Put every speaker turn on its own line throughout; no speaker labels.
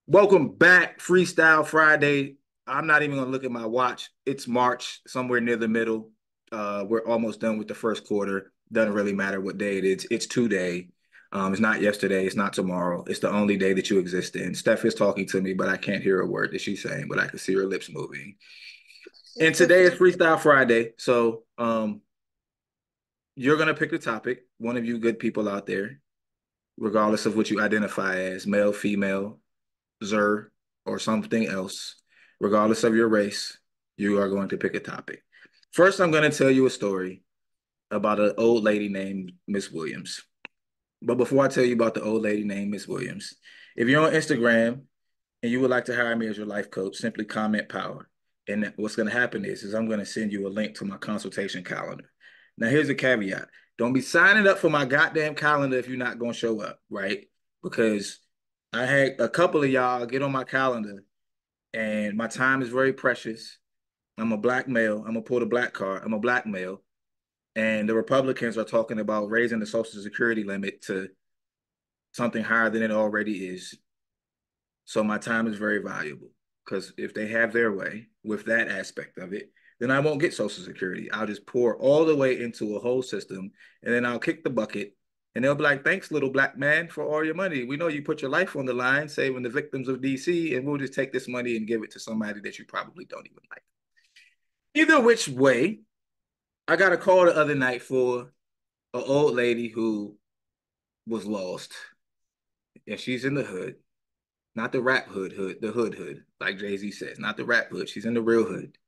Welcome back, Freestyle Friday. I'm not even gonna look at my watch. It's March, somewhere near the middle. We're almost done with the first quarter. Doesn't really matter what day it is. It's today. It's not yesterday. It's not tomorrow. It's the only day that you exist in. Steph is talking to me, but I can't hear a word that she's saying, but I can see her lips moving. And today is Freestyle Friday. So you're gonna pick the topic. One of you good people out there, regardless of what you identify as, male, female, Zer, or something else, regardless of your race, you are going to pick a topic. First, I'm going to tell you a story about an old lady named Miss Williams. But before I tell you about the old lady named Miss Williams, if you're on Instagram and you would like to hire me as your life coach, simply comment power. And what's going to happen is I'm going to send you a link to my consultation calendar. Now, here's a caveat. Don't be signing up for my goddamn calendar if you're not going to show up, right? Because I had a couple of y'all get on my calendar and my time is very precious. I'm a black male. I'm gonna pull the black card. I'm a black male. And the Republicans are talking about raising the Social Security limit to something higher than it already is. So my time is very valuable because if they have their way with that aspect of it, then I won't get Social Security. I'll just pour all the way into a whole system and then I'll kick the bucket and they'll be like, thanks, little black man, for all your money. We know you put your life on the line saving the victims of DC, and we'll just take this money and give it to somebody that you probably don't even like. Either which way, I got a call the other night for an old lady who was lost. And she's in the hood. Not the rap hood, the hood, like Jay-Z says, not the rap hood. She's in the real hood.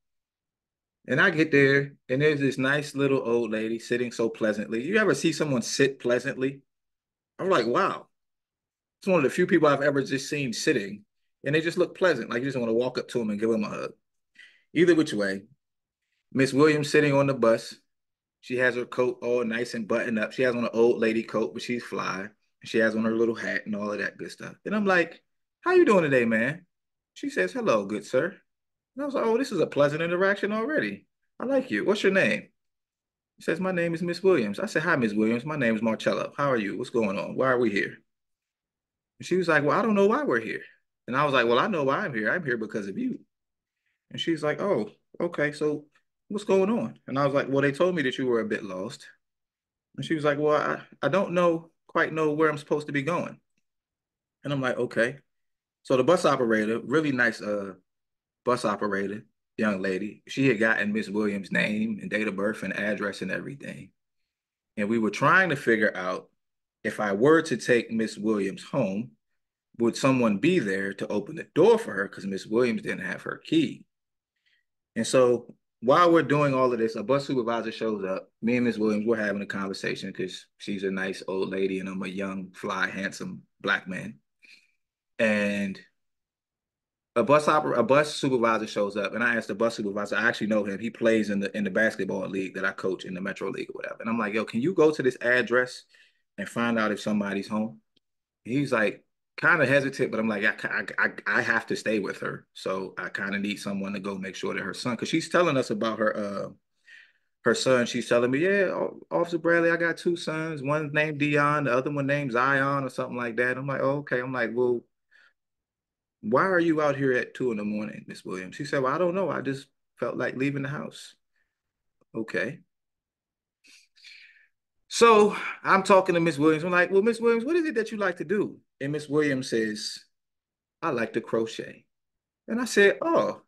And I get there, and there's this nice little old lady sitting so pleasantly. You ever see someone sit pleasantly? I'm like, wow. It's one of the few people I've ever just seen sitting, and they just look pleasant. Like you just want to walk up to them and give them a hug. Either which way, Miss Williams sitting on the bus. She has her coat all nice and buttoned up. She has on an old lady coat, but she's fly. She has on her little hat and all of that good stuff. And I'm like, how you doing today, man? She says, hello, good sir. And I was like, oh, this is a pleasant interaction already. I like you. What's your name? She says, my name is Miss Williams. I said, hi, Miss Williams. My name is Marcello. How are you? What's going on? Why are we here? And she was like, well, I don't know why we're here. And I was like, well, I know why I'm here. I'm here because of you. And she's like, oh, okay. So what's going on? And I was like, well, they told me that you were a bit lost. And she was like, well, I don't quite know where I'm supposed to be going. And I'm like, okay. So the bus operator, really nice bus operator, young lady, she had gotten Miss Williams' name and date of birth and address and everything. And we were trying to figure out if I were to take Miss Williams home, would someone be there to open the door for her? Because Miss Williams didn't have her key. And so while we're doing all of this, a bus supervisor shows up. Me and Miss Williams, we're having a conversation because she's a nice old lady and I'm a young, fly, handsome black man. And a bus supervisor shows up, and I asked the bus supervisor. I actually know him. He plays in the basketball league that I coach in the Metro League or whatever. And I'm like, yo, can you go to this address and find out if somebody's home? He's like, kind of hesitant, but I'm like, I have to stay with her, so I kind of need someone to go make sure that her son, because she's telling us about her son. She's telling me, yeah, Officer Bradley, I got two sons. One's named Dion, the other one named Zion or something like that. I'm like, oh, okay. I'm like, well, why are you out here at 2 in the morning, Miss Williams? She said, well, I don't know. I just felt like leaving the house. Okay. So I'm talking to Miss Williams. I'm like, well, Miss Williams, what is it that you like to do? And Miss Williams says, I like to crochet. And I said, oh,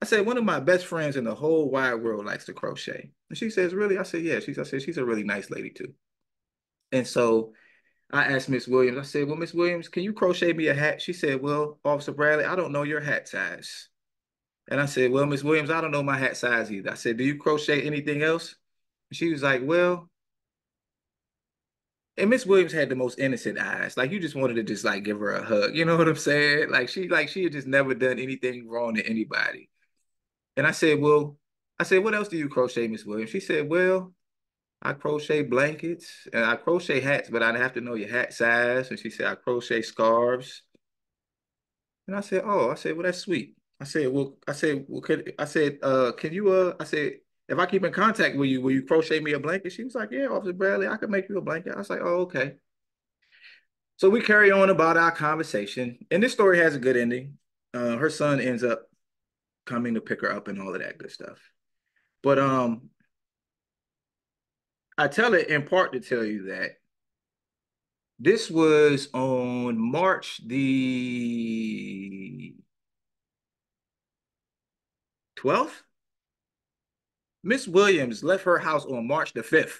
I said, one of my best friends in the whole wide world likes to crochet. And she says, really? I said, yeah. I said, she's a really nice lady too. And so I asked Miss Williams, I said, well, Miss Williams, can you crochet me a hat? She said, well, Officer Bradley, I don't know your hat size. And I said, well, Miss Williams, I don't know my hat size either. I said, do you crochet anything else? And she was like, well, and Miss Williams had the most innocent eyes. Like you just wanted to just like give her a hug. You know what I'm saying? Like she had just never done anything wrong to anybody. And I said, well, I said, what else do you crochet, Miss Williams? She said, well, I crochet blankets and I crochet hats, but I'd have to know your hat size. And she said, I crochet scarves. And I said, oh, I said, well, that's sweet. Can you, I said, if I keep in contact with you, will you crochet me a blanket? She was like, yeah, Officer Bradley, I could make you a blanket. I was like, oh, okay. So we carry on about our conversation, and this story has a good ending. Her son ends up coming to pick her up and all of that good stuff. But I tell it in part to tell you that this was on March the 12th. Miss Williams left her house on March the 5th.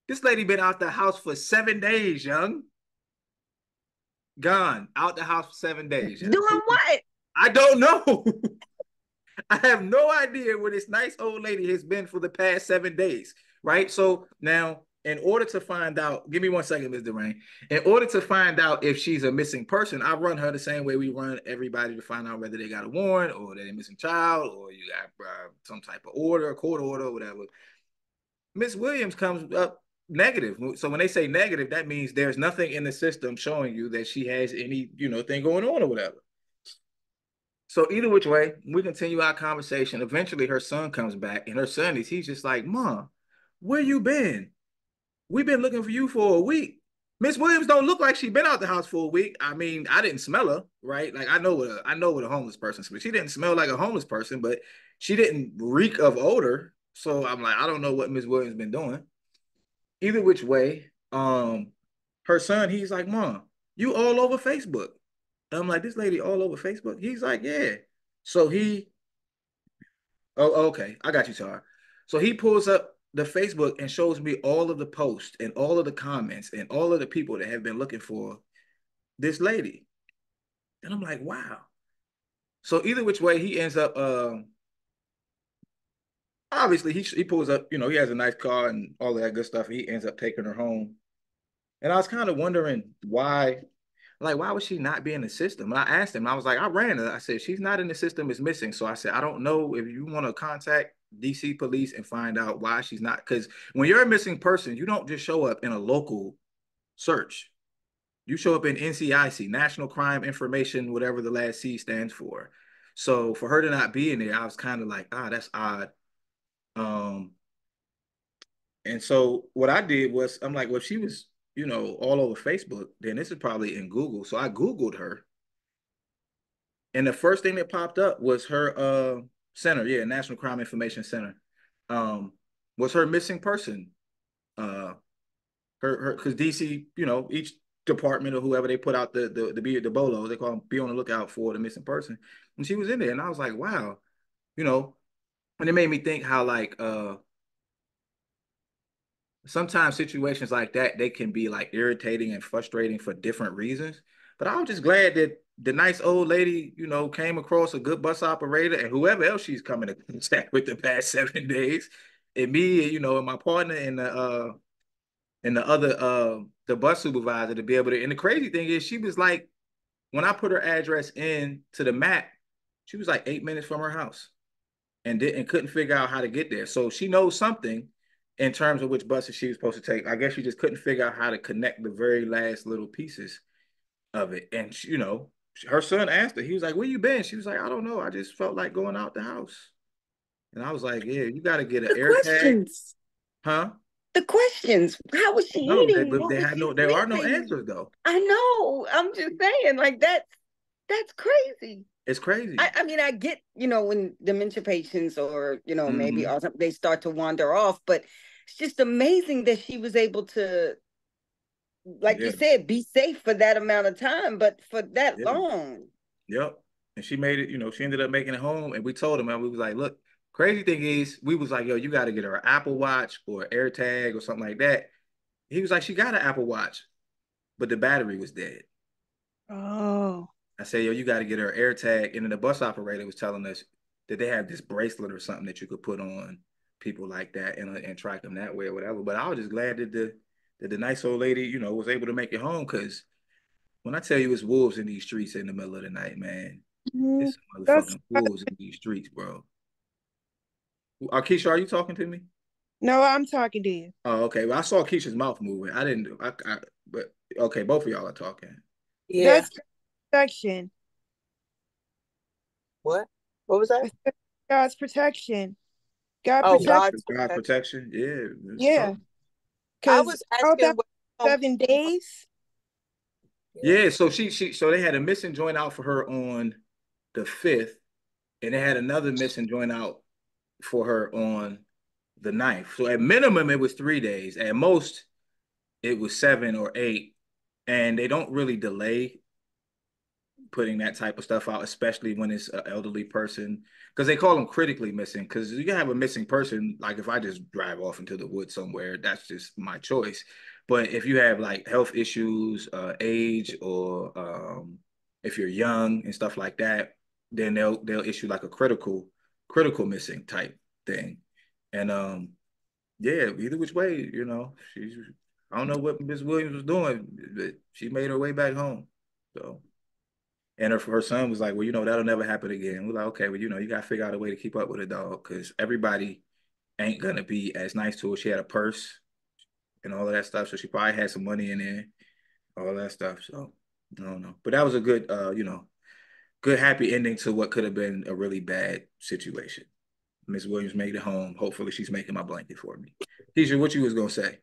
This lady been out the house for 7 days, young. Gone out the house for 7 days, young.
Doing what?
I don't know. I have no idea where this nice old lady has been for the past 7 days, right? So now, in order to find out, give me 1 second, Ms. Durain. In order to find out if she's a missing person, I run her the same way we run everybody to find out whether they got a warrant or they're a missing child or you got some type of order, court order, or whatever. Miss Williams comes up negative. So when they say negative, that means there's nothing in the system showing you that she has any, thing going on or whatever. So either which way, we continue our conversation. Eventually, her son comes back, and her son he's just like, "Mom, where you been? We've been looking for you for a week." Miss Williams don't look like she been out the house for a week. I mean, I didn't smell her, right? Like I know what a homeless person smells. She didn't smell like a homeless person, but she didn't reek of odor. So I'm like, I don't know what Miss Williams been doing. Either which way, her son, he's like, "Mom, you all over Facebook." I'm like, "This lady all over Facebook?" He's like, "Yeah." So okay, I got you, Tar. So he pulls up the Facebook and shows me all of the posts and all of the comments and all of the people that have been looking for this lady. And I'm like, wow. So either which way, he ends up, obviously, he pulls up, he has a nice car and all of that good stuff. He ends up taking her home. And I was kind of wondering why. Like, why would she not be in the system? And I asked him, I was like, I ran her. I said, she's not in the system, it's missing. So I said, I don't know if you want to contact DC police and find out why she's not. Because when you're a missing person, you don't just show up in a local search. You show up in NCIC, National Crime Information, whatever the last C stands for. So for her to not be in there, I was kind of like, that's odd. Um, and so what I did was, I'm like, well, if she was, all over Facebook, then this is probably in Google. So I Googled her. And the first thing that popped up was her center, yeah, National Crime Information Center. Was her missing person. Uh her because DC, each department or whoever they put out the bolos, they call them be on the lookout for the missing person. And she was in there. And I was like, wow, you know, and it made me think how like sometimes situations like that they can be like irritating and frustrating for different reasons. But I was just glad that the nice old lady, came across a good bus operator and whoever else she's coming to contact with the past 7 days, and me, and my partner and the other the bus supervisor to be able to. And the crazy thing is, she was like, when I put her address in to the map, she was like 8 minutes from her house and couldn't figure out how to get there. So she knows something in terms of which buses she was supposed to take. I guess she just couldn't figure out how to connect the very last little pieces of it. And she, her son asked her, he was like, "Where you been?" She was like, "I don't know. I just felt like going out the house." And I was like, "Yeah, you got to get an
The
air tag,
questions.
huh?"
The questions. How was she
No,
eating? What was she
there are no
sleeping?
answers though.
I know. I'm just saying, like that's crazy.
It's
I,
crazy.
I mean, I get, when dementia patients or, maybe
Mm-hmm.
also they start to wander off, but it's just amazing that she was able to, like you
Yeah,
said, be safe for that amount of time, but for that
yeah.
long.
Yep. And she made it, she ended up making it home. And we told him, man, we was like, look, crazy thing is, we was like, yo, you got to get her an Apple Watch or AirTag or something like that. He was like, she got an Apple Watch, but the battery was dead.
Oh.
I said, yo, you got to get her an AirTag. And then the bus operator was telling us that they have this bracelet or something that you could put on people like that and track them that way or whatever. But I was just glad that the nice old lady, was able to make it home because when I tell you it's wolves in these streets in the middle of the night, man,
Mhm.
it's some
That's
motherfucking wolves in these streets, bro. Keisha, are you talking to me?
no, I'm talking to you.
Oh, okay. Well, I saw Keisha's mouth moving. I didn't. But okay, both of y'all are talking.
Yeah.
That's protection.
What? What was that?
I said God's protection. God
Oh,
Yeah,
protect.
God's
God
protection.
protection. Yeah, it's
Yeah,
something.
I
because
was
out
asking
that
what
7 days.
Yeah, so so they had a missing joint out for her on the 5th, and they had another missing joint out for her on the 9th. So at minimum, it was 3 days. At most, it was 7 or 8. And they don't really delay putting that type of stuff out, especially when it's an elderly person, because they call them critically missing. Because you can have a missing person, like if I just drive off into the woods somewhere, that's just my choice. But if you have like health issues, age, or if you're young and stuff like that, then they'll issue like a critical missing type thing. And yeah, either which way, she's I don't know what Miss Williams was doing, but she made her way back home. So. And her son was like, well, that'll never happen again. We're like, okay, well, you got to figure out a way to keep up with a dog because everybody ain't going to be as nice to her. She had a purse and all of that stuff. So she probably had some money in there, all that stuff. So I don't know. But that was a good, good happy ending to what could have been a really bad situation. Miss Williams made it home. Hopefully she's making my blanket for me. Keisha, what you was going to say?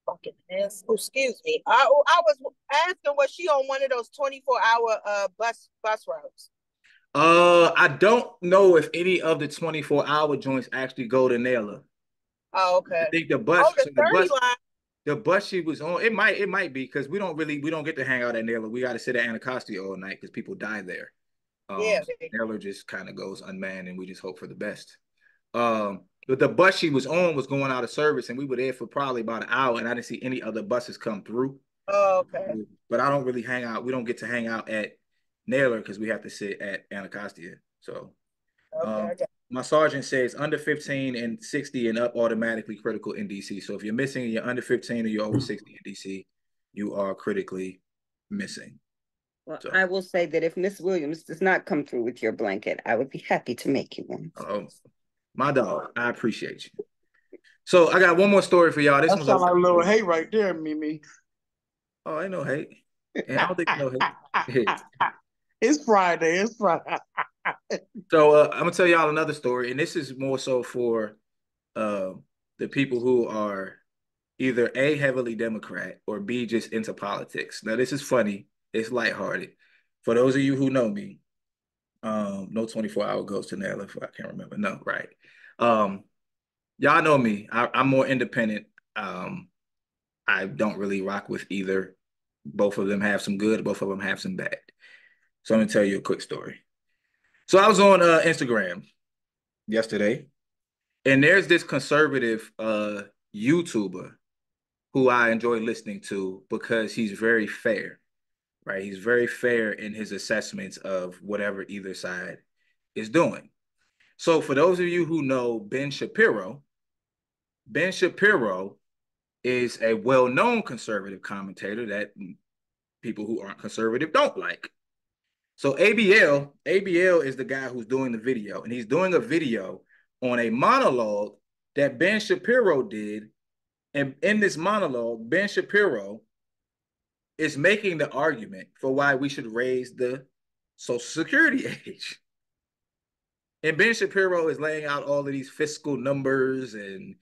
Fucking ass. Oh, excuse me. I was asking, was she on one of those 24-hour bus routes?
I don't know if any of the 24-hour joints actually go to Naylor.
Oh,
I
okay.
think the
Oh,
bus,
the
so
30 line.
the bus she was on, it might be because we don't get to hang out at Naylor. We got to sit at Anacostia all night because people die there.
Yeah.
So Naylor just kind of goes unmanned, and we just hope for the best. But the bus she was on was going out of service, and we were there for probably about an hour, and I didn't see any other buses come through.
Oh, okay.
But I don't really hang out. We don't get to hang out at Naylor because we have to sit at Anacostia. So
Okay, I got
my sergeant says under 15 and 60 and up automatically critical in DC. So if you're missing and you're under 15 or you're over 60 in DC, you are critically missing.
Well,
So
I will say that if Miss Williams does not come through with your blanket, I would be happy to make you one.
my dog, I appreciate you. So I got one more story for y'all. This
That
one's
sounds like a little hate right there, Mimi.
Oh, ain't no hate. And I don't think no hate.
It's Friday. It's Friday.
So I'm gonna tell y'all another story, and this is more so for the people who are either A, heavily Democrat, or B, just into politics. Now, this is funny. It's lighthearted. For those of you who know me, no 24-hour goes to Nail if I can't remember. No, right. Y'all know me. I'm more independent. I don't really rock with either. Both of them have some good, both of them have some bad. So I'm gonna tell you a quick story. So I was on Instagram yesterday, and there's this conservative YouTuber who I enjoy listening to because he's very fair, right? He's very fair in his assessments of whatever either side is doing. So for those of you who know Ben Shapiro is a well-known conservative commentator that people who aren't conservative don't like. So ABL is the guy who's doing the video, and he's doing a video on a monologue that Ben Shapiro did. And in this monologue, Ben Shapiro is making the argument for why we should raise the Social Security age. And Ben Shapiro is laying out all of these fiscal numbers and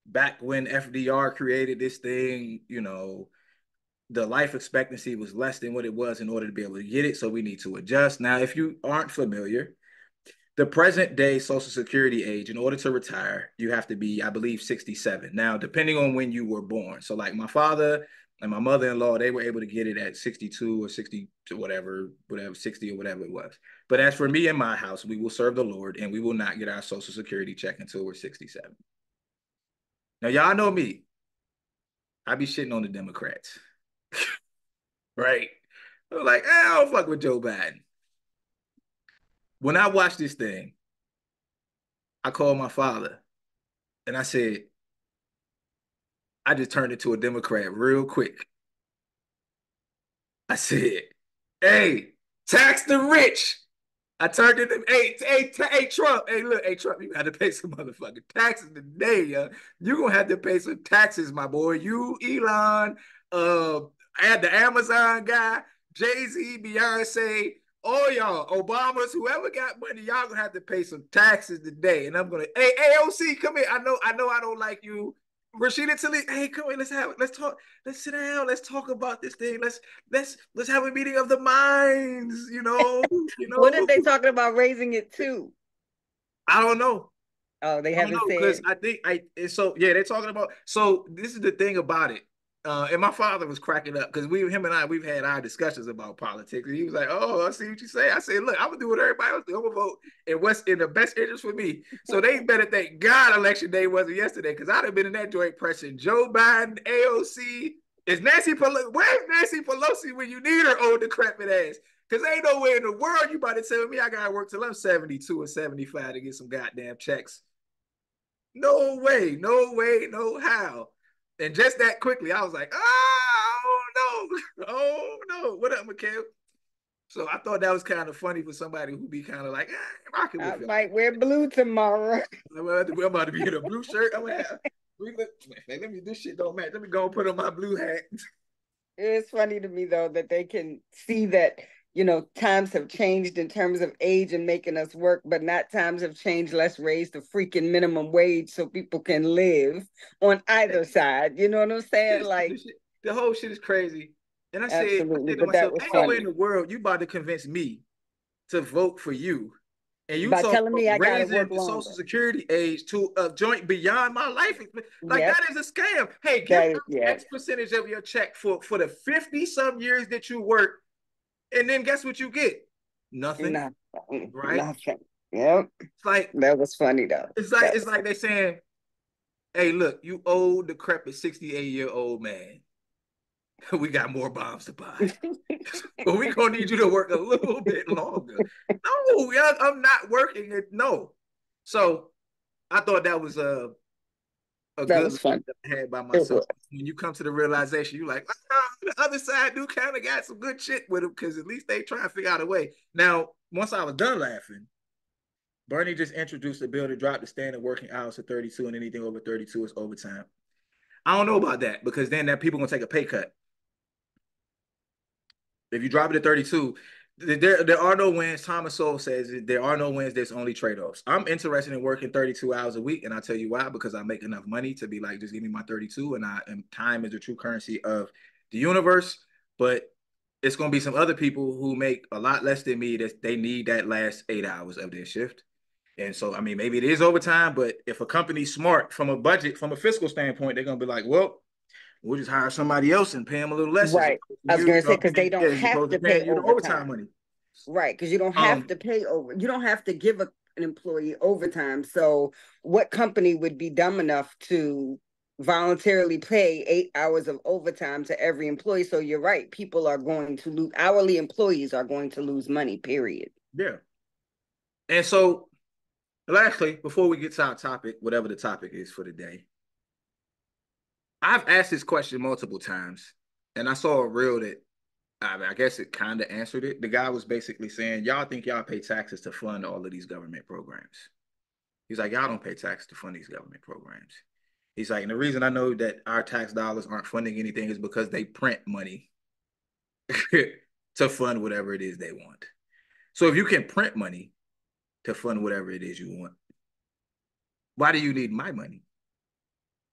back when FDR created this thing, the life expectancy was less than what it was in order to be able to get it. So we need to adjust. Now, if you aren't familiar, the present day Social Security age, in order to retire, you have to be, I believe, 67. Now, depending on when you were born. So like my father and my mother-in-law, they were able to get it at 62 or 60 to whatever, 60 or whatever it was. But as for me and my house, we will serve the Lord and we will not get our Social Security check until we're 67. Now, y'all know me. I be shitting on the Democrats. Right? I'm like, I don't fuck with Joe Biden. When I watched this thing, I called my father and I said, I just turned into a Democrat real quick. I said, hey, tax the rich. I turned into, hey, Trump. Hey, look, hey, Trump, you got to pay some motherfucking taxes today, yo. You're going to have to pay some taxes, my boy. You, Elon, I had the Amazon guy, Jay-Z, Beyonce, all y'all, Obamas, whoever got money, y'all going to have to pay some taxes today. And I'm going to, hey, AOC, come here. I know I don't like you. Rashida Tilly, hey, come on, let's talk, let's sit down, let's talk about this thing. Let's have a meeting of the minds, you
What are
know.
they talking about raising it to?
I don't know.
Oh, they
I don't
haven't
know because
said.
I think so yeah, they're talking about so this is the thing about it. And my father was cracking up because him and we've had our discussions about politics. And he was like, "Oh, I see what you say." I said, "Look, I'm gonna do what everybody else do. I'm gonna vote in what's in the best interest for me." So they better thank God election day wasn't yesterday because I'd have been in that joint pressing Joe Biden, AOC. Is Nancy Pelosi? Where's Nancy Pelosi when you need her old decrepit ass? Because ain't no way in the world you about to tell me I gotta work till I'm 72 or 75 to get some goddamn checks. No way, no way, no how. And just that quickly, I was like, oh no, oh no. What up, Mikhail? So I thought that was kind of funny for somebody who be kind of like, rocking
I
with y'all.
might wear blue tomorrow.
I'm about to be in a blue shirt. I'm gonna have, let me, this shit don't match. Let me go and put on my blue hat.
It's funny to me though that they can see that, times have changed in terms of age and making us work, but not times have changed. Let's raise the freaking minimum wage so people can live on either side. You know what I'm saying? Like,
The whole shit is crazy. And I
absolutely.
said to
But that
myself,
was
ain't no way in
funny.
the world you about to convince me to vote for you. And you
By
talk
telling
about
me I gotta
raising
work
the Social
longer.
Security age to a joint beyond my life. Like
Yep.
that is a scam. Hey, give
That is,
us
yeah.
X percentage of your check for the 50 some years that you work. And then guess what you get? Nothing.
Nothing.
Right?
Nothing. Yep.
It's like
That was funny though.
it's like they saying, hey, look, you old, decrepit 68-year-old man. We got more bombs to buy. But we gonna need you to work a little bit longer. No, I'm not working it. No. So I thought that was a
That
good
was fun.
that I had by
It
myself.
was.
When you come to the realization, you're like, the other side do kind of got some good shit with them because at least they try to figure out a way. Now, once I was done laughing, Bernie just introduced a bill to drop the standard working hours to 32, and anything over 32 is overtime. I don't know about that because then that people gonna take a pay cut. If you drop it to 32, there are no wins. Thomas Sowell says there are no wins. There's only trade-offs. I'm interested in working 32 hours a week, and I'll tell you why, because I make enough money to be like, just give me my 32, and time is the true currency of the universe. But it's gonna be some other people who make a lot less than me that they need that last 8 hours of their shift. And so, I mean, maybe it is overtime, but if a company's smart from a budget, from a fiscal standpoint, they're gonna be like, well, we'll just hire somebody else and pay them a little less as
Right.
opposed to
I was
you,
gonna say because they don't
as
have
opposed to
to pay
paying you the overtime
overtime.
money.
Right, because you don't have
Um,
to pay over. You don't have to give an employee overtime. So, what company would be dumb enough to voluntarily pay 8 hours of overtime to every employee? So, you're right. People are going to lose. Hourly employees are going to lose money. Period.
yeah. And so, lastly, before we get to our topic, whatever the topic is for the day, I've asked this question multiple times, and I saw a reel that I guess it kind of answered it. The guy was basically saying, y'all think y'all pay taxes to fund all of these government programs. He's like, y'all don't pay taxes to fund these government programs. He's like, and the reason I know that our tax dollars aren't funding anything is because they print money to fund whatever it is they want. So if you can print money to fund whatever it is you want, why do you need my money?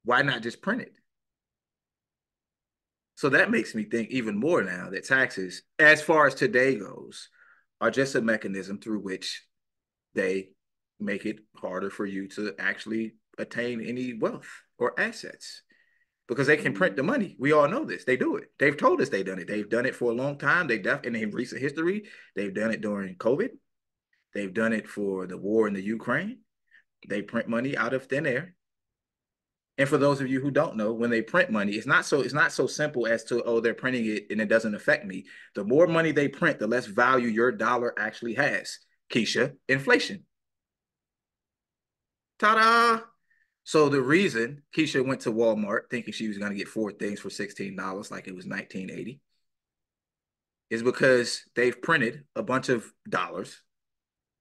Why not just print it? So that makes me think even more now that taxes, as far as today goes, are just a mechanism through which they make it harder for you to actually attain any wealth or assets because they can print the money. We all know this. They do it. They've told us they've done it. They've done it for a long time. In recent history, they've done it during COVID. They've done it for the war in the Ukraine. They print money out of thin air. And for those of you who don't know, when they print money, it's not so simple as to, oh, they're printing it and it doesn't affect me. The more money they print, the less value your dollar actually has. Keisha, inflation. Ta-da! So the reason Keisha went to Walmart thinking she was going to get four things for $16 like it was 1980 is because they've printed a bunch of dollars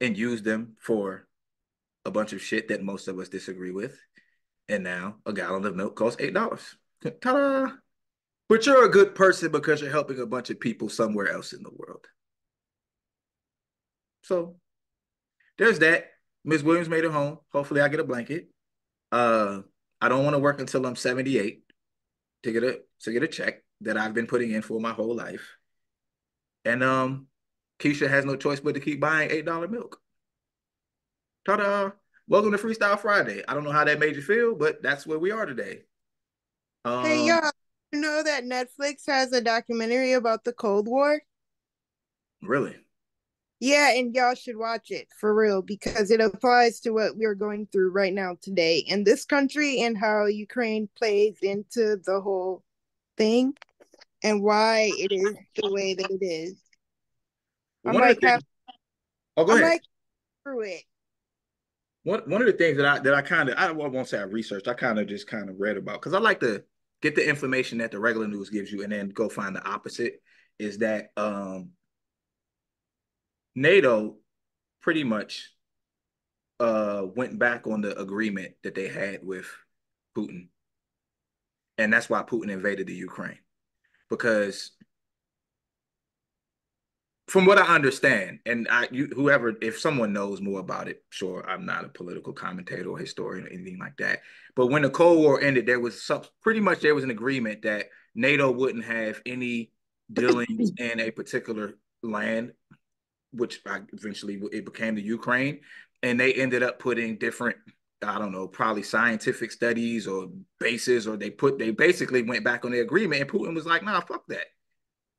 and used them for a bunch of shit that most of us disagree with. And now a gallon of milk costs $8. Ta-da! But you're a good person because you're helping a bunch of people somewhere else in the world. So there's that. Miss Williams made it home. Hopefully I get a blanket. Uh, I don't want to work until I'm 78 to get a check that I've been putting in for my whole life. And Keisha has no choice but to keep buying $8 milk. Ta-da! Welcome to Freestyle Friday. I don't know how that made you feel, but that's where we are today.
Hey,
Um,
y'all, you know that Netflix has a documentary about the Cold War?
really?
Yeah, and y'all should watch it for real because it applies to what we're going through right now today in this country and how Ukraine plays into the whole thing and why it is the way that it is. I
One of the
might have
things. Oh, go
I
ahead.
might through it.
One of the things that I kind of, I won't say I researched, I kind of just kind of read about, because I like to get the information that the regular news gives you and then go find the opposite, is that NATO pretty much went back on the agreement that they had with Putin. And that's why Putin invaded the Ukraine. Because from what I understand, and whoever, if someone knows more about it, sure, I'm not a political commentator or historian or anything like that. But when the Cold War ended, pretty much there was an agreement that NATO wouldn't have any dealings in a particular land, which eventually it became the Ukraine, and they ended up putting different, I don't know, probably scientific studies or bases, or they basically went back on the agreement, and Putin was like, nah, fuck that.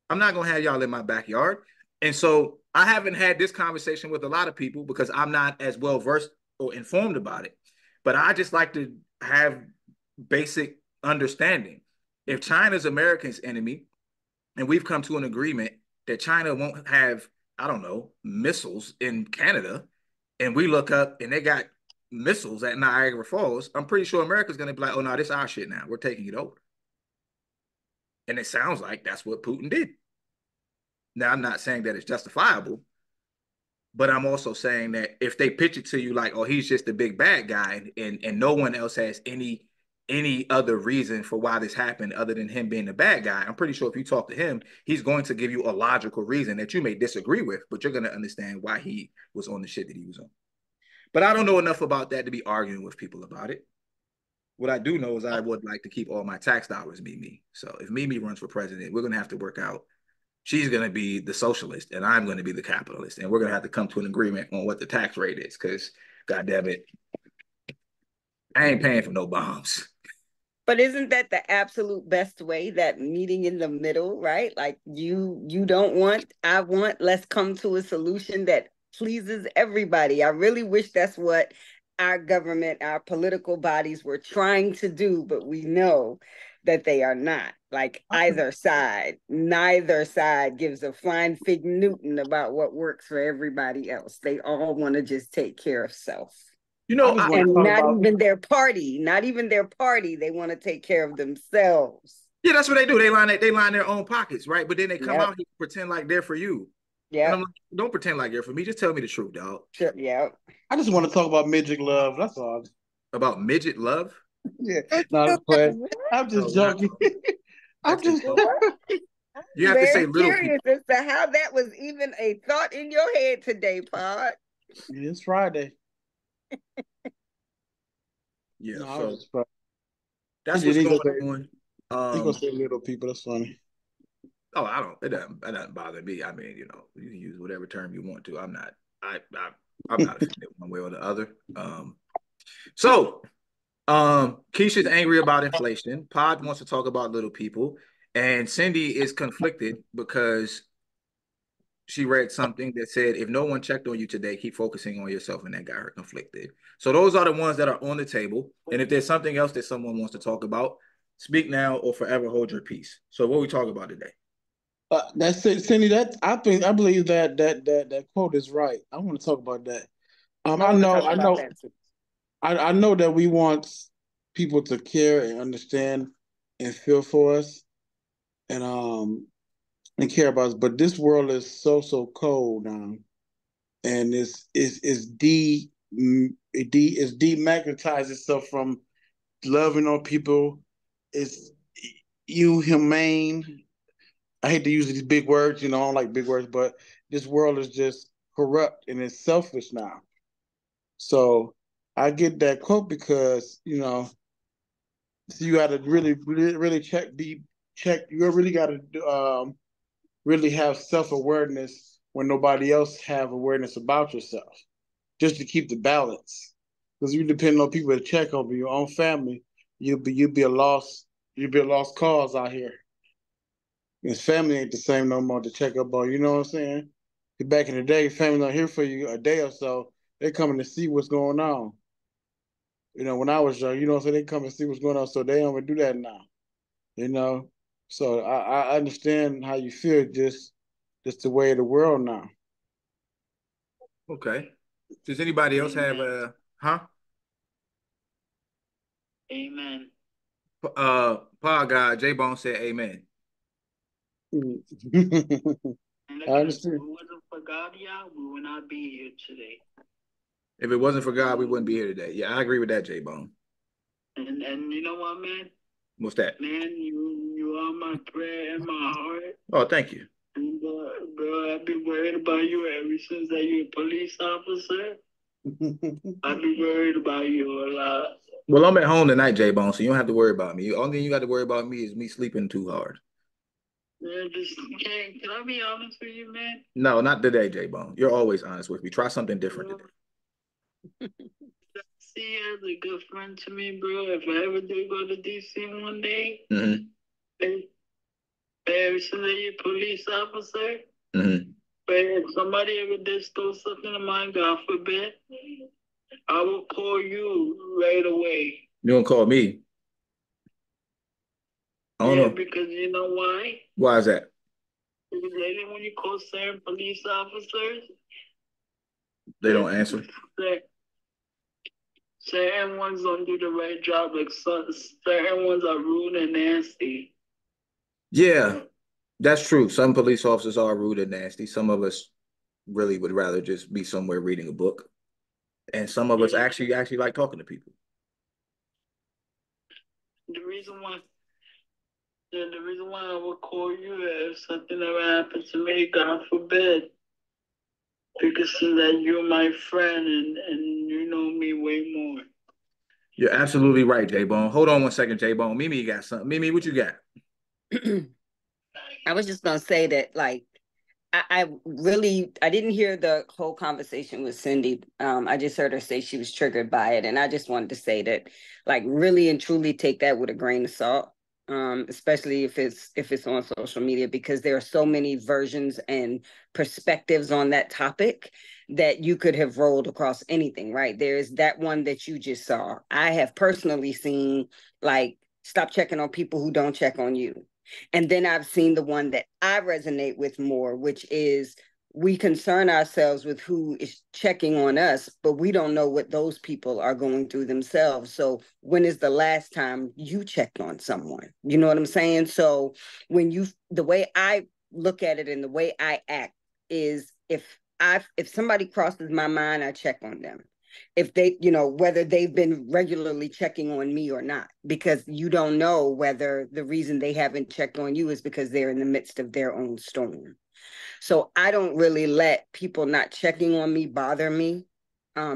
I'm not gonna have y'all in my backyard. And so I haven't had this conversation with a lot of people because I'm not as well versed or informed about it. But I just like to have basic understanding. If China's America's enemy, and we've come to an agreement that China won't have, I don't know, missiles in Canada, and we look up and they got missiles at Niagara Falls, I'm pretty sure America's gonna be like, oh no, this is our shit now. We're taking it over. And it sounds like that's what Putin did. Now, I'm not saying that it's justifiable, but I'm also saying that if they pitch it to you like, oh, he's just a big bad guy, and no one else has any other reason for why this happened other than him being a bad guy, I'm pretty sure if you talk to him, he's going to give you a logical reason that you may disagree with, but you're going to understand why he was on the shit that he was on. But I don't know enough about that to be arguing with people about it. What I do know is I would like to keep all my tax dollars Mimi. So if Mimi runs for president, we're going to have to work out. She's going to be the socialist and I'm going to be the capitalist. And we're going to have to come to an agreement on what the tax rate is because, God damn it, I ain't paying for no bombs.
But isn't that the absolute best way, that meeting in the middle, right? Like you don't want, I want, let's come to a solution that pleases everybody. I really wish that's what our government, our political bodies were trying to do, but we know that they are not. Like neither side gives a flying fig Newton about what works for everybody else. They all want to just take care of self.
You
I
know,
just want to
And
talk about.
not even their party. They want to take care of themselves.
yeah, that's what they do. They line their own pockets, right? But then they come
Yep.
out here and pretend like they're for you. And I'm
Yep.
like, don't pretend like you're for me. Just tell me the truth, dog.
Sure. Yep.
I just want to talk about midget love. That's all.
About midget love.
Yeah, not a plan.
What?
I'm just
No, we're not
joking.
talking.
I'm
That's
just.
What?
you
I'm
have to say
very
little people.
curious as to how that was even a thought in your head today, Pod.
It's Friday.
Yeah,
No, I was
so
just. He
that's
did.
what's
He
going
gonna say.
on.
He gonna say little people. That's funny.
Oh, I don't. It doesn't bother me. I mean, you can use whatever term you want to. I'm not offended one way or the other. So Keisha's angry about inflation. Pod wants to talk about little people, and Cindy is conflicted because she read something that said, "If no one checked on you today, keep focusing on yourself," and that got her conflicted. So those are the ones that are on the table. And if there's something else that someone wants to talk about, speak now or forever hold your peace. So what we talk about today?
That's it, Cindy. I believe that quote is right. I want to talk about that.
I
I
want to
know,
talk
I
about
know,
that too.
I know that we want people to care and understand and feel for us and care about us. But this world is so cold now, and it's demagnetized itself from loving on people. It's you humane. I hate to use these big words, I don't like big words, but this world is just corrupt and it's selfish now. So I get that quote because, So you got to really check. You really got to really have self awareness when nobody else have awareness about yourself, just to keep the balance. Because you depend on people to check over your own family, you'll be a lost cause out here. His family ain't the same no more to check up on. You know what I'm saying? Back in the day, family not here for you a day or so. They coming to see what's going on. You know, when I was young, you know, so they come and see what's going on. So they don't even do that now. You know, so I understand how you feel. Just the way of the world now.
Okay. Does anybody else have huh?
Amen.
Paul God, J Bone said amen.
I understand.
If it wasn't for God, y'all, we would not be here today.
If it wasn't for God, we wouldn't be here today. Yeah, I agree with that, J Bone.
And you know what, man?
What's that?
Man, you are my prayer and my heart.
Oh, thank you.
And bro, I've been worried about you ever since that you're a police officer. I've been worried about you a lot.
Well, I'm at home tonight, J Bone, so you don't have to worry about me. The only thing you got to worry about me is me sleeping too hard.
Man, can I be honest with you, man?
No, not today, J Bone. You're always honest with me. Try something different today.
See, as a good friend to me, bro. If I ever do go to DC one day, hey, ever since you're a police officer, but if somebody ever did steal something of mine, God forbid, I will call you right away.
You don't call me. I don't know.
Because you know why?
Why is that?
Because lately when you call certain police officers,
they don't answer.
Certain ones don't do the right job. Like certain ones are rude and nasty.
Yeah, that's true. Some police officers are rude and nasty. Some of us really would rather just be somewhere reading a book. And some of us actually like talking to people.
The reason why I would call you if something ever happened to me, God forbid. Because that you're my friend and you know me way more.
You're absolutely right, J-Bone. Hold on one second, J-Bone. Mimi, you got something. Mimi, what you got?
I was just gonna say that, like, I didn't hear the whole conversation with Cindy. I just heard her say she was triggered by it, and I just wanted to say that, like, really and truly take that with a grain of salt, especially if it's on social media, because there are so many versions and perspectives on that topic that you could have rolled across anything, right? There's that one that you just saw. I have personally seen, like, stop checking on people who don't check on you. And then I've seen the one that I resonate with more, which is we concern ourselves with who is checking on us, but we don't know what those people are going through themselves. So when is the last time you checked on someone? You know what I'm saying? So the way I look at it and the way I act is if somebody crosses my mind, I check on them, if they, whether they've been regularly checking on me or not, because you don't know whether the reason they haven't checked on you is because they're in the midst of their own storm. So I don't really let people not checking on me bother me,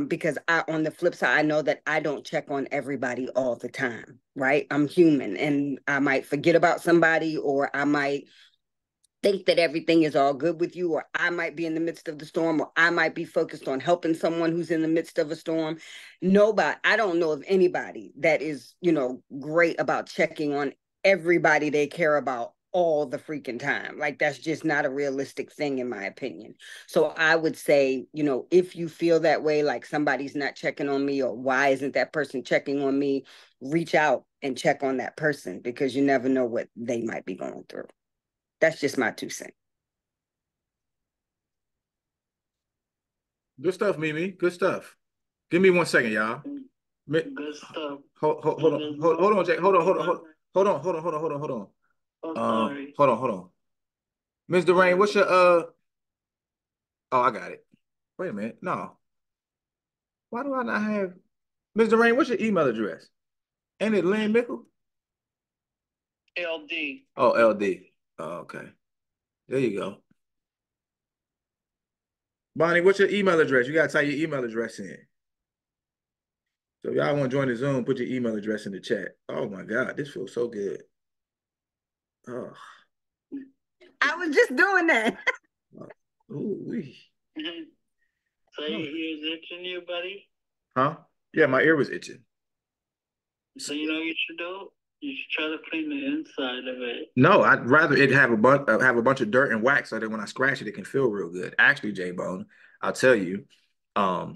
because on the flip side, I know that I don't check on everybody all the time, right? I'm human and I might forget about somebody, or I might think that everything is all good with you, or I might be in the midst of the storm, or I might be focused on helping someone who's in the midst of a storm. I don't know of anybody that is, great about checking on everybody they care about all the freaking time. Like, that's just not a realistic thing, in my opinion. So I would say, if you feel that way, like somebody's not checking on me, or why isn't that person checking on me, reach out and check on that person, because you never know what they might be going through. That's just my 2 cents.
Good stuff, Mimi. Good stuff. Give me 1 second, y'all.
Good stuff.
Hold on, Jake. Hold on.
Oh, sorry.
Hold on. Ms. Durain, what's your Oh, I got it. Wait a minute. No. Why do I not have Ms. Durain, what's your email address? Ain't it Lynn Mickle?
LD.
Oh, LD. Oh, okay. There you go. Bonnie, what's your email address? You gotta type your email address in. So if y'all want to join the Zoom, put your email address in the chat. Oh my God, this feels so good. Oh.
I was just doing that.
Ooh.
So your ear's itching you, buddy?
Huh? Yeah, my ear was itching.
So you know what you should do? You should try to clean the inside of it.
No, I'd rather it have a bunch of dirt and wax so that when I scratch it, it can feel real good. Actually, J-Bone, I'll tell you, um,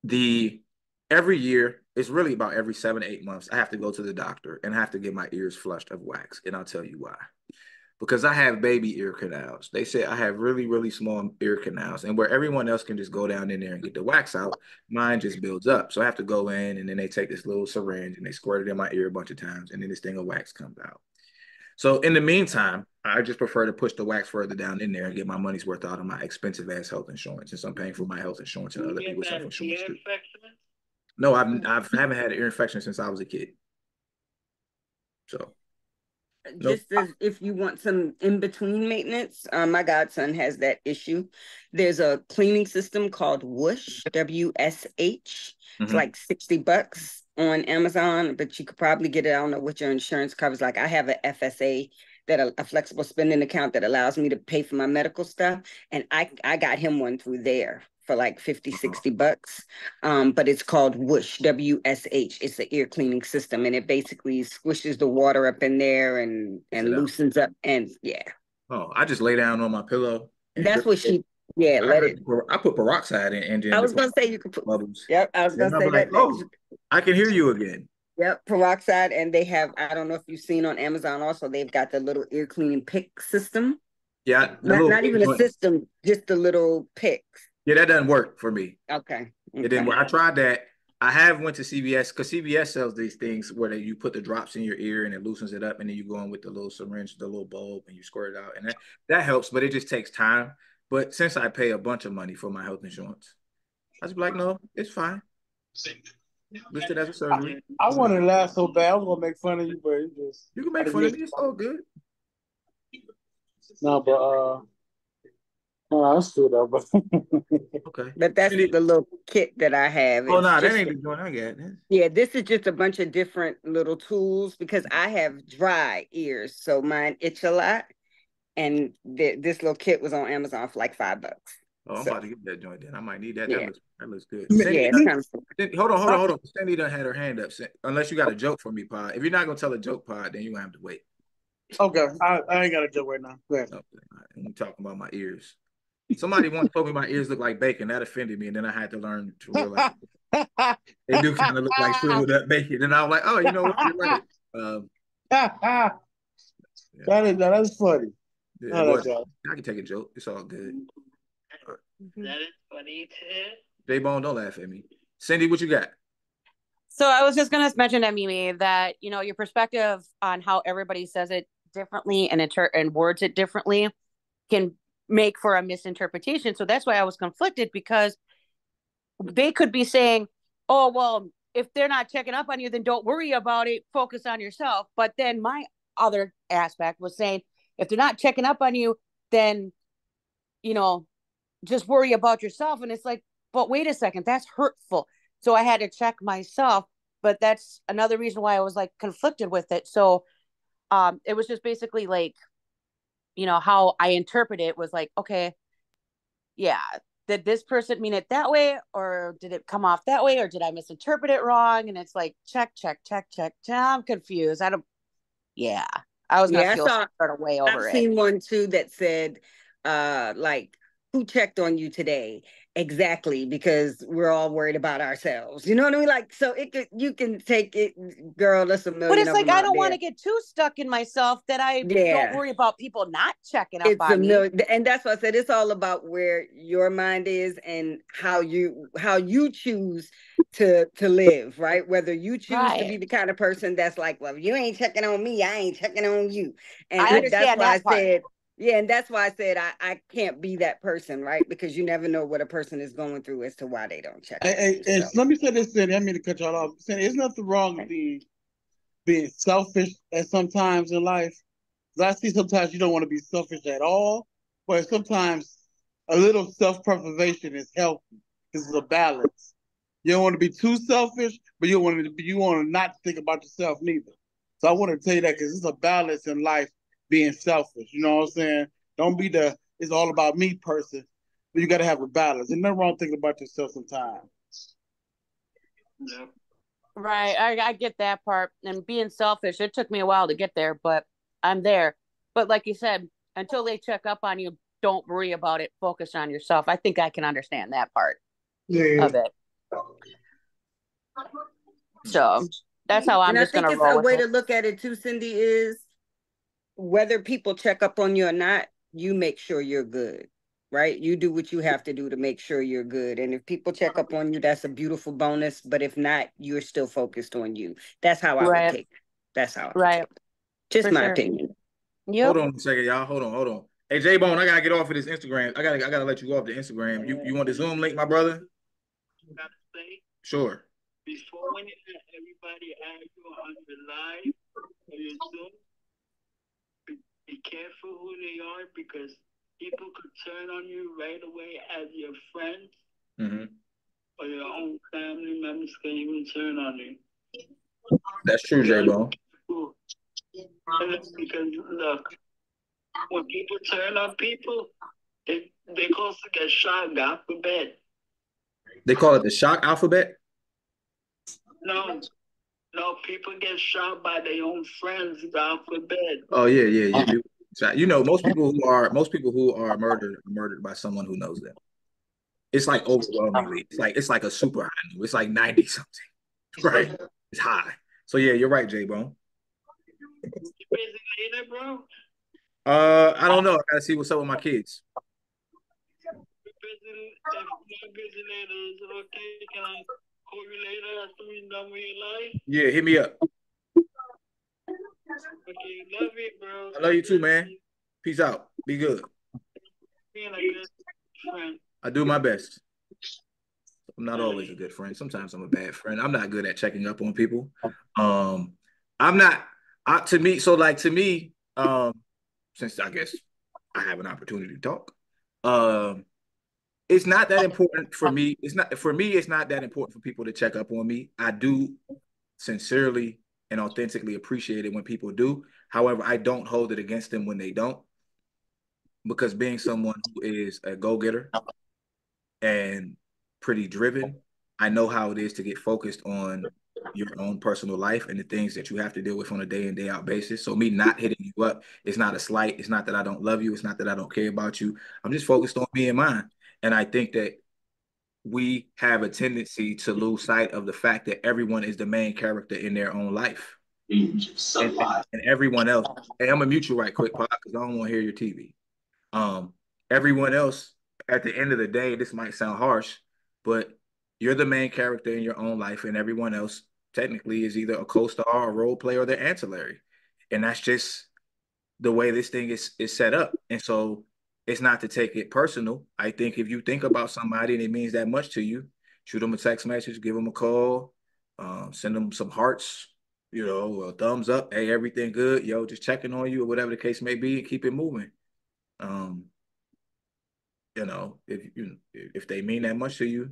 the every year, it's really about every 7 to 8 months, I have to go to the doctor and I have to get my ears flushed of wax. And I'll tell you why. Because I have baby ear canals. They say I have really, really small ear canals. And where everyone else can just go down in there and get the wax out, mine just builds up. So I have to go in and then they take this little syringe and they squirt it in my ear a bunch of times. And then this thing of wax comes out. So in the meantime, I just prefer to push the wax further down in there and get my money's worth out of my expensive ass health insurance. Since I'm paying for my health insurance and other people's health insurance too. No, I haven't had an ear infection since I was a kid. So
just as if you want some in-between maintenance, my godson has that issue. There's a cleaning system called Whoosh, WSH. It's like $60 on Amazon, but you could probably get it. I don't know what your insurance covers. Like I have a FSA, that a flexible spending account that allows me to pay for my medical stuff, and I got him one through there for like $50-$60. But it's called Whoosh, WSH. It's an ear cleaning system, and it basically squishes the water up in there and loosens up. And yeah.
Oh, I just lay down on my pillow.
That's what she. Yeah,
I put peroxide in engine.
I was gonna say you could put
bubbles.
Yep, I was gonna say
like,
that.
Oh, I can hear you again.
Yep, peroxide, and they have. I don't know if you've seen on Amazon. Also, they've got the little ear cleaning pick system.
Yeah,
not even a system, just the little picks.
Yeah, that doesn't work for me.
Okay.
It didn't work. I tried that. I have went to CVS because CVS sells these things where you put the drops in your ear and it loosens it up, and then you go in with the little syringe, the little bulb, and you squirt it out, and that helps, but it just takes time. But since I pay a bunch of money for my health insurance, I was like, no, it's fine. Listed as a surgery.
I wanted to laugh so bad. I was gonna make fun of you, but
you can make fun of me. It's all good.
No, but that's good though. But
okay.
But that's the little kit that I have.
Oh no, that ain't the joint I got.
Yeah, this is just a bunch of different little tools because I have dry ears, so mine itch a lot. And this little kit was on Amazon for like $5.
Oh, I'm about to get that joint then. I might need that.
Yeah.
That looks good.
Yeah,
hold on. Sandy done had her hand up. Unless you got a joke for me, Pod. If you're not gonna tell a joke, Pod, then you're gonna have to wait.
Okay, I ain't got a joke right now. Go ahead.
Okay. I'm talking about my ears. Somebody once told me my ears look like bacon. That offended me, and then I had to learn to realize they do kind of look like shriveled up bacon. And I was like, oh, you know what? You're right.
That is funny.
Yeah, I can take a joke. It's all good.
That is funny too.
J-Bone, don't laugh at me. Cindy, what you got?
So I was just going to mention to Mimi that, your perspective on how everybody says it differently and words it differently can make for a misinterpretation. So that's why I was conflicted, because they could be saying, oh, well, if they're not checking up on you, then don't worry about it. Focus on yourself. But then my other aspect was saying, if they're not checking up on you, then, just worry about yourself. And it's like, but wait a second, that's hurtful. So I had to check myself, but that's another reason why I was like conflicted with it. So it was just basically like, how I interpret it was like, okay, yeah, did this person mean it that way? Or did it come off that way? Or did I misinterpret it wrong? And it's like, check. I'm confused. I was going to feel sort of way over it.
I've seen one too that said, like, who checked on you today? Exactly, because we're all worried about ourselves. You know what I mean? Like, so you can take it, girl. That's a million.
But it's like I don't want to get too stuck in myself that I don't worry about people not checking up on me.
And that's why I said it's all about where your mind is and how you choose to live, right? Whether you choose to be the kind of person that's like, well, if you ain't checking on me, I ain't checking on you. And
I understand
that's why
I said.
Yeah, and that's why I said I can't be that person, right? Because you never know what a person is going through as to why they don't check.
And let me say this, Cindy. I mean to cut y'all off. Cindy, there's nothing wrong with being selfish at sometimes in life. I see sometimes you don't want to be selfish at all, but sometimes a little self-preservation is healthy. It's a balance. You don't want to be too selfish, but you want to not think about yourself neither. So I want to tell you that because it's a balance in life being selfish. You know what I'm saying? Don't be it's all about me person, but you got to have a balance. There's nothing wrong thinking about yourself sometimes.
Yeah.
Right. I get that part. And being selfish, it took me a while to get there, but I'm there. But like you said, until they check up on you, don't worry about it. Focus on yourself. I think I can understand that part
Yeah.
of it. So that's how I'm
And I
just
think
gonna
it's
roll
a
with
way
it.
to look at it too, Cindy, is whether people check up on you or not, you make sure you're good, right? You do what you have to do to make sure you're good. And if people check up on you, that's a beautiful bonus. But if not, you're still focused on you. That's how I would
Right.
take it. That's how I would take
Right.
it. Just
For
my
sure.
opinion.
Yep.
Hold on a second, y'all. Hold on. Hey, J-Bone, I gotta get off of this Instagram. I gotta let you go off the Instagram. You want the Zoom link, my brother?
Gotta say,
Sure.
before when you let everybody add you on your live or your Zoom, be careful who they are because people could turn on you right away as your friends or your own family members can even turn on you.
That's true, J-Bone.
Because look, when people turn on people, they cause to get shot, God forbid.
They call it the shock alphabet?
No, people get shot by their own friends, God forbid.
Oh yeah. You know, most people who are murdered are murdered by someone who knows them. It's like overwhelmingly. It's like a super high number. It's like 90 something. Right. It's high. So yeah, you're right, J-Bone.
You busy later, bro?
I don't know. I gotta see what's up with my kids.
If you're busy later, is it okay? Can I call you later after we're done with your life?
Yeah, hit me up.
Okay, love you, bro.
I love you too, man. Peace out. Be good.
Being a good friend.
I do my best. I'm not always a good friend. Sometimes I'm a bad friend. I'm not good at checking up on people. I'm not. To me, since I guess I have an opportunity to talk, it's not that important for me. It's not that important for people to check up on me. I do sincerely and authentically appreciate it when people do. However, I don't hold it against them when they don't, because being someone who is a go-getter and pretty driven, I know how it is to get focused on your own personal life and the things that you have to deal with on a day in, day out basis. So me not hitting you up, it's not a slight. It's not that I don't love you. It's not that I don't care about you. I'm just focused on me and mine. And I think that we have a tendency to lose sight of the fact that everyone is the main character in their own life. And everyone else, hey, I'm gonna mute you right quick, Pop, because I don't want to hear your TV. Um, Everyone else, at the end of the day, this might sound harsh, but you're the main character in your own life, and everyone else technically is either a co-star, a role player, or they're ancillary. And that's just the way this thing is set up. And so it's not to take it personal. I think if you think about somebody and it means that much to you, shoot them a text message, give them a call, send them some hearts, a thumbs up. Hey, everything good? Yo, just checking on you or whatever the case may be, and keep it moving. Um, if they mean that much to you,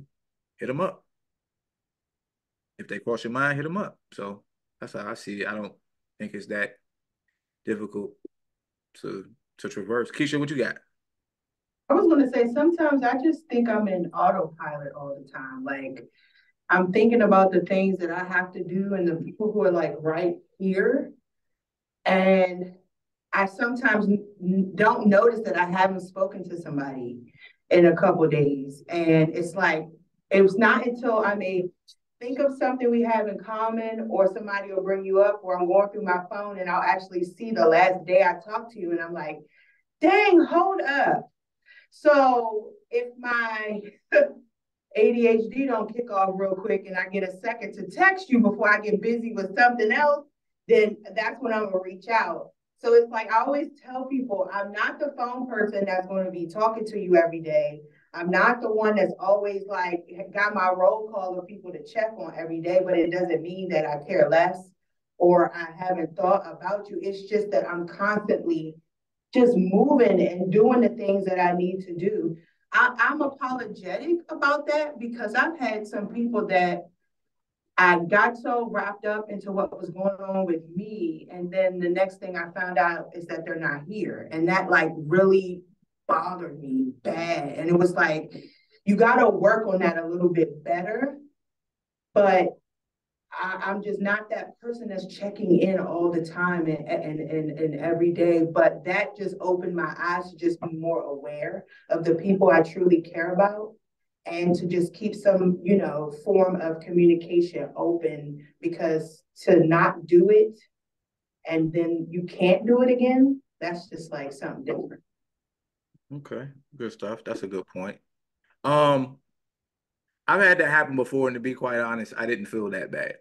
hit them up. If they cross your mind, hit them up. So that's how I see it. I don't think it's that difficult to traverse. Keisha, what you got?
I was going to say, sometimes I just think I'm in autopilot all the time. Like, I'm thinking about the things that I have to do and the people who are like right here. And I sometimes don't notice that I haven't spoken to somebody in a couple days. And it's like, it was not until I may think of something we have in common or somebody will bring you up or I'm going through my phone and I'll actually see the last day I talked to you and I'm like, dang, hold up. So if my ADHD don't kick off real quick and I get a second to text you before I get busy with something else, then that's when I'm gonna reach out. So it's like I always tell people, I'm not the phone person that's going to be talking to you every day. I'm not the one that's always like got my roll call of people to check on every day, but it doesn't mean that I care less or I haven't thought about you. It's just that I'm constantly just moving and doing the things that I need to do. I'm apologetic about that because I've had some people that I got so wrapped up into what was going on with me. And then the next thing I found out is that they're not here. And that like really bothered me bad. And it was like, you got to work on that a little bit better. But I'm just not that person that's checking in all the time and every day. But that just opened my eyes to just be more aware of the people I truly care about and to just keep some, form of communication open, because to not do it and then you can't do it again, that's just like something different.
Okay, good stuff. That's a good point. I've had that happen before, and to be quite honest, I didn't feel that bad.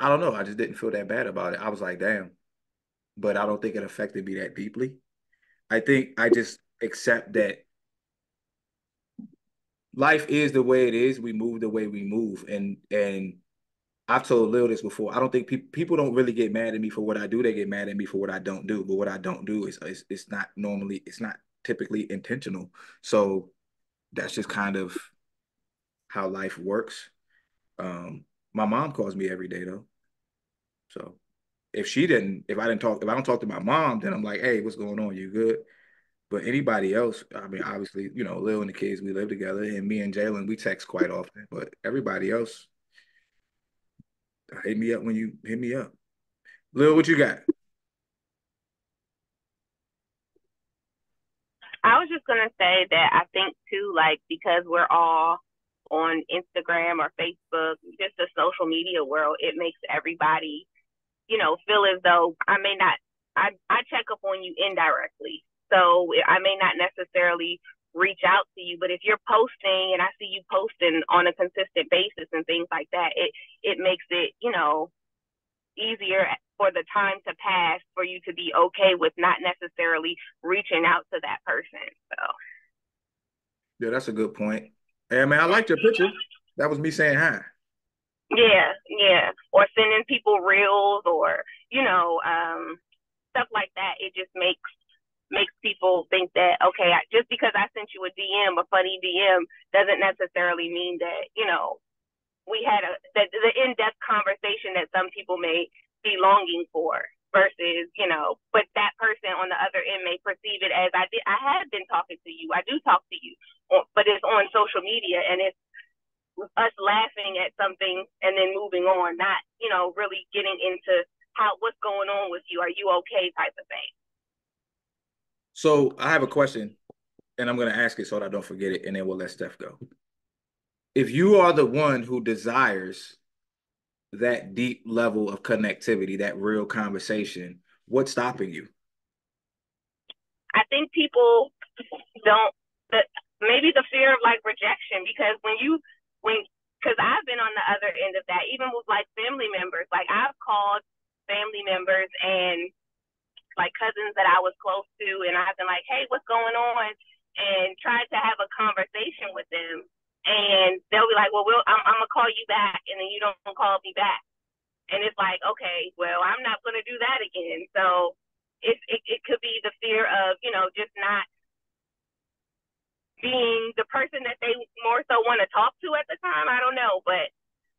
I don't know. I just didn't feel that bad about it. I was like, damn. But I don't think it affected me that deeply. I think I just accept that life is the way it is. We move the way we move. And I've told Lil this before. I don't think people don't really get mad at me for what I do. They get mad at me for what I don't do. But what I don't do is it's not normally, it's not typically intentional. So that's just kind of how life works. My mom calls me every day though. So if I don't talk to my mom, then I'm like, hey, what's going on? You good? But anybody else, I mean, obviously, Lil and the kids, we live together, and me and Jalen, we text quite often. But everybody else, hit me up when you hit me up. Lil, what you got?
I was just gonna say that I think too, like, because we're all on Instagram or Facebook, just the social media world, it makes everybody, feel as though I check up on you indirectly. So I may not necessarily reach out to you, but if you're posting and I see you posting on a consistent basis and things like that, it makes it, easier for the time to pass for you to be okay with not necessarily reaching out to that person. So
Yeah, that's a good point. Hey, man, I liked your picture. That was me saying hi.
yeah. Or sending people reels or, stuff like that. It just makes people think that, okay, just because I sent you a DM, a funny DM, doesn't necessarily mean that, we had the in-depth conversation that some people may be longing for versus, but that person on the other end may perceive it as I have been talking to you. I do talk to you, but it's on social media and it's us laughing at something and then moving on, not, really getting into what's going on with you. Are you okay type of thing.
So I have a question and I'm going to ask it so that I don't forget it. And then we'll let Steph go. If you are the one who desires that deep level of connectivity, that real conversation, what's stopping you?
I think people maybe the fear of like rejection, because because I've been on the other end of that, even with like family members. Like I've called family members and like cousins that I was close to, and I've been like, hey, what's going on? And tried to have a conversation with them. And they'll be like, well, I'm going to call you back. And then you don't call me back. And it's like, okay, well, I'm not going to do that again. So it could be the fear of, just not being the person that they more so want to talk to at the time. I don't know. But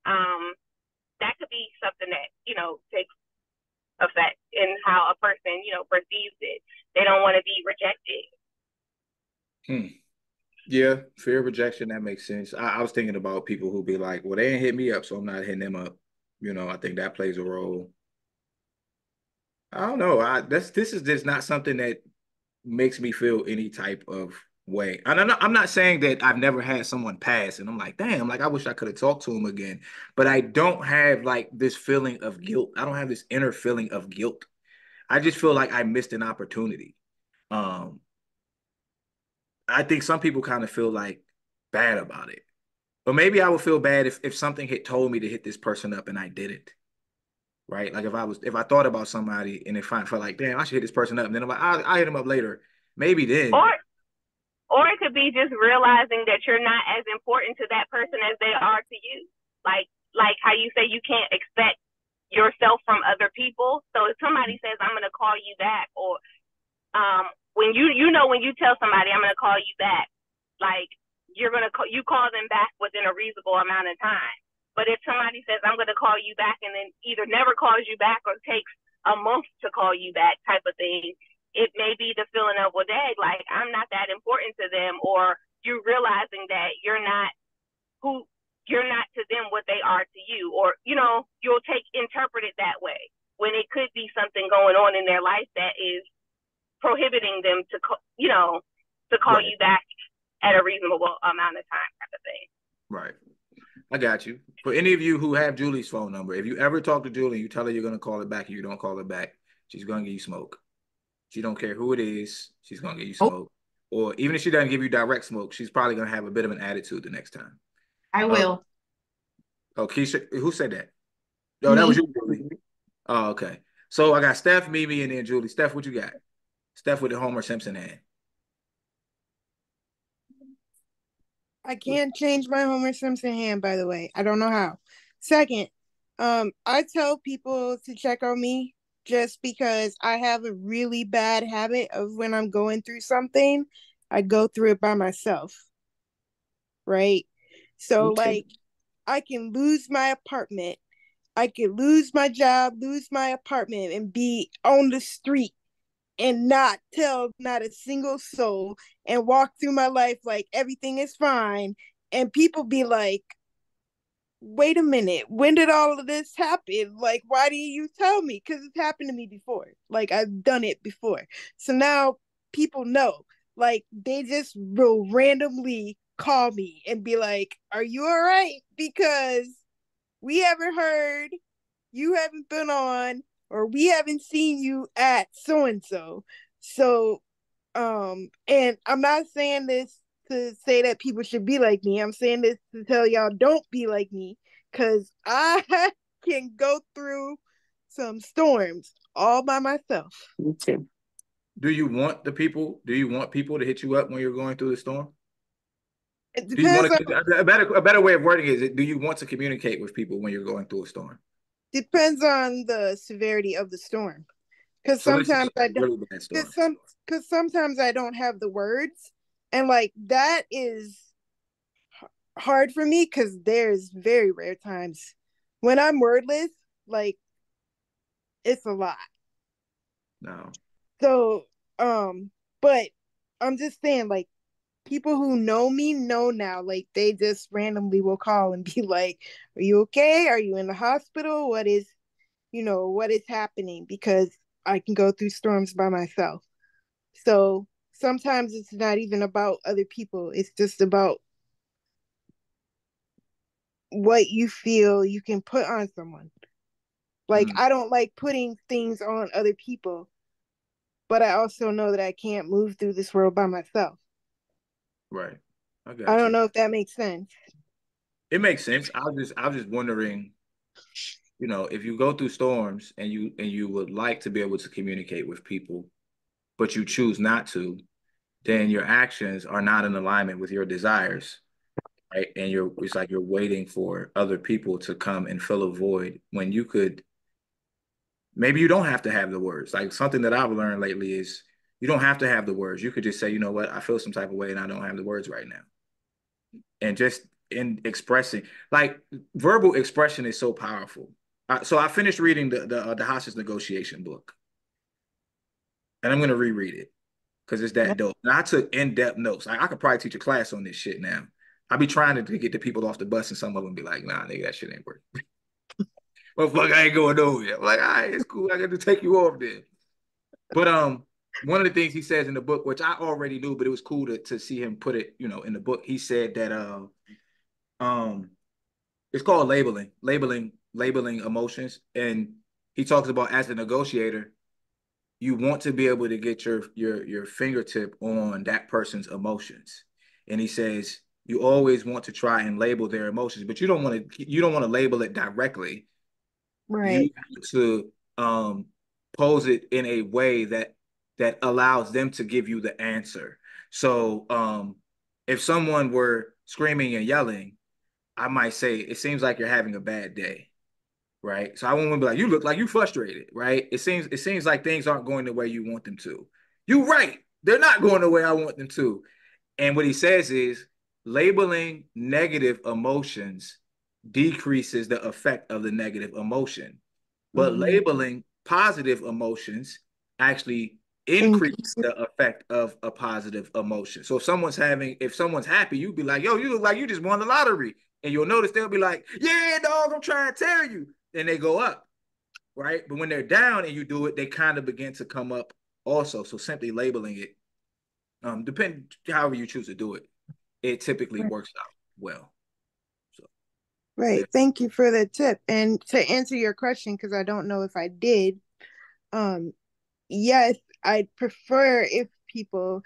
that could be something that, takes effect in how a person, perceives it. They don't want to be rejected.
Yeah, fear of rejection, that makes sense. I was thinking about people who be like, well, they ain't hit me up, so I'm not hitting them up. I think that plays a role. I don't know. This is just not something that makes me feel any type of way. I'm not saying that I've never had someone pass and I'm like, damn, like I wish I could have talked to him again. But I don't have like this feeling of guilt. I don't have this inner feeling of guilt. I just feel like I missed an opportunity. I think some people kind of feel like bad about it. But maybe I would feel bad if something had told me to hit this person up and I didn't. Right? Like if I thought about somebody and if I felt like, damn, I should hit this person up, and then I'm like, I'll hit him up later. Maybe then.
Or it could be just realizing that you're not as important to that person as they are to you. Like how you say you can't expect yourself from other people. So if somebody says, I'm going to call you back, or when when you tell somebody I'm gonna call you back, like you call them back within a reasonable amount of time. But if somebody says I'm gonna call you back and then either never calls you back or takes a month to call you back type of thing, it may be the feeling of, well, dang, like I'm not that important to them, or you realizing that you're not to them what they are to you, or you'll interpret it that way when it could be something going on in their life that is prohibiting them to call you back at a reasonable amount of time type of thing.
Right. I got you. For any of you who have Julie's phone number, if you ever talk to Julie, you tell her you're going to call her back and you don't call her back, she's going to give you smoke. She don't care who it is. She's going to give you smoke. Or even if she doesn't give you direct smoke, she's probably going to have a bit of an attitude the next time.
I will.
Keisha, who said that? Oh, that was you, Julie. Oh, okay. So I got Steph, Mimi, and then Julie. Steph, what you got? Steph with the Homer Simpson hand.
I can't change my Homer Simpson hand, by the way. I don't know how. Second, I tell people to check on me just because I have a really bad habit of when I'm going through something, I go through it by myself. Right? So, like, I can lose my apartment. I could lose my job, lose my apartment, and be on the street and not tell not a single soul and walk through my life like everything is fine. And people be like, wait a minute, when did all of this happen? Like, why didn't you tell me? Because it's happened to me before. Like, I've done it before. So now people know. Like, they just will randomly call me and be like, are you all right? Because we haven't heard, you haven't been on, or we haven't seen you at so-and-so. So, and I'm not saying this to say that people should be like me. I'm saying this to tell y'all don't be like me, because I can go through some storms all by myself.
Me too.
Do you want people to hit you up when you're going through the storm?
It depends
a better way of wording it is, do you want to communicate with people when you're going through a storm?
Depends on the severity of the storm. Because sometimes I don't. Because sometimes I don't have the words, and like that is hard for me because there's very rare times when I'm wordless. Like, it's a lot.
No.
So, but I'm just saying, like, people who know me know now, like, they just randomly will call and be like, are you okay? Are you in the hospital? What is happening? Because I can go through storms by myself. So sometimes it's not even about other people. It's just about what you feel you can put on someone. Like, I don't like putting things on other people, but I also know that I can't move through this world by myself.
Right.
I don't know if that makes sense.
It makes sense. I was just wondering, if you go through storms and you would like to be able to communicate with people, but you choose not to, then your actions are not in alignment with your desires. Right. And it's like you're waiting for other people to come and fill a void when you could. Maybe you don't have to have the words. Like, something that I've learned lately is you don't have to have the words. You could just say, you know what, I feel some type of way and I don't have the words right now. And just in expressing, like, verbal expression is so powerful. So I finished reading the hostage negotiation book, and I'm going to reread it because it's that dope. And I took in-depth notes. I could probably teach a class on this shit now. I be trying to get the people off the bus, and some of them be like, nah, nigga, that shit ain't working. Well, fuck, I ain't going nowhere. I'm like, all right, it's cool. I got to take you off there. But one of the things he says in the book, which I already knew, but it was cool to see him put it, in the book. He said that it's called labeling emotions, and he talks about, as a negotiator, you want to be able to get your fingertip on that person's emotions, and he says you always want to try and label their emotions, but you don't want to label it directly.
Right.
You have to pose it in a way that allows them to give you the answer. So if someone were screaming and yelling, I might say, it seems like you're having a bad day, right? So I won't be like, you look like you frustrated, right? It seems like things aren't going the way you want them to. You're right. They're not going the way I want them to. And what he says is labeling negative emotions decreases the effect of the negative emotion. But labeling positive emotions actually increase the effect of a positive emotion. So if someone's happy, you'd be like, yo, you look like you just won the lottery. And you'll notice they'll be like, yeah, dog, I'm trying to tell you. And they go up, right? But when they're down and you do it, they kind of begin to come up also. So simply labeling it, depending however you choose to do it, it typically works out well. So,
right.
yeah.
Thank you for the tip. And to answer your question, because I don't know if I did, yes, I'd prefer if people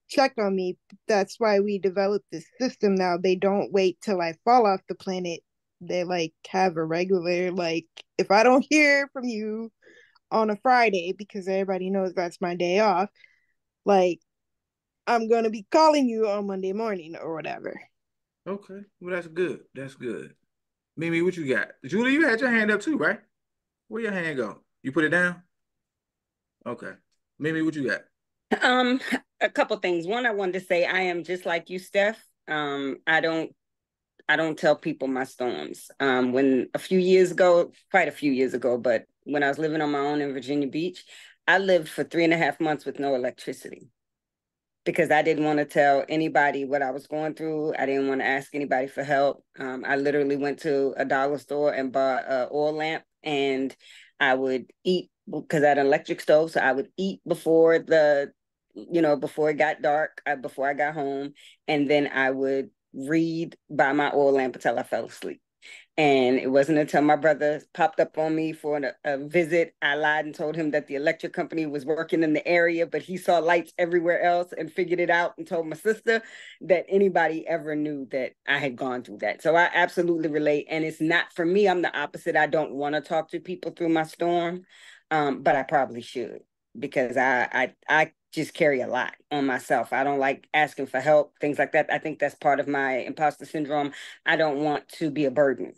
check on me. That's why we developed this system now. They don't wait till I fall off the planet. They like have a regular, like, if I don't hear from you on a Friday, because everybody knows that's my day off, like, I'm gonna be calling you on Monday morning or whatever.
Okay. Well, that's good. That's good. Mimi, what you got? Julie, you had your hand up too, right? Where your hand go? You put it down? Okay. Mimi, what you got?
A couple things. One, I wanted to say I am just like you, Steph. I don't tell people my storms. When a few years ago, quite a few years ago, but when I was living on my own in Virginia Beach, I lived for 3.5 months with no electricity because I didn't want to tell anybody what I was going through. I didn't want to ask anybody for help. I literally went to a dollar store and bought an oil lamp, and I would eat because I had an electric stove. So I would eat before before it got dark, before I got home. And then I would read by my oil lamp until I fell asleep. And it wasn't until my brother popped up on me for a visit, I lied and told him that the electric company was working in the area, but he saw lights everywhere else and figured it out and told my sister that anybody ever knew that I had gone through that. So I absolutely relate. And it's not for me. I'm the opposite. I don't want to talk to people through my storm, but I probably should because I just carry a lot on myself. I don't like asking for help, things like that. I think that's part of my imposter syndrome. I don't want to be a burden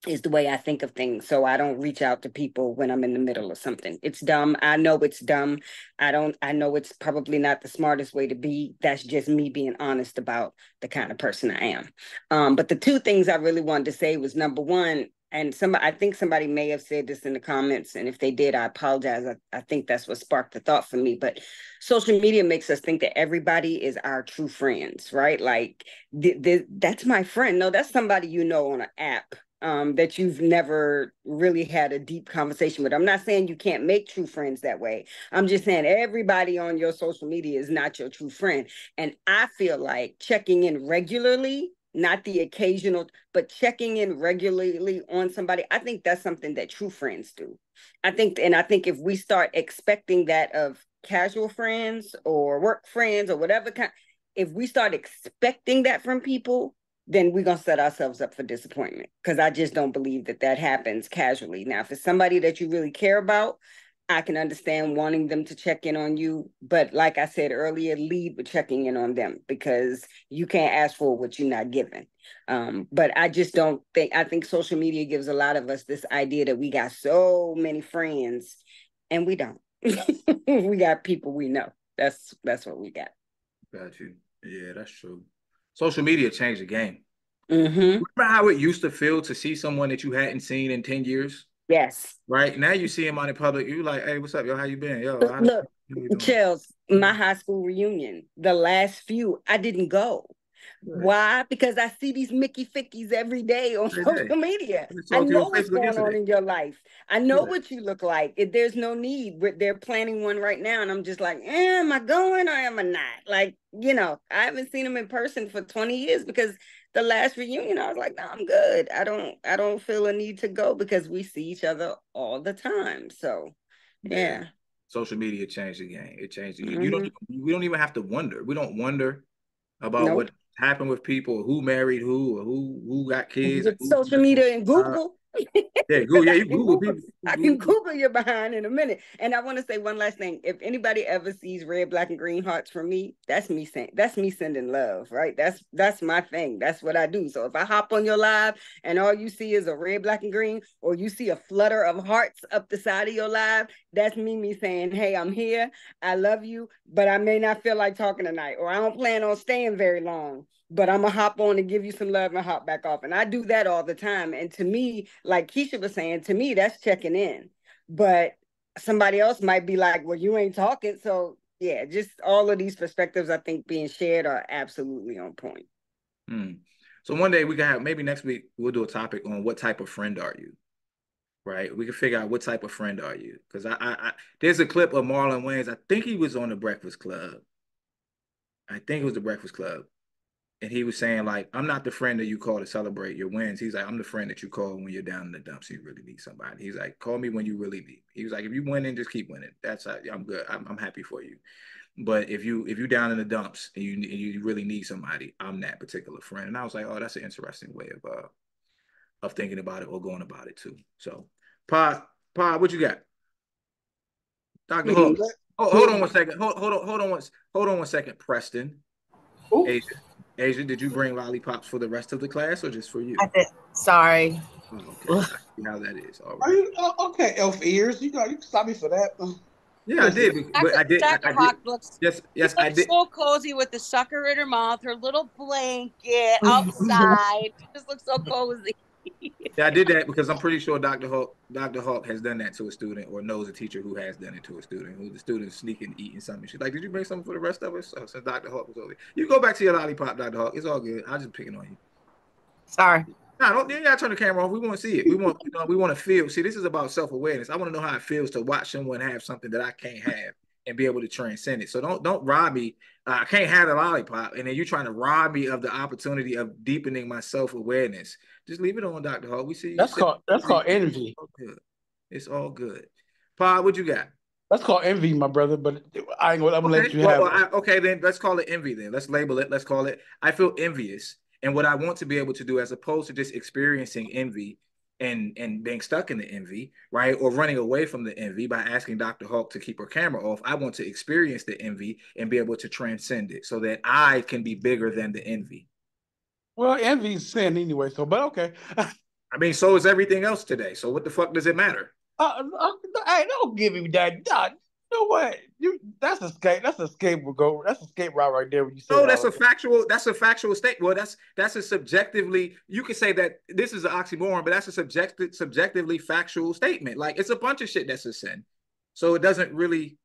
is the way I think of things. So I don't reach out to people when I'm in the middle of something. It's dumb. I know it's dumb. I know it's probably not the smartest way to be. That's just me being honest about the kind of person I am. But the two things I really wanted to say was number one, and I think somebody may have said this in the comments, and if they did, I apologize. I think that's what sparked the thought for me. But social media makes us think that everybody is our true friends, right? Like that's my friend. No, that's somebody you know on an app that you've never really had a deep conversation with. I'm not saying you can't make true friends that way. I'm just saying everybody on your social media is not your true friend. And I feel like checking in regularly, not the occasional, but checking in regularly on somebody, I think that's something that true friends do. I think if we start expecting that of casual friends or work friends or whatever kind, if we start expecting that from people, then we're going to set ourselves up for disappointment because I just don't believe that happens casually. Now, if it's somebody that you really care about, I can understand wanting them to check in on you. But like I said earlier, lead with checking in on them because you can't ask for what you're not given. But I just don't I think social media gives a lot of us this idea that we got so many friends and we don't. We got people we know. That's what we got.
Got you. Yeah, that's true. Social media changed the game.
Mm-hmm.
Remember how it used to feel to see someone that you hadn't seen in 10 years?
Yes.
Right? Now you see him on in public, you like, hey, what's up, yo? How you been? Yo,
look, Chels, my high school reunion, the last few, I didn't go. Right. Why? Because I see these Mickey Fickies every day on social media. I know what's going on in your life. I know what you look like. There's no need. They're planning one right now. And I'm just like, am I going or am I not? Like, I haven't seen them in person for 20 years because the last reunion, I was like, no, I'm good. I don't feel a need to go because we see each other all the time. So, yeah.
Social media changed the game. It changed the game. We don't even have to wonder. We don't wonder about what happened with people, who married who, or who got kids.
Social media and Google.
Yeah, Google. Yeah, you Google people.
I can Google your behind in a minute. And I want to say one last thing. If anybody ever sees red, black, and green hearts from me, that's me saying that's me sending love, right? That's my thing. That's what I do. So if I hop on your live and all you see is a red, black, and green, or you see a flutter of hearts up the side of your live, that's me saying, hey, I'm here. I love you, but I may not feel like talking tonight, or I don't plan on staying very long, but I'm gonna hop on and give you some love and hop back off. And I do that all the time. And to me, like Keisha was saying, to me, that's checking in. But somebody else might be like, well, you ain't talking. So yeah, just all of these perspectives I think being shared are absolutely on point.
So one day we can have, maybe next week we'll do a topic on what type of friend are you? Right? We can figure out what type of friend are you. Because I there's a clip of Marlon Wayans. I think he was on the Breakfast Club. I think it was the Breakfast Club. And he was saying, like, I'm not the friend that you call to celebrate your wins. He's like, I'm the friend that you call when you're down in the dumps. You really need somebody. He's like, call me when you really need me. He was like, if you winning, just keep winning. That's how, I'm good. I'm happy for you. But if you down in the dumps and you really need somebody, I'm that particular friend. And I was like, oh, that's an interesting way of thinking about it or going about it too. So, Pa, what you got? Dr. Hawk. Oh, hold on one second. Hold on one second, Preston. Asia, did you bring lollipops for the rest of the class or just for you?
I did. Sorry.
Oh, okay. I see how that is. All right.
Okay, elf ears. You can stop me for that.
Yeah, I did. But I did.
Dr. Hawk looks.
Yes, I did.
So cozy with the sucker in her mouth, her little blanket outside. She just looks so cozy.
Yeah, I did that because I'm pretty sure Dr. Hawk has done that to a student or knows a teacher who has done it to a student, who the student is sneaking eating something. She's like, did you bring something for the rest of us? Since Dr. Hawk was over there. You go back to your lollipop, Dr. Hawk. It's all good. I'm just picking on you.
Sorry.
No, you gotta turn the camera off. We want to see it. We want to feel. See, this is about self-awareness. I want to know how it feels to watch someone have something that I can't have and be able to transcend it. So don't rob me. I can't have a lollipop, and then you're trying to rob me of the opportunity of deepening my self-awareness. Just leave it on, Dr. Hall. We see you.
That's called envy.
It's all good. Pa, what you got?
That's called envy, my brother. But I'm gonna let you have it.
Okay, then let's call it envy. Then let's label it. Let's call it. I feel envious, and what I want to be able to do, as opposed to just experiencing envy and being stuck in the envy, right, or running away from the envy by asking Dr. Hawk to keep her camera off. I want to experience the envy and be able to transcend it, so that I can be bigger than the envy.
Well, envy is sin anyway. So, but okay.
I mean, so is everything else today. So what the fuck does it matter?
Hey, don't give me that. God, you know what? That's escape. That's escape route. That's escape route right there. When you say
no, that's a factual. That's a factual statement. Well, that's a subjectively. You can say that this is an oxymoron, but that's a subjectively factual statement. Like, it's a bunch of shit that's a sin, so it doesn't really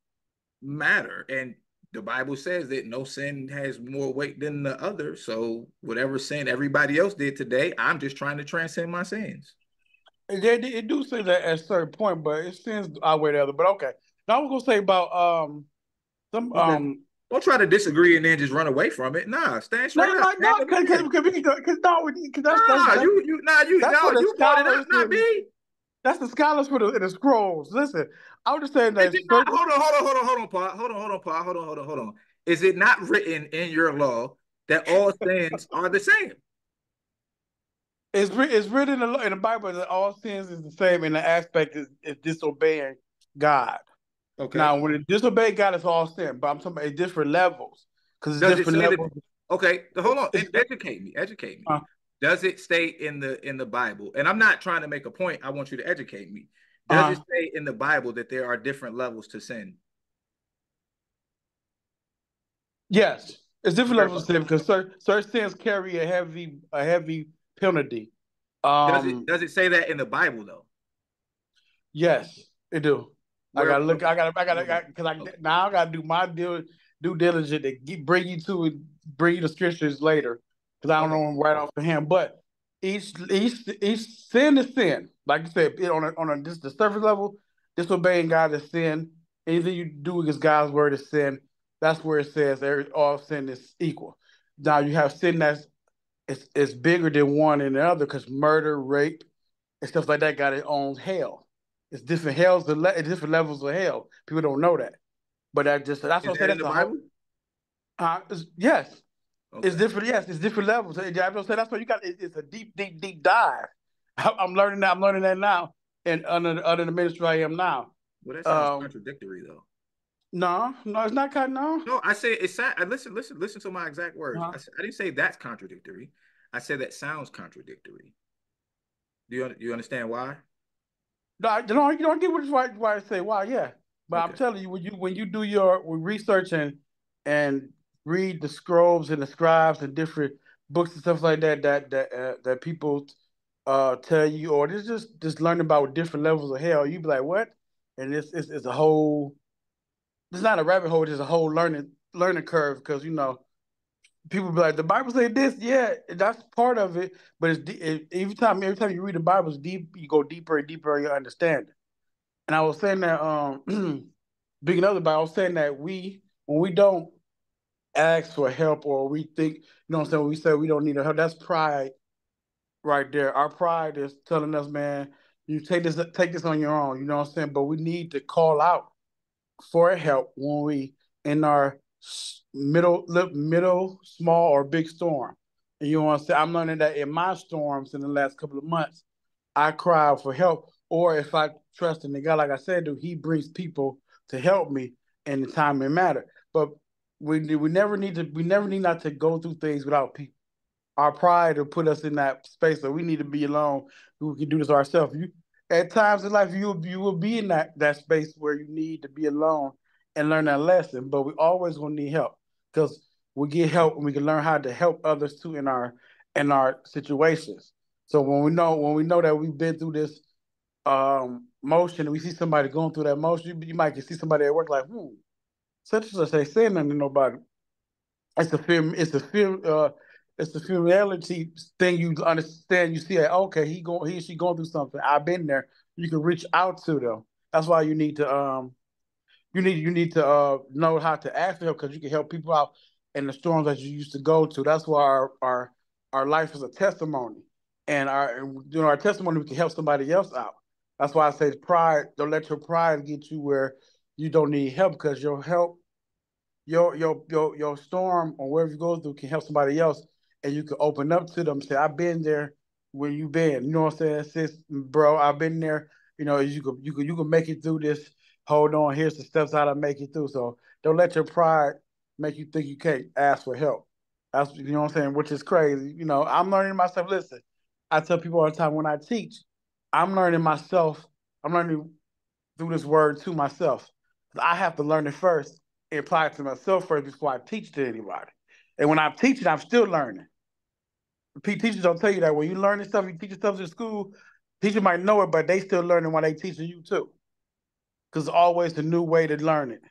matter. And the Bible says that no sin has more weight than the other. So whatever sin everybody else did today, I'm just trying to transcend my sins.
It do say that at a certain point, but it sins outweigh the other. But okay. Now I was gonna say about
Don't try to disagree and then just run away from it. Nah, stand straight up.
No, because you brought it up, not me. That's the scholars in the scrolls. Listen, I was just saying that.
Hold on. Is it not written in your law that all sins are the same?
It's written in the Bible that all sins is the same, and the aspect is disobeying God. Okay. Now, when it disobey God, it's all sin, but I'm talking about different levels, because it's different levels.
Okay, hold on. Educate me. Does it state in the Bible? And I'm not trying to make a point. I want you to educate me. Does it say in the Bible that there are different levels to sin?
Yes, it's different levels of sin because certain sins carry a heavy penalty.
Does it say that in the Bible though?
Yes, it do. I gotta look. I gotta do my due diligence to bring you the scriptures later, because I don't know them right off the hand. But each sin is sin. Like you said, on the surface level, disobeying God is sin. Anything you do against God's word is sin. That's where it says all sin is equal. Now you have sin it's bigger than one and the other, because murder, rape, and stuff like that got its own hell. It's different hells, different levels of hell. People don't know that, but that's what I'm saying. That's the Bible. Yes, okay. It's different. Yes, it's different levels. That's why you got. It's a deep dive. I'm learning that. I'm learning that now, and under the ministry I am now.
Well, that sounds contradictory, though.
No, it's not kind. No,
no. I say it's. Listen to my exact words. I didn't say that's contradictory. I said that sounds contradictory. Do you understand why?
No, you don't get why I say why. Yeah, but okay. I'm telling you, when you do your research and read the scrolls and the scribes and different books and stuff like that people tell you, or just learning about different levels of hell, you be like, what? And it's a whole. It's not a rabbit hole. It's a whole learning curve because people be like, the Bible say this, yeah, that's part of it, but every time you read the Bible, it's deep. You go deeper and deeper in your understanding. And I was saying that, speaking of the Bible, I was saying that when we don't ask for help or we think, what I'm saying, when we say we don't need help, that's pride right there. Our pride is telling us, man, you take this on your own, you know what I'm saying? But we need to call out for help when we in our middle, small, or big storm. And you know what I'm saying? I'm learning that in my storms in the last couple of months, I cry out for help. Or if I trust in the God, like I said, He brings people to help me in the time it matter. But we never need not to go through things without people. Our pride will put us in that space that we need to be alone. We can do this ourselves. At times in life, you will be in that space where you need to be alone and learn that lesson. But we always gonna need help because we get help and we can learn how to help others too in our situations. So when we know that we've been through this motion and we see somebody going through that motion, you might see somebody at work like, such and such ain't saying nothing to nobody. It's a familiarity thing. You understand. You see that he or she going through something. I've been there. You can reach out to them. That's why you need to know how to ask for help because you can help people out in the storms that you used to go to. That's why our life is a testimony, and our testimony we can help somebody else out. That's why I say pride. Don't let your pride get you where you don't need help because your help your storm or wherever you go through can help somebody else, and you can open up to them. Say, I've been there where you been. You know what I'm saying, sis, bro? I've been there. You can make it through this. Hold on. Here's the steps how to make it through. So don't let your pride make you think you can't ask for help. That's what I'm saying, which is crazy. I'm learning myself. Listen, I tell people all the time when I teach, I'm learning myself. I'm learning through this word to myself. I have to learn it first and apply it to myself first before I teach to anybody. And when I'm teaching, I'm still learning. Teachers don't tell you that when you learn this stuff, you teach stuff in school, teacher might know it, but they still learning while they teaching you too. Because it's always a new way to learn it.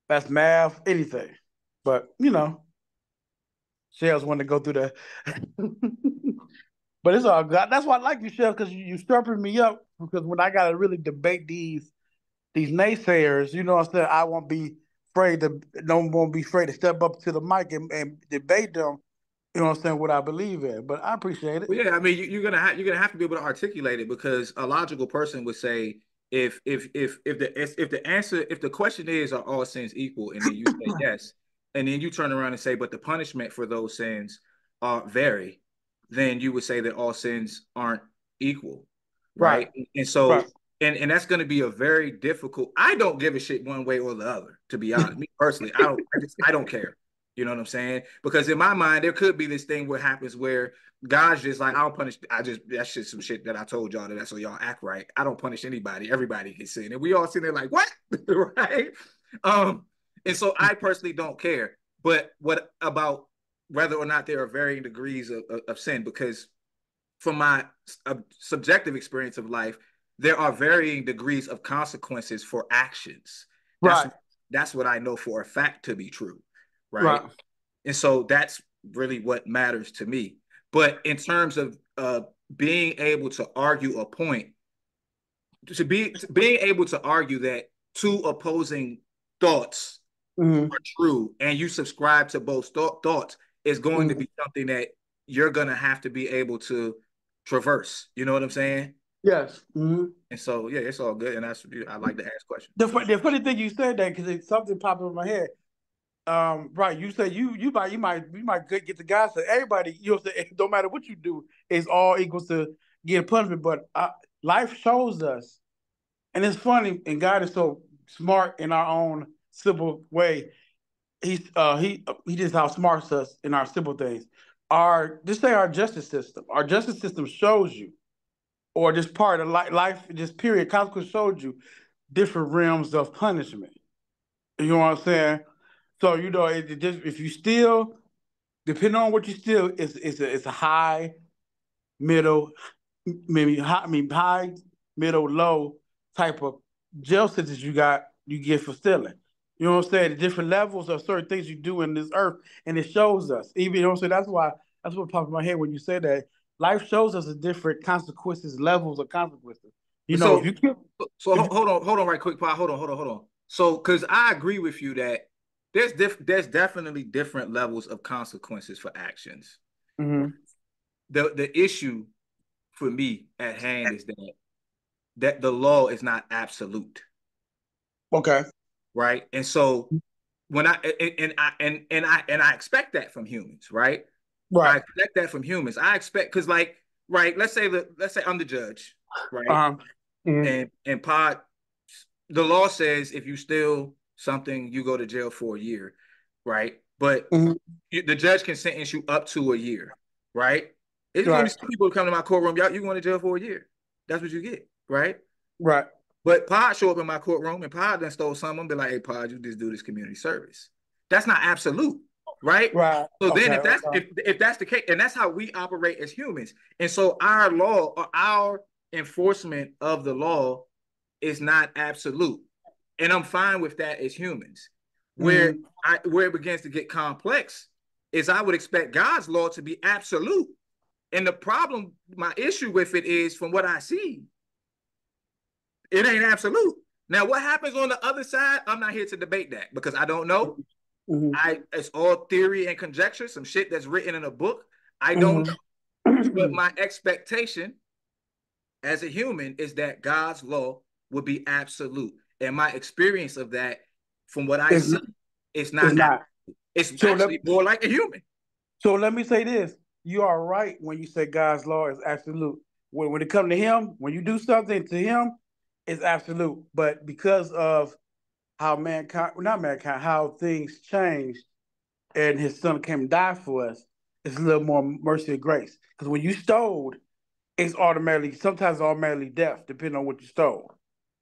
That's math, anything. But, Shells want to go through the... But it's all good. That's why I like you, Shells, because you stirring me up. Because when I got to really debate these naysayers, you know what I'm saying, I won't be afraid to step up to the mic and debate them, you know what I'm saying, what I believe in. But I appreciate it.
Well, yeah, I mean, you're gonna have to be able to articulate it because a logical person would say if the question is are all sins equal, and then you say yes, and then you turn around and say but the punishment for those sins vary, then you would say that all sins aren't equal, right? And so. Right. And that's going to be a very difficult. I don't give a shit one way or the other, to be honest. Me personally, I don't care. You know what I'm saying? Because in my mind, there could be this thing where happens where God's just like, I don't punish. That's just some shit that I told y'all that so y'all act right. I don't punish anybody. Everybody can sin, and we all sitting there like, what, right? And so I personally don't care. But what about whether or not there are varying degrees of sin? Because from my subjective experience of life, there are varying degrees of consequences for actions. That's what I know for a fact to be true, right? And so that's really what matters to me. But in terms of being able to argue a point, being able to argue that two opposing thoughts are true and you subscribe to both thoughts is going to be something that you're going to have to be able to traverse. You know what I'm saying?
Yes.
And so, yeah, it's all good. And I like to ask questions.
The funny thing you said that because something popped in my head. Right. You said you might get the guy. So everybody, no matter what you do, is all equals to get a punishment. But life shows us, and it's funny, and God is so smart in our own simple way. He just outsmarts us in our simple things. Just say our justice system. Our justice system shows you, or just part of life, just period, consequence shows you different realms of punishment. You know what I'm saying? So it just if you steal, depending on what you steal, it's a high, middle, maybe high, high, middle, low type of jail sentence you get for stealing. You know what I'm saying? The different levels of certain things you do in this earth, and it shows us. Even you know what I'm saying? That's what popped in my head when you said that. Life shows us the different consequences, levels of consequences.
So,
If you kill,
hold on, right quick, Paul. Hold on. So, because I agree with you that there's definitely different levels of consequences for actions.
mm-hmm.
The issue for me at hand is that the law is not absolute.
Okay.
Right. And so when I expect that from humans, right?
Right.
I expect that from humans. I expect because let's say I'm the judge, right?
Mm-hmm.
And Pod, the law says if you steal something, you go to jail for a year, right? But the judge can sentence you up to a year, right? It's gonna be some people who come to my courtroom, y'all, you going to jail for a year. That's what you get, right?
Right.
But Pod show up in my courtroom and Pod then stole something, be like, hey, Pod, you just do this community service. That's not absolute, right?
Right.
So then if that's the case, and that's how we operate as humans. And so our law or our enforcement of the law is not absolute. And I'm fine with that as humans. Where it begins to get complex is I would expect God's law to be absolute. And the problem, my issue with it is from what I see, it ain't absolute. Now, what happens on the other side? I'm not here to debate that because I don't know. It's all theory and conjecture, some shit that's written in a book. I don't know. But my expectation as a human is that God's law will be absolute. And my experience of that, from what I see, it's not. It's actually more like a human.
So let me say this. You are right when you say God's law is absolute. When it comes to him, when you do something to him, it's absolute. But because of how how things changed and his son came and died for us, it's a little more mercy and grace. Because when you stole, it's sometimes automatically death, depending on what you stole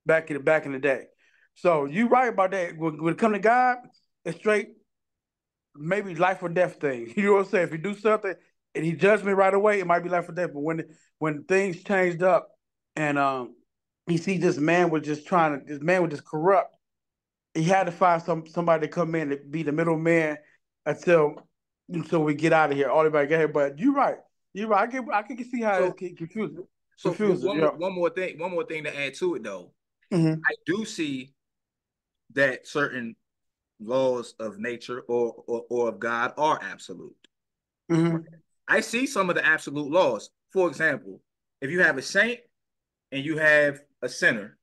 back in the day. So you right about that. When it comes to God, it's straight maybe life or death thing. You know what I'm saying? If you do something and he judged me right away, it might be life or death. But when things changed up and he see this man was just corrupt, he had to find somebody to come in to be the middleman until we get out of here. Everybody get here. But you're right. I can see how it's confusing.
So one more thing to add to it though. I do see that certain laws of nature or of God are absolute. I see some of the absolute laws. For example, if you have a saint and you have a sinner,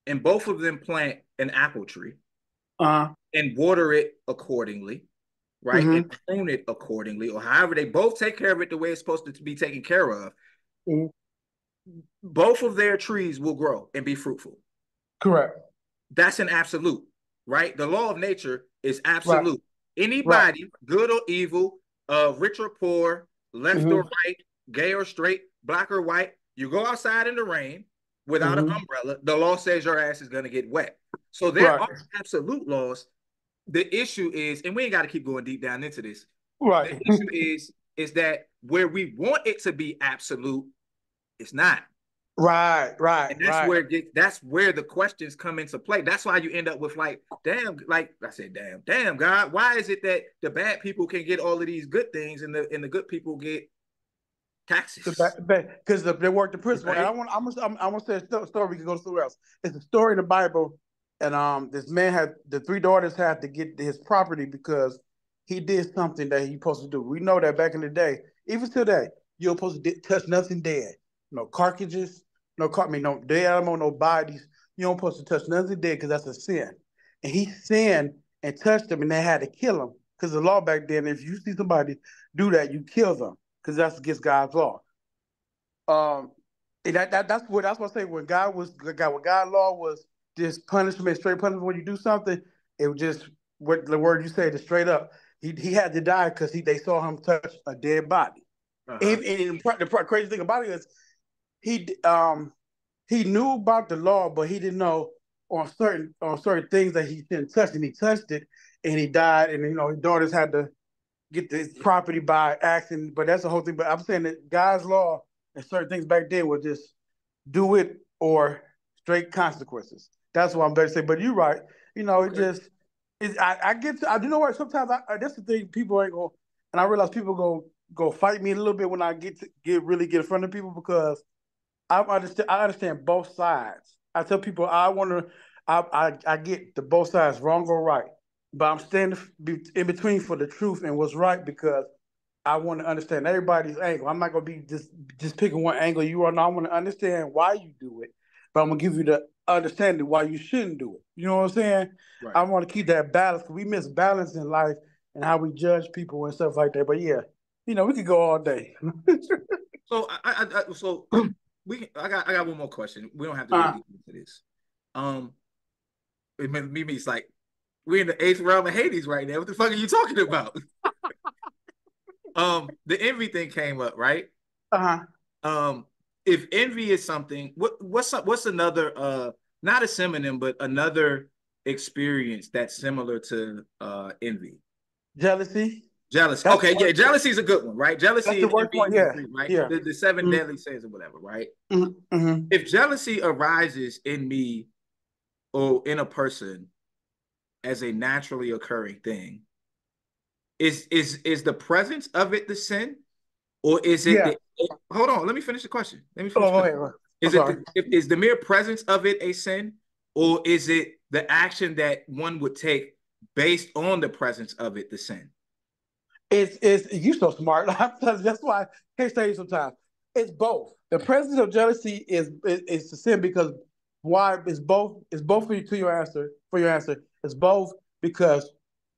and both of them plant an apple tree and water it accordingly, right? And prune it accordingly, or however they both take care of it the way it's supposed to be taken care of, both of their trees will grow and be fruitful.
Correct.
That's an absolute, right? The law of nature is absolute. Anybody, good or evil, rich or poor, left or right, gay or straight, black or white, you go outside in the rain without an umbrella, the law says your ass is going to get wet. So there are absolute laws. The issue is, and we ain't got to keep going deep down into this.
Right.
The issue is that where we want it to be absolute, it's not.
Right.
And that's where the questions come into play. That's why you end up with damn, God, why is it that the bad people can get all of these good things and the good people get taxes?
Because they work the principle. Right? And I'm gonna say a story. We can go somewhere else. It's a story in the Bible, and this man had the three daughters had to get his property because he did something that he supposed to do. We know that back in the day, even today, you're supposed to touch nothing dead, no carcasses. No dead animal, no bodies. You don't supposed to touch nothing dead because that's a sin. And he sinned and touched them, and they had to kill him because the law back then, if you see somebody do that, you kill them because that's against God's law. And that's what I say when God law was just punishment, straight punishment when you do something. It was just what the word you said is straight up. He had to die because they saw him touch a dead body. And the crazy thing about it is he knew about the law, but he didn't know on certain things that he shouldn't touch, and he touched it, and he died. And his daughters had to get this property by accident. But that's the whole thing. But I'm saying that God's law and certain things back then were just do it or straight consequences. That's what I'm better to say. But you're right. It just I get to, I do know what sometimes that's the thing people ain't going, and I realize people go fight me a little bit when I get in front of people because I understand both sides. I tell people I get the both sides wrong or right, but I'm standing in between for the truth and what's right because I want to understand everybody's angle. I'm not gonna be just picking one angle you are. No, I want to understand why you do it, but I'm gonna give you the understanding why you shouldn't do it. You know what I'm saying? Right. I want to keep that balance. We miss balance in life and how we judge people and stuff like that. But yeah, we could go all day.
So I got one more question. We don't have to go deep into this. Mimi's like, we're in the 8th realm of Hades right now. What the fuck are you talking about? The envy thing came up, right? If envy is something, what's another not a synonym, but another experience that's similar to envy?
Jealousy.
Jealousy. Okay, yeah, jealousy is a good one, right? Jealousy and envy,
one, yeah.
right?
Yeah.
The 7 deadly sins or whatever, right?
Mm-hmm.
If jealousy arises in me or in a person as a naturally occurring thing, is the presence of it the sin, or is it? Hold on, let me finish the question. Is the mere presence of it a sin, or is it the action that one would take based on the presence of it the sin?
It's you so smart. That's why I can't say sometimes. It's both. The presence of jealousy is the sin because why? It's both for you to your answer. For your answer, it's both because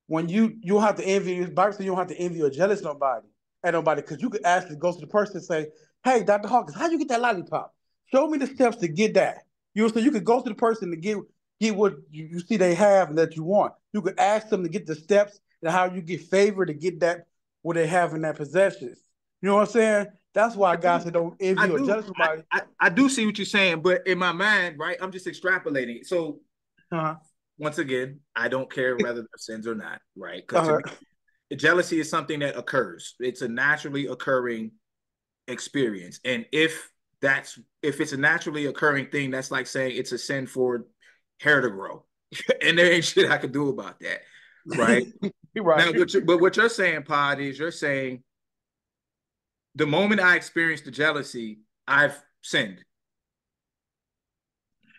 when you don't have to envy. Bible says you don't have to envy or jealous nobody because you could actually go to the person and say, "Hey, Dr. Hawkins, how you get that lollipop? Show me the steps to get that." So you could go to the person to get what you see they have and that you want. You could ask them to get the steps and how you get favor to get that what they have in their possessions. You know what I'm saying? That's why God said don't envy or jealous somebody.
I do see what you're saying, but in my mind, right, I'm just extrapolating. So once again, I don't care whether they're sins or not, right? Because jealousy is something that occurs. It's a naturally occurring experience. And if it's a naturally occurring thing, that's like saying it's a sin for hair to grow. And there ain't shit I can do about that. Right.
Right.
Now, but what you're saying, Pod, is you're saying the moment I experience the jealousy, I've sinned.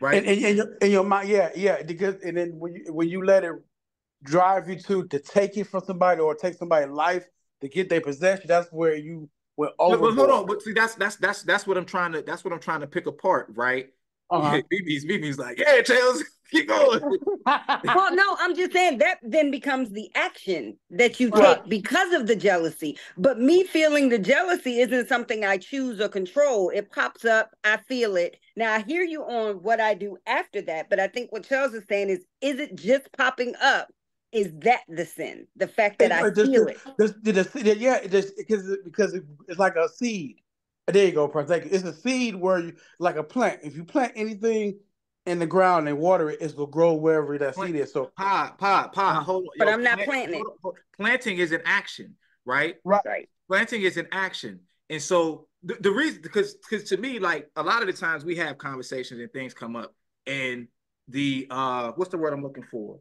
Right.
And in your mind, yeah. Because and then when you let it drive you to take it from somebody or take somebody's life to get their possession, that's where you went overboard.
But hold on, but see, that's what I'm trying to pick apart, right? BB's like, yeah, Chelsea, keep going.
Well, no, I'm just saying that then becomes the action that you take because of the jealousy. But me feeling the jealousy isn't something I choose or control. It pops up, I feel it. Now I hear you on what I do after that, but I think what Charles is saying is it just popping up? Is that the sin? The fact that I feel it?
Because it's like a seed. There you go, Prince. It's a seed where you like a plant. If you plant anything in the ground and water it, it will grow wherever that seed is. So
hold on.
But I'm not planting it.
Planting is an action, right?
Right.
Planting is an action. And so the reason, because to me, like a lot of the times we have conversations and things come up and the what's the word I'm looking for?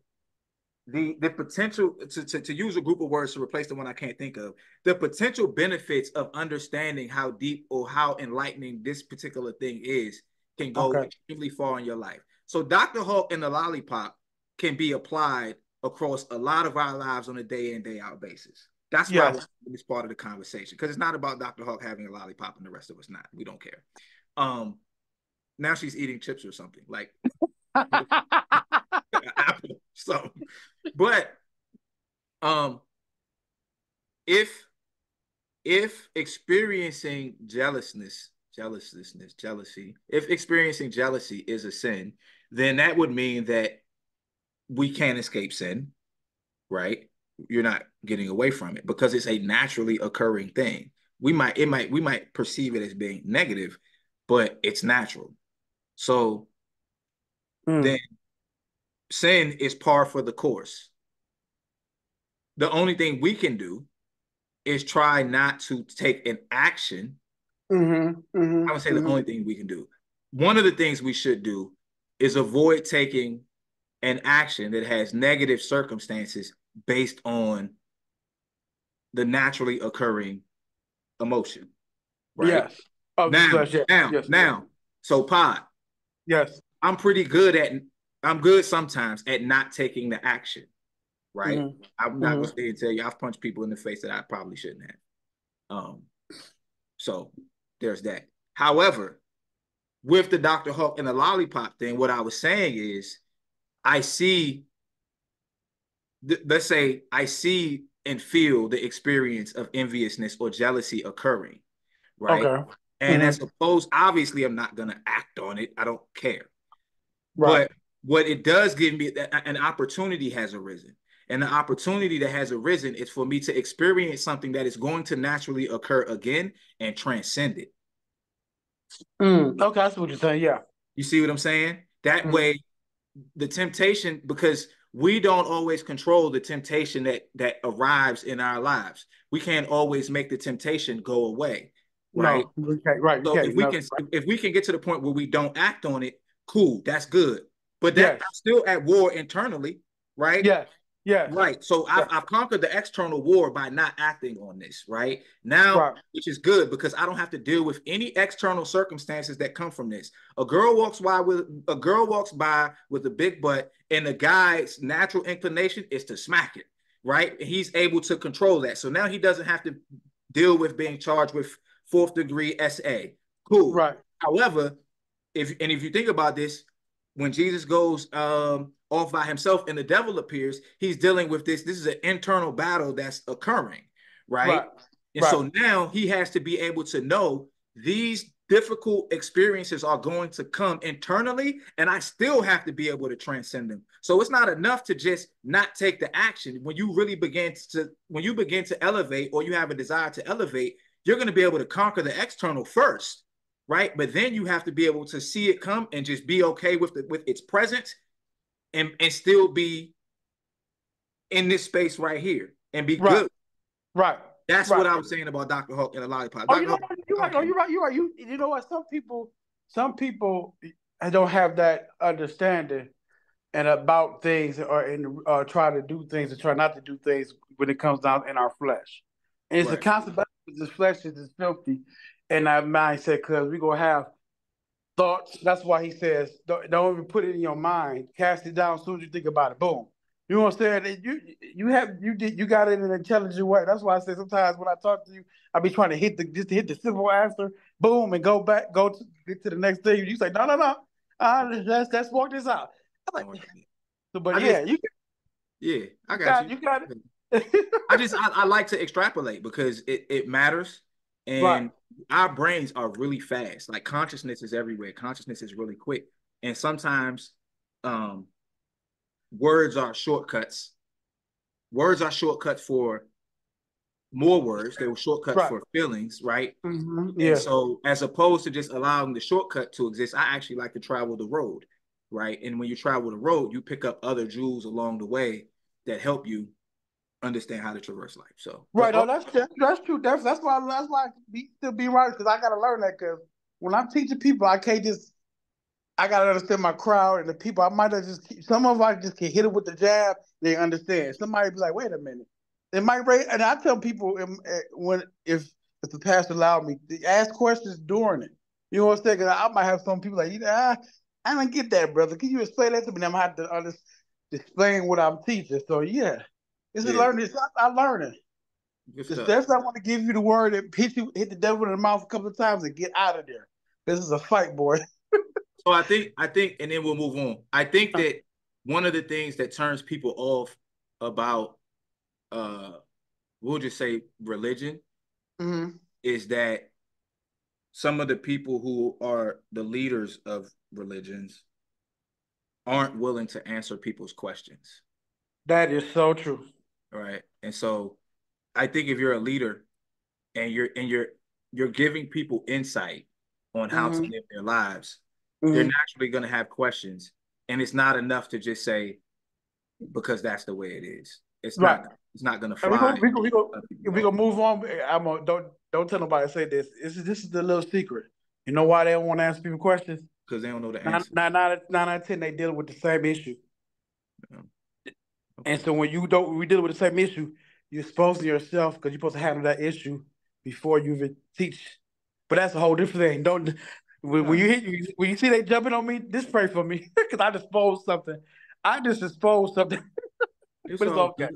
The potential to use a group of words to replace the one I can't think of, the potential benefits of understanding how deep or how enlightening this particular thing is can go extremely far in your life. So Dr. Hawk and the lollipop can be applied across a lot of our lives on a day in, day out basis. That's why I was in this part of the conversation, because it's not about Dr. Hawk having a lollipop and the rest of us not. We don't care. Now she's eating chips or something like apple, something. But if experiencing jealousy jealousy. If experiencing jealousy is a sin, then that would mean that we can't escape sin, right? You're not getting away from it because it's a naturally occurring thing. We might perceive it as being negative, but it's natural. So then sin is par for the course. The only thing we can do is try not to take an action. I would say the only thing we can do. One of the things we should do is avoid taking an action that has negative circumstances based on the naturally occurring emotion. Right?
Yes. Oh,
now. So Pod.
Yes.
I'm good sometimes at not taking the action. Right? I'm not gonna stay and tell you I've punched people in the face that I probably shouldn't have. So there's that. However, with the Dr. Hawk and the lollipop thing, what I was saying is I see, let's say I see and feel the experience of enviousness or jealousy occurring, right?
Okay.
And as opposed, obviously I'm not gonna act on it. I don't care.
Right.
But what it does give me, an opportunity has arisen. And the opportunity that has arisen is for me to experience something that is going to naturally occur again and transcend it.
Okay, that's what you're saying. Yeah.
You see what I'm saying? That way, the temptation, because we don't always control the temptation that arrives in our lives. We can't always make the temptation go away, right?
No, we can't. Right.
So if we can get to the point where we don't act on it, cool, that's good. But I'm still at war internally, right?
Yes. Yes.
Right. So I've conquered the external war by not acting on this, right? Now, which is good because I don't have to deal with any external circumstances that come from this. A girl walks by with a big butt, and the guy's natural inclination is to smack it, right? And he's able to control that. So now he doesn't have to deal with being charged with 4th degree SA. Cool.
Right.
However, if you think about this, when Jesus goes off by himself and the devil appears, he's dealing with this. This is an internal battle that's occurring, right? And so now he has to be able to know these difficult experiences are going to come internally, and I still have to be able to transcend them. So it's not enough to just not take the action. When you begin to elevate, or you have a desire to elevate, you're going to be able to conquer the external first, right? But then you have to be able to see it come and just be okay with its presence, and still be in this space right here and be good.
Right.
That's what I was saying about Dr. Hawk and the lollipop.
Oh, you're right. You know what? Some people don't have that understanding and about things, or try to do things and try not to do things when it comes down in our flesh. And it's a constant battle. This flesh is filthy, and our mindset, because we're gonna have thoughts. That's why he says, don't even put it in your mind. Cast it down as soon as you think about it. Boom. You know what I'm saying? You got it in an intelligent way. That's why I say sometimes when I talk to you, I be trying to hit the simple answer, get to the next thing. You say, no. Let's walk this out. I'm like,
I got you.
You got it.
I like to extrapolate because it matters. And our brains are really fast. Like, consciousness is everywhere. Consciousness is really quick. And sometimes words are shortcuts. Words are shortcuts for more words. They were shortcuts for feelings, right? And so as opposed to just allowing the shortcut to exist, I actually like to travel the road, right? And when you travel the road, you pick up other jewels along the way that help you understand how to traverse life. So
that's true. That's why I still be right, because I gotta learn that. Because when I'm teaching people, I gotta understand my crowd and the people. Some of I just can hit it with the jab. They understand. Somebody be like, wait a minute. It might raise, and I tell people if the pastor allowed me to ask questions during it. You know what I'm saying? Because I might have some people like, I don't get that, brother. Can you explain that to me? And I'm gonna have to explain what I'm teaching. So it's a learning. I'm learning. That's I want to give you the word that hit the devil in the mouth a couple of times and get out of there. This is a fight, boy.
So I think, and then we'll move on. I think that one of the things that turns people off about, we'll just say religion, is that some of the people who are the leaders of religions aren't willing to answer people's questions.
That is so true.
Right. And so I think if you're a leader and you're giving people insight on how to live their lives, they're naturally going to have questions. And it's not enough to just say, because that's the way it is. It's not going to fly.
We gonna move on. Don't tell nobody to say this. This is the little secret. You know why they don't want to answer people questions?
Because they don't know the answer.
Nine out of 10, they dealing with the same issue. Yeah. Okay. And so when we deal with the same issue, you're exposing yourself because you're supposed to handle that issue before you even teach. But that's a whole different thing. Don't when you see they jumping on me, just pray for me because I just exposed something. But it's okay.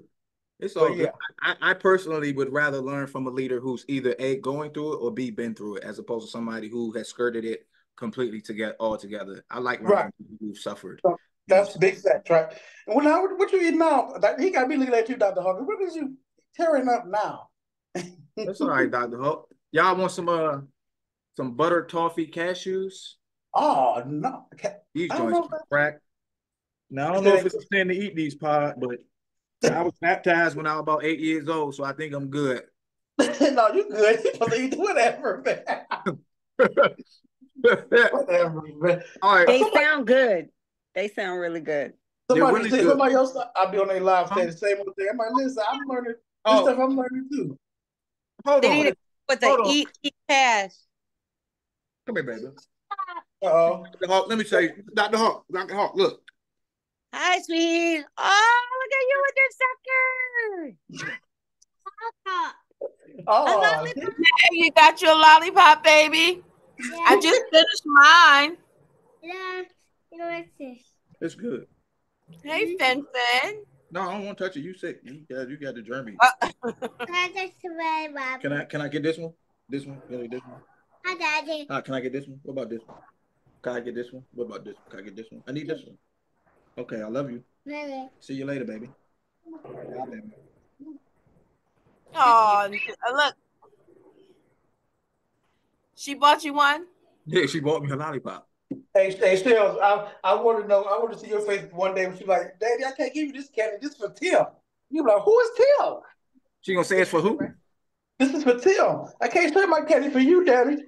It's all good. I personally would rather learn from a leader who's either going through it or been through it, as opposed to somebody who has skirted it completely all together. I like learning from people who've suffered.
So that's big facts, right? And what you eating now? He got me looking at you, Dr. Hawkins. What is you tearing up now?
That's all right, Dr. Hawk. Y'all want some butter toffee cashews?
Oh no,
these joints are crack. Now I don't know if it's a sin to eat these pod, but I was baptized when I was about 8 years old, so I think I'm good.
No, you good. You supposed to eat whatever, man.
Whatever, man. All right. They sound good. They sound really good.
Somebody else, I'll be on their live say the same thing. I'm like, listen, I'm learning this stuff. I'm learning too.
Hold on. With the eat cash.
Come here, baby. Dr. Hawk, let me tell you, Dr. Hawk, look.
Hi, sweetie. Oh, look at you with your sucker.
Oh, you got your lollipop, baby. Yeah. I just finished mine.
Yeah, it's good.
Hey, Fin.
No, I don't want to touch it. You sick. You got the germ. Can I get this one? This one? Can I get this one? Hi, Daddy. Can I get this one? What about this one? Can I get this one? What about this one? Can I get this one? I need this one. Okay, I love you. Baby. See you later, baby. Bye, baby.
Oh, look. She bought you one?
Yeah, she bought me a lollipop.
Hey, Shells, I want to know. I want to see your face one day when she's like, Daddy, I can't give you this candy. This is for Tim. You be like, who is Tim?
She gonna say it's for who?
This is for Tim. I can't share my candy for you, Daddy.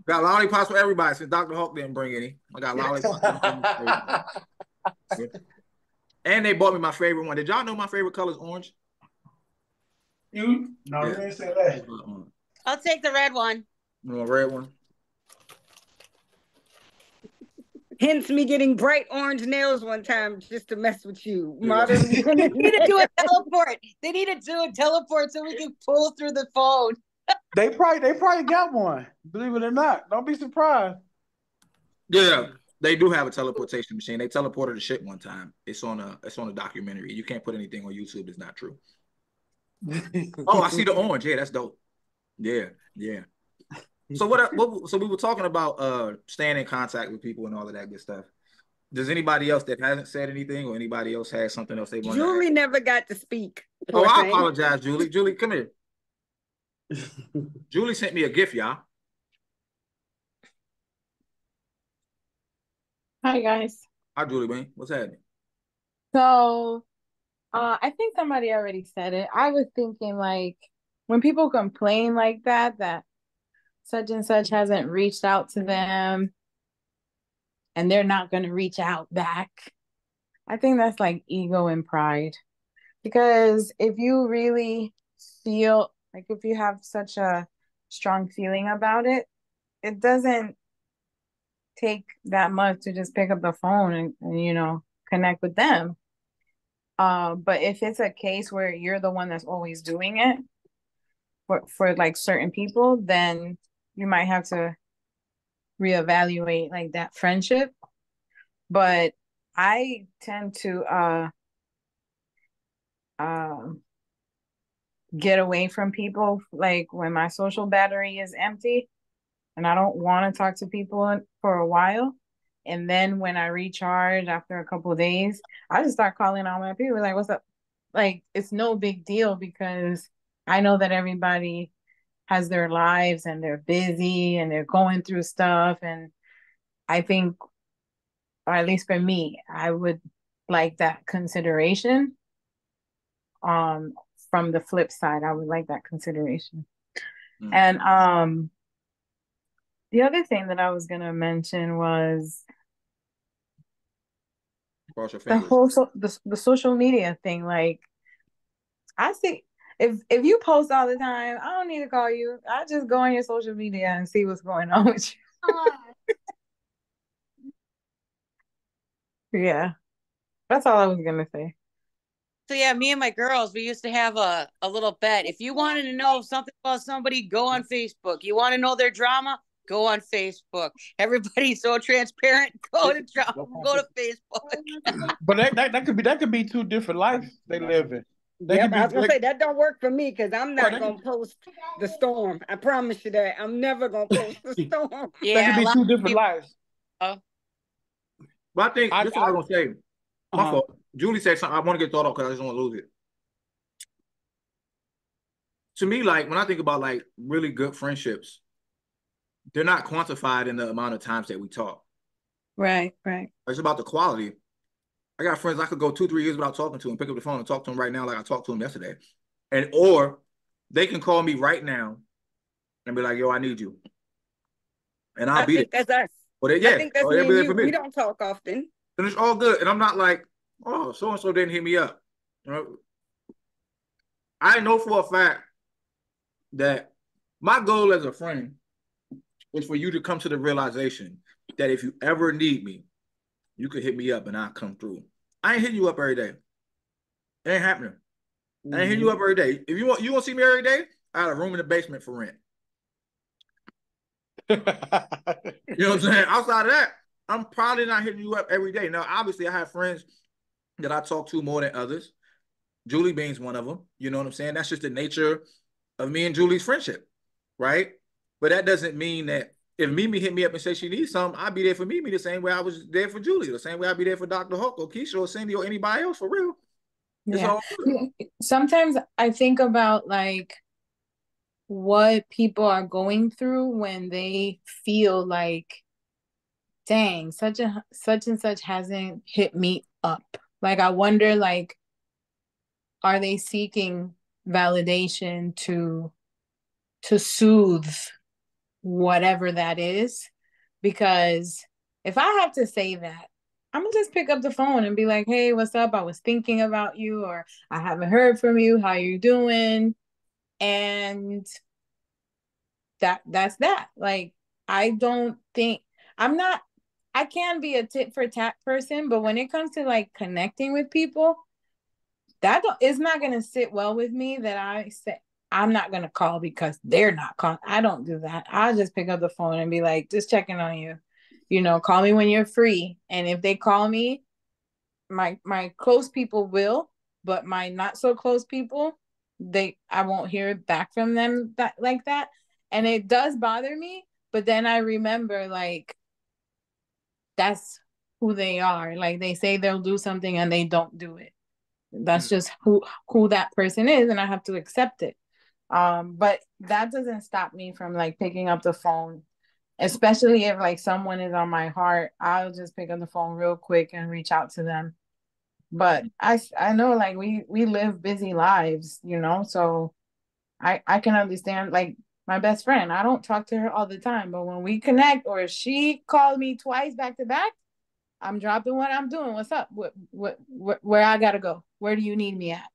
Got lollipops for everybody since Dr. Hawk didn't bring any. I got lollipops. And they bought me my favorite one. Did y'all know my favorite color is orange?
You didn't say that.
I'll take the red one.
You want a red one?
Hence me getting bright orange nails one time just to mess with you.
Modern. They need to do a teleport. They need to do a teleport so we can pull through the phone.
They probably got one. Believe it or not. Don't be surprised.
Yeah, they do have a teleportation machine. They teleported the shit one time. It's on a documentary. You can't put anything on YouTube that's not true. Oh, I see the orange. Yeah, that's dope. Yeah. So so we were talking about staying in contact with people and all of that good stuff. Does anybody else that hasn't said anything or anybody else has something else they want to add?
Julie never got to speak.
Oh, I apologize, Julie. Julie, come here. Julie sent me a gift, y'all.
Hi, guys.
Hi, Julie, man. What's happening?
So, I think somebody already said it. I was thinking, like, when people complain like that such and such hasn't reached out to them and they're not going to reach out back, I think that's like ego and pride. Because if you really feel like, if you have such a strong feeling about it, it doesn't take that much to just pick up the phone and connect with them. But if it's a case where you're the one that's always doing it for like certain people, then you might have to reevaluate like that friendship. But I tend to get away from people like when my social battery is empty and I don't want to talk to people for a while. And then when I recharge after a couple of days, I just start calling all my people like, what's up? Like, it's no big deal because I know that everybody has their lives and they're busy and they're going through stuff. And I think, or at least for me, I would like that consideration. Um, from the flip side, I would like that consideration. And the other thing that I was gonna mention was the whole the social media thing. Like, I see if you post all the time, I don't need to call you. I just go on your social media and see what's going on with you. Yeah, that's all I was gonna say.
So yeah, me and my girls, we used to have a little bet. If you wanted to know something about somebody, go on Facebook. You want to know their drama, go on Facebook. Everybody's so transparent. Go to drama, go to Facebook.
But that could be two different lives they live in.
Yep, I was gonna say that don't work for me because I'm not gonna post the storm. I promise you that I'm never gonna post the storm.
Yeah, that could be two different lives.
But I think this is what I was gonna say. My fault. Julie said something. I want to get thought off because I just don't want to lose it. To me, like when I think about like really good friendships, they're not quantified in the amount of times that we talk.
Right, right.
It's about the quality. I got friends I could go 2-3 years without talking to and pick up the phone and talk to them right now like I talked to them yesterday. And or they can call me right now and be like, yo, I need you. And I'll be there.
That's us.
Well, yeah.
I think that's me and you. We don't talk often.
And it's all good. And I'm not like, oh, so-and-so didn't hit me up. You know? I know for a fact that my goal as a friend is for you to come to the realization that if you ever need me, you could hit me up and I'll come through. I ain't hitting you up every day. It ain't happening. I ain't hitting you up every day. If you want to see me every day, I got a room in the basement for rent. You know what I'm saying? Outside of that, I'm probably not hitting you up every day. Now, obviously, I have friends that I talk to more than others. Julie Bean's one of them. You know what I'm saying? That's just the nature of me and Julie's friendship, right? But that doesn't mean that if Mimi hit me up and say she needs something, I'll be there for Mimi the same way I was there for Julie, the same way I'll be there for Dr. Hook or Keisha or Cindy or anybody else, for real.
Yeah. Sometimes I think about like what people are going through when they feel like, dang, such and such hasn't hit me up. Like, I wonder, like, are they seeking validation to soothe whatever that is? Because if I have to say that, I'm gonna just pick up the phone and be like, hey, what's up? I was thinking about you, or I haven't heard from you. How you doing? And that's that. Like, I don't think I can be a tit for tat person, but when it comes to like connecting with people, it's not gonna sit well with me that I say I'm not gonna call because they're not calling. I don't do that. I'll just pick up the phone and be like, just checking on you. You know, call me when you're free. And if they call me, my close people will, but my not so close people, I won't hear back from them like that. And it does bother me, but then I remember like that's who they are. Like they say they'll do something and they don't do it. That's just who that person is, and I have to accept it. But that doesn't stop me from like picking up the phone, especially if like someone is on my heart. I'll just pick up the phone real quick and reach out to them. But I know like we live busy lives, you know, so I can understand. Like my best friend, I don't talk to her all the time, but when we connect or she called me twice back to back, I'm dropping what I'm doing. What's up? Where I gotta go? Where do you need me at?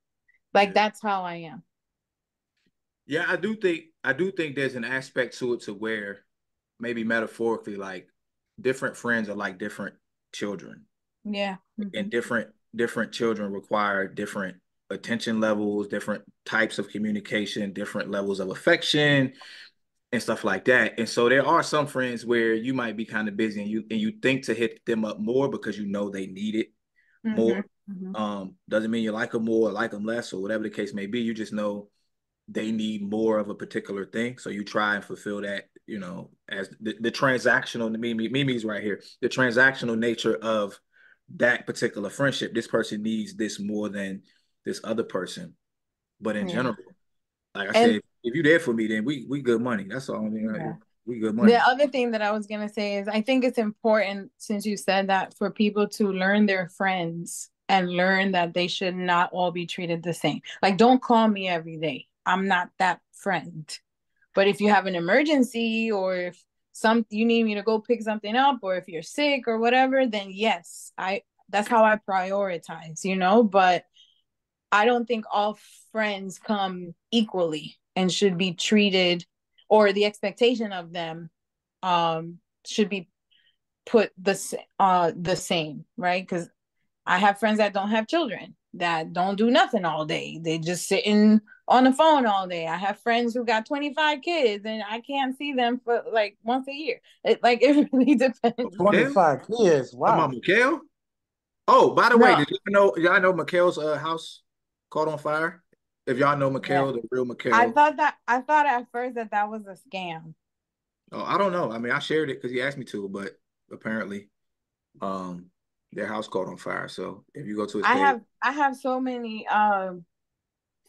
Like that's how I am.
Yeah, I do think there's an aspect to it to where maybe metaphorically, like different friends are like different children.
Yeah.
And different children require different attention levels, different types of communication, different levels of affection and stuff like that. And so there are some friends where you might be kind of busy and you think to hit them up more because you know they need it more. Doesn't mean you like them more or like them less or whatever the case may be. You just know they need more of a particular thing. So you try and fulfill that, you know, as the transactional, Mimi's right here, the transactional nature of that particular friendship. This person needs this more than this other person. But in general, like I
And
said, if you there for me, then we good money. That's all. I mean,
yeah.
we good
The
money.
other thing that I was gonna say is I think it's important, since you said that, for people to learn their friends and learn that they should not all be treated the same. Like, don't call me every day. I'm not that friend. But if you have an emergency, or if you need me to go pick something up, or if you're sick or whatever, then yes, that's how I prioritize, but I don't think all friends come equally and should be treated, or the expectation of them should be put the same, right? Because I have friends that don't have children, that don't do nothing all day. They just sitting on the phone all day. I have friends who got 25 kids and I can't see them for like once a year. It really depends.
25 kids.
Come
Wow.
on, Mikhail. Oh, by the way,
No,
did y'all know Mikhail's house caught on fire? If y'all know
yeah.
Mikhail, the real
I
Mikhail.
thought at first that was a scam.
Oh, I don't know. I mean, I shared it because he asked me to, but apparently, their house caught on fire. So if you go to his page,
I have so many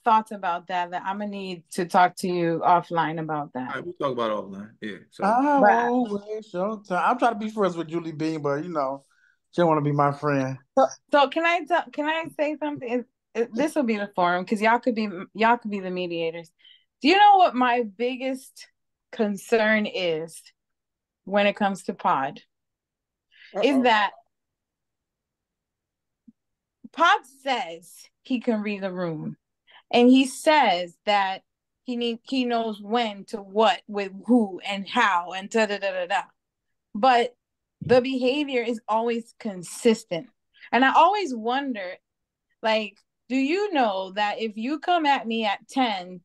thoughts about that I'm gonna need to talk to you offline about
all
that.
right, we'll talk about it offline. Yeah. So
I
But
won't waste your time. I'm trying to be friends with Julie Bean, but she don't want to be my friend.
so can I say something? This will be the forum because y'all could be the mediators. Do you know what my biggest concern is when it comes to Pod? Is that Pod says he can read the room, and he says that he knows when to what with who and how and da da da da da. But the behavior is always consistent, and I always wonder, like, do you know that if you come at me at 10,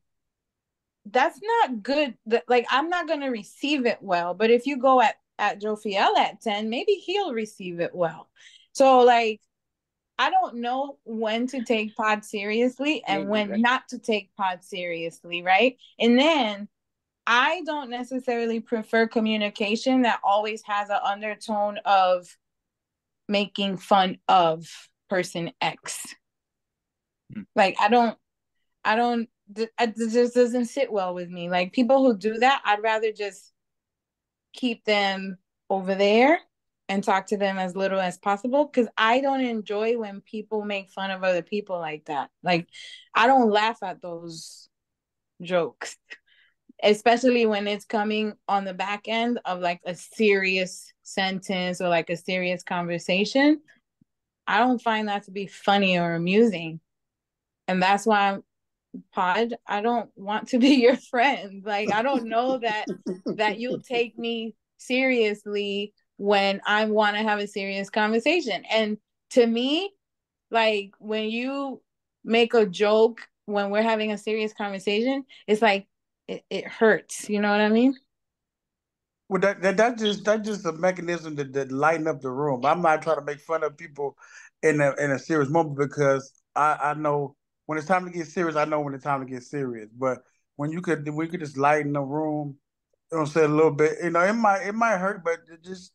that's not good? Like, I'm not going to receive it well. But if you go at Jofiel at 10, maybe he'll receive it well. So, like, I don't know when to take Pod seriously and when not to take Pod seriously, right? And then I don't necessarily prefer communication that always has an undertone of making fun of person X. Like, it just doesn't sit well with me. Like, people who do that, I'd rather just keep them over there and talk to them as little as possible, because I don't enjoy when people make fun of other people like that. Like, I don't laugh at those jokes, especially when it's coming on the back end of like a serious sentence or like a serious conversation. I don't find that to be funny or amusing. And that's why Pod, I don't want to be your friend. Like, I don't know that you'll take me seriously when I want to have a serious conversation. And to me, like, when you make a joke when we're having a serious conversation, it's like it hurts. You know what I mean?
Well, that's just a mechanism that lighten up the room. I'm not trying to make fun of people in a serious moment, because I know when it's time to get serious. I know when it's time to get serious. But when you could just lighten the room, say a little bit. It might hurt, but just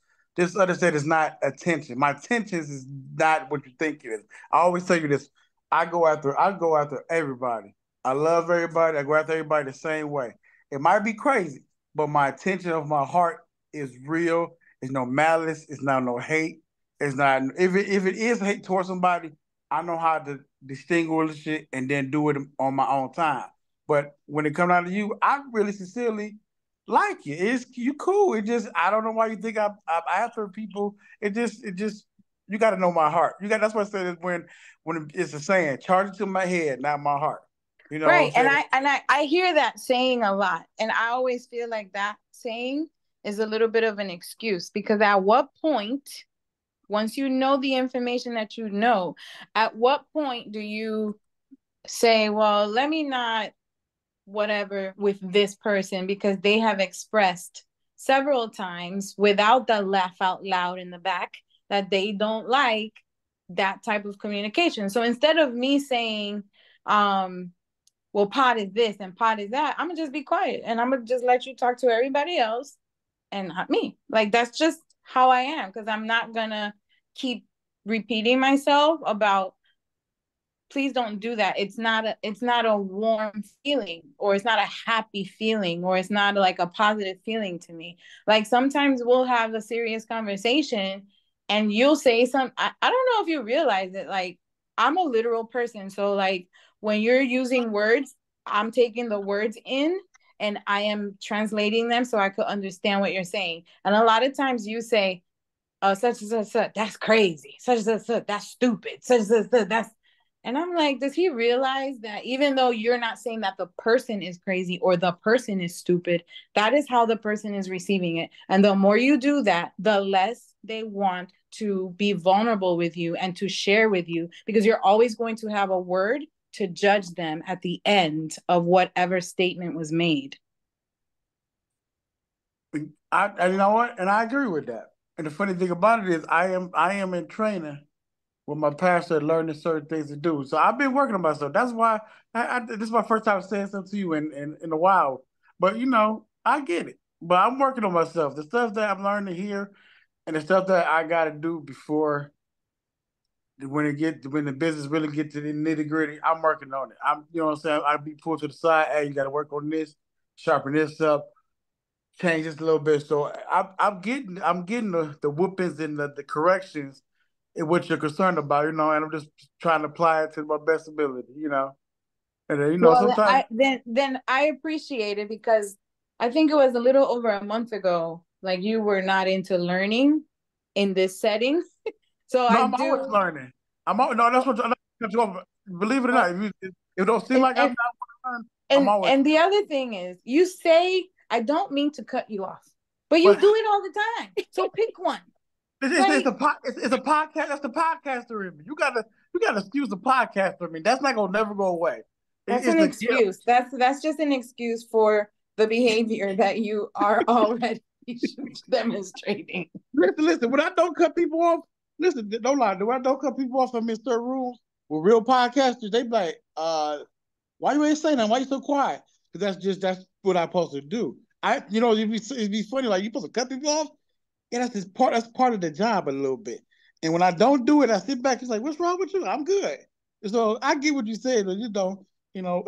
understand it's not attention. My attention is not what you think it is. I always tell you this. I go after everybody. I love everybody. I go after everybody the same way. It might be crazy, but my intention of my heart is real. It's no malice. It's not no hate. It's not if it is hate towards somebody, I know how to distinguish it and then do it on my own time. But when it comes out of you, I really sincerely like you. You cool. It just I don't know why you think I'm after people. It just you got to know my heart. That's what I said is when it's a saying, charge it to my head, not my heart. You know what
Right.
I'm
And
saying?
I hear that saying a lot. And I always feel like that saying is a little bit of an excuse, because at what point, once you know the information that you know, at what point do you say, well, let me not whatever with this person because they have expressed several times without the laugh out loud in the back that they don't like that type of communication. So instead of me saying, well, Pod is this and Pod is that, I'm gonna just be quiet and I'm gonna just let you talk to everybody else and not me. Like, that's just how I am, because I'm not gonna keep repeating myself about please don't do that. It's not a warm feeling, or it's not a happy feeling, or it's not like a positive feeling to me. Like sometimes we'll have a serious conversation and you'll say I don't know if you realize it, like I'm a literal person. So like when you're using words, I'm taking the words in and I am translating them so I could understand what you're saying. And a lot of times you say, such and such, that's crazy. Such and such, that's stupid. Such and such, that's. And I'm like, does he realize that even though you're not saying that the person is crazy or the person is stupid, that is how the person is receiving it. And the more you do that, the less they want to be vulnerable with you and to share with you, because you're always going to have a word to judge them at the end of whatever statement was made.
And you know what? And I agree with that. And the funny thing about it is, I am in training with my pastor, learning certain things to do. So I've been working on myself. That's why this is my first time saying something to you in a while. But you know, I get it. But I'm working on myself. The stuff that I'm learning here, and the stuff that I got to do before when the business really get to the nitty gritty, I'm working on it. You know what I'm saying? I'll be pulled to the side. Hey, you got to work on this, sharpen this up, change this a little bit. So I'm getting the whoopings and the corrections in what you're concerned about, you know, and I'm just trying to apply it to my best ability, you know. And then, you know,
Well,
sometimes
then I appreciate it, because I think it was a little over a month ago, like you were not into learning in this setting. So
no, I'm always learning. No, that's what believe it or not. If it don't seem like I'm not learning, I'm always.
And the other thing is, you say, I don't mean to cut you off, but you do it all the time. So pick one.
It's a podcast. That's the podcaster in me. You gotta excuse the podcaster in me. That's not gonna never go away.
That's an excuse. That's just an excuse for the behavior that you are already demonstrating.
Listen. When I don't cut people off, listen, don't lie. When I don't cut people off, I'm in certain rooms with real podcasters. They be like, why you ain't saying that? Why you so quiet? Because that's what I'm supposed to do. You know, it'd be funny. Like, you supposed to cut people off. Yeah, that's part of the job a little bit. And when I don't do it, I sit back. It's like, what's wrong with you? I'm good. So I get what you said, but you don't, you know.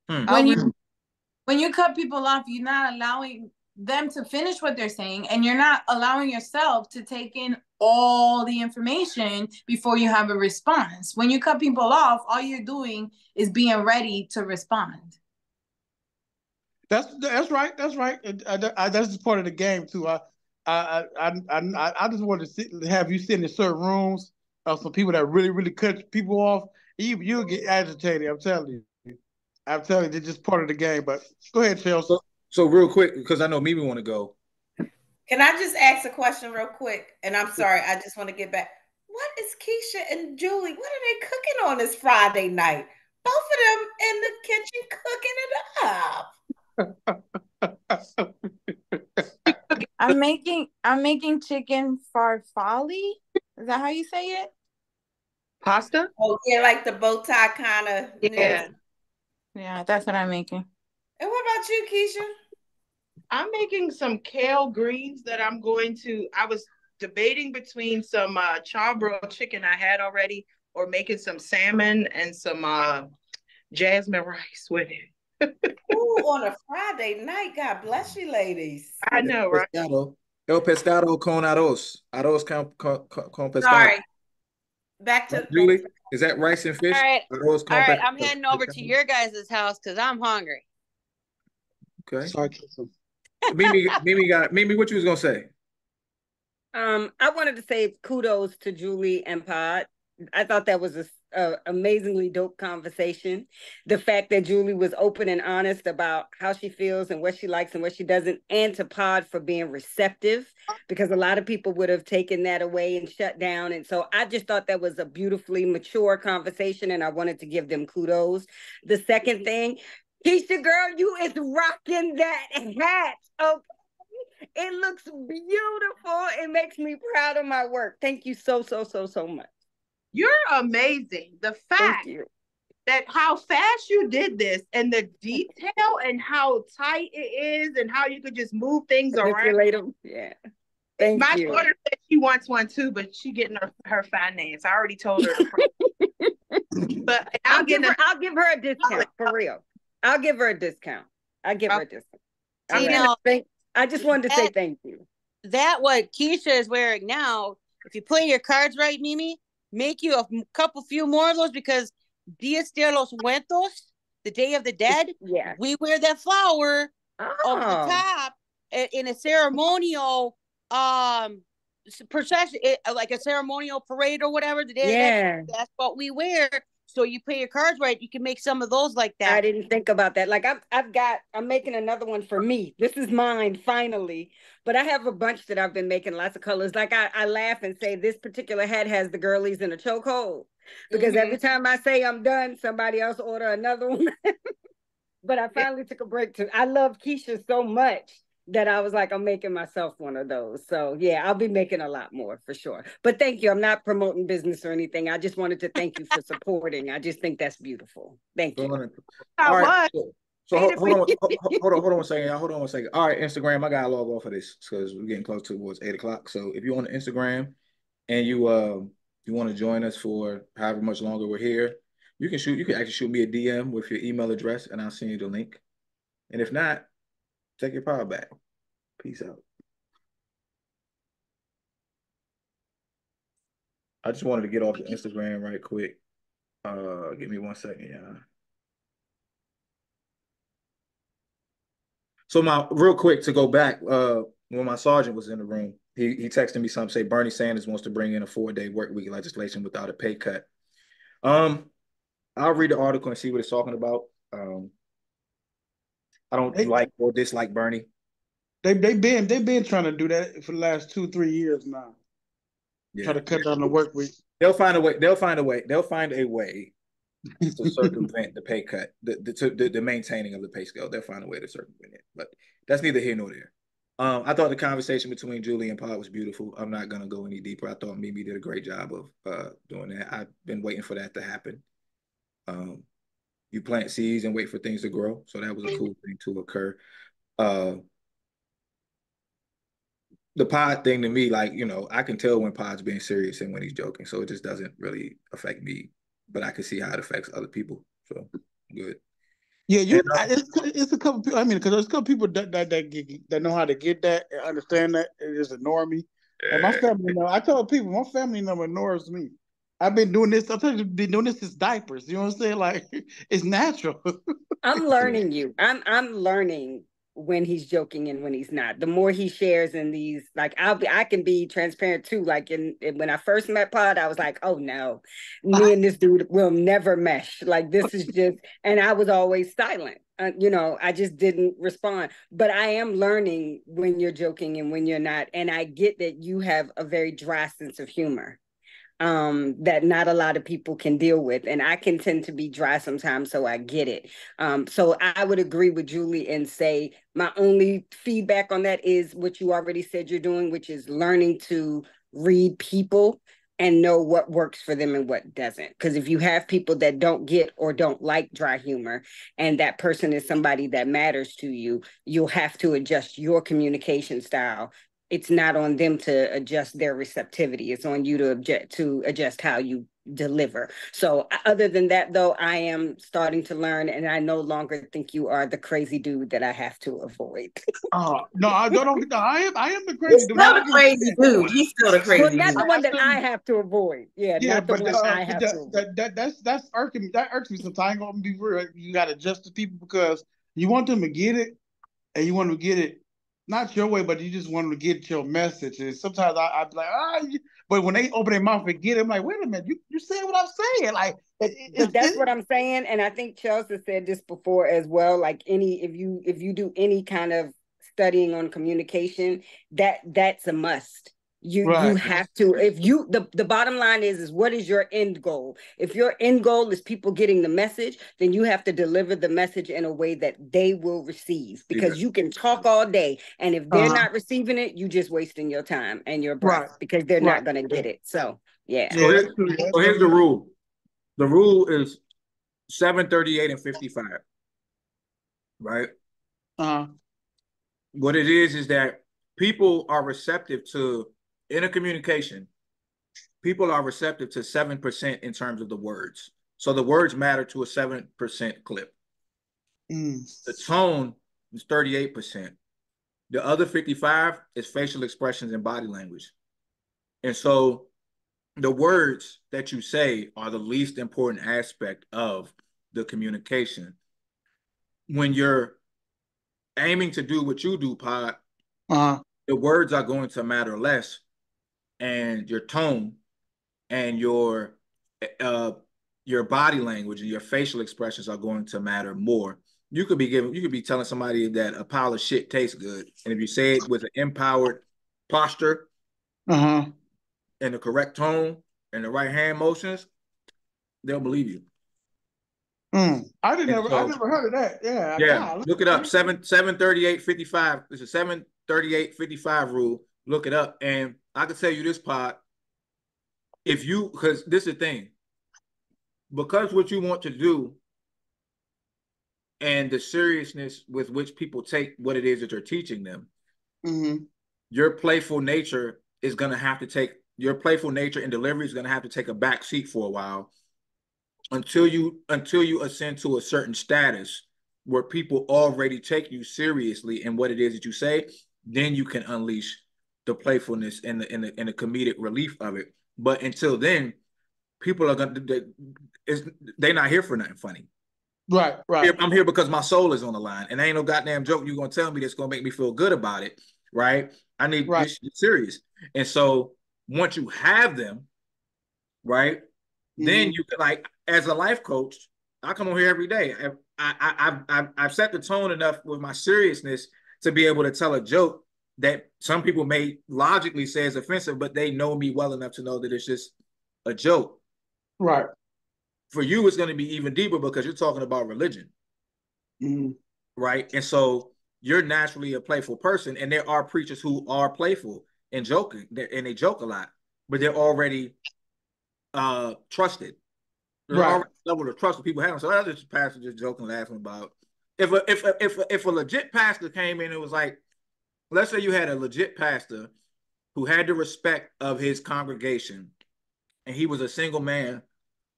When you cut people off, you're not allowing them to finish what they're saying, and you're not allowing yourself to take in all the information before you have a response. When you cut people off, all you're doing is being ready to respond.
That's right. That's right. That's just part of the game too. I just want to have you sit in certain rooms of some people that really cut people off. You'll get agitated. I'm telling you. It's just part of the game. But go ahead, Chelsea.
So real quick, because I know Mimi want to go.
Can I just ask a question real quick? And I'm sorry, I just want to get back. What is Keisha and Julie? What are they cooking on this Friday night? Both of them in the kitchen cooking it up.
I'm making chicken farfalle. Is that how you say it?
Pasta?
Oh yeah, like the bow tie kind of.
Yeah.
Yeah, that's what I'm making.
And what about you, Keisha?
I'm making some kale greens that I was debating between some charbroiled chicken I had already, or making some salmon and some jasmine rice with it.
Ooh, on a Friday night. God bless you, ladies.
I know, right?
El pescado con arroz. Arroz con pescado.
Sorry. Back to
Julie. Is that rice and fish?
All right. I'm heading over to your guys' house because I'm hungry.
Okay.
Sorry,
Mimi, what you was gonna say?
I wanted to say kudos to Julie and Pod. I thought that was a amazingly dope conversation. The fact that Julie was open and honest about how she feels and what she likes and what she doesn't, and to Pod for being receptive, because a lot of people would have taken that away and shut down. And so I just thought that was a beautifully mature conversation, and I wanted to give them kudos. The second thing, Keisha, girl, you is rocking that hat. Okay. It looks beautiful. It makes me proud of my work. Thank you so much.
You're amazing. The fact that how fast you did this, and the detail and how tight it is, and how you could just move things around.
Yeah. Thank
My
you.
daughter said she wants one too, but she getting her finance. I already told her to. But
I'll give her a discount for real. I'll give her a discount. I give her a discount. I just wanted to say thank you.
That what Keisha is wearing now. If you play your cards right, Mimi, make you a few more of those, because Dias de los Muertos, the Day of the Dead, we wear that flower over the top in a ceremonial procession, like a ceremonial parade or whatever. The Day of the Dead, that's what we wear. So you play your cards right, you can make some of those like that.
I didn't think about that. Like I'm making another one for me. This is mine finally. But I have a bunch that I've been making lots of colors. Like I laugh and say this particular hat has the girlies in a chokehold, because every time I say I'm done, somebody else order another one. But I finally took a break too. I love Keisha so much that I was like, I'm making myself one of those. So yeah, I'll be making a lot more for sure. But thank you. I'm not promoting business or anything. I just wanted to thank you for supporting. I just think that's beautiful. Thank you.
All right. So hold on 1 second, y'all. Hold on 1 second. All right, Instagram. I gotta log off of this because we're getting close towards 8 o'clock. So if you're on the Instagram and you want to join us for however much longer we're here, you can actually shoot me a DM with your email address and I'll send you the link. And if not, take your power back. Peace out. I just wanted to get off the Instagram right quick. Give me 1 second, y'all. So real quick to go back, when my sergeant was in the room, he texted me something, say Bernie Sanders wants to bring in a 4-day work week legislation without a pay cut. I'll read the article and see what it's talking about. I don't like or dislike Bernie.
They've been trying to do that for the last 2-3 years now. Try to cut down the work week.
They'll find a way to circumvent the pay cut, the maintaining of the pay scale. They'll find a way to circumvent it, but that's neither here nor there. I thought the conversation between Julie and Pod was beautiful. I'm not gonna go any deeper. I thought Mimi did a great job of doing that. I've been waiting for that to happen. You plant seeds and wait for things to grow, so that was a cool thing to occur. The Pod thing to me, like, I can tell when Pod's being serious and when he's joking, so it just doesn't really affect me, but I can see how it affects other people. So good.
Yeah, it's a couple people. I mean, because there's a couple people that know how to get that and understand that. It just ignore me. And my family, I tell people, my family never ignores me. I've been doing this. I've been doing this since diapers. You know what I'm saying? Like, it's natural.
I'm learning you. I'm learning when he's joking and when he's not. The more he shares in these, like I can be transparent too. Like when I first met Pod, I was like, oh no, me and this dude will never mesh. Like this is just, and I was always silent. I just didn't respond. But I am learning when you're joking and when you're not. And I get that you have a very dry sense of humor that not a lot of people can deal with. And I can tend to be dry sometimes, so I get it. So I would agree with Julie and say my only feedback on that is what you already said you're doing, which is learning to read people and know what works for them and what doesn't. Because if you have people that don't get or don't like dry humor, and that person is somebody that matters to you, you'll have to adjust your communication style. It's not on them to adjust their receptivity. It's on you to adjust how you deliver. So other than that, though, I am starting to learn, and I no longer think you are the crazy dude that I have to avoid.
No, I don't. No, I am the crazy dude.
Not the crazy dude. He's still the crazy dude.
Not the one that I have to avoid. Yeah, not the one I have to avoid.
That's irking. That irks me sometimes. I ain't gonna be real. You got to adjust to people because you want them to get it, and you want them to get it not your way, but you just want them to get your message. And sometimes I'd be like, but when they open their mouth and get it, I'm like, wait a minute, you saying what I'm saying? Like,
but that's what I'm saying. And I think Chelsea said this before as well. Like if you do any kind of studying on communication, that's a must. You have to, if you the bottom line is what is your end goal? If your end goal is people getting the message, then you have to deliver the message in a way that they will receive, because you can talk all day, and if they're not receiving it, you just wasting your time and your breath because they're not going to get it. So yeah.
So here's the rule. The rule is 7:38 and 55. Right?
What
it is that people are receptive to, in a communication, people are receptive to 7% in terms of the words. So the words matter to a 7% clip. The tone is 38%. The other 55 is facial expressions and body language. And so the words that you say are the least important aspect of the communication. When you're aiming to do what you do, Pod, the words are going to matter less, and your tone and your body language and your facial expressions are going to matter more. You could be telling somebody that a pile of shit tastes good, and if you say it with an empowered posture, and the correct tone and the right hand motions, they'll believe you.
I never heard of that. Yeah.
God, look it up. 738-55. It's a 738-55 rule. Look it up. And I can tell you this, Pod. Because this is the thing. Because what you want to do and the seriousness with which people take what it is that you're teaching them, your playful nature is going to have to take, your playful nature and delivery is going to have to take a back seat for a while until you ascend to a certain status where people already take you seriously in what it is that you say. Then you can unleash the playfulness and the comedic relief of it. But until then, people are they're not here for nothing funny.
Right.
I'm here because my soul is on the line, and ain't no goddamn joke you're gonna tell me that's gonna make me feel good about it, right? I need this shit serious. And so once you have them, right, then you can, like, as a life coach, I come on here every day. I've set the tone enough with my seriousness to be able to tell a joke that some people may logically say is offensive, but they know me well enough to know that it's just a joke.
Right.
For you, it's going to be even deeper because you're talking about religion. Right. And so you're naturally a playful person. And there are preachers who are playful and joking, and they joke a lot, but they're already trusted. There's already a level of trust that people have. So that's just pastor just joking, laughing about. If a legit pastor came in and was like, let's say you had a legit pastor who had the respect of his congregation, and he was a single man,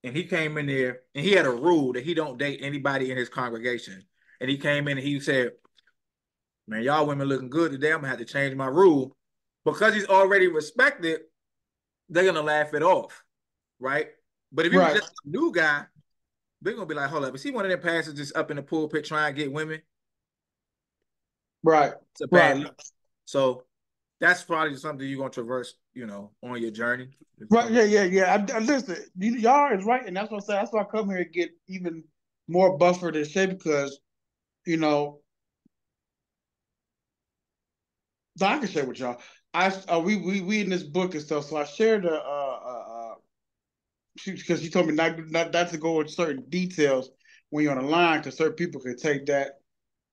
and he came in there and he had a rule that he don't date anybody in his congregation. And he came in and he said, man, y'all women looking good today. I'm gonna have to change my rule. Because he's already respected, they're gonna laugh it off, right? But if he was just a new guy, they're gonna be like, hold up, is he one of them pastors just up in the pulpit trying to get women?
Right.
It's a bad look. So that's probably something you're gonna traverse, on your journey.
Right. Yeah. I listen, y'all is right, and that's what I say. That's why I come here and get even more buffer than Shay, because I can share with y'all. We in this book and stuff, so I shared because she told me not to go into certain details when you're on the line, because certain people can take that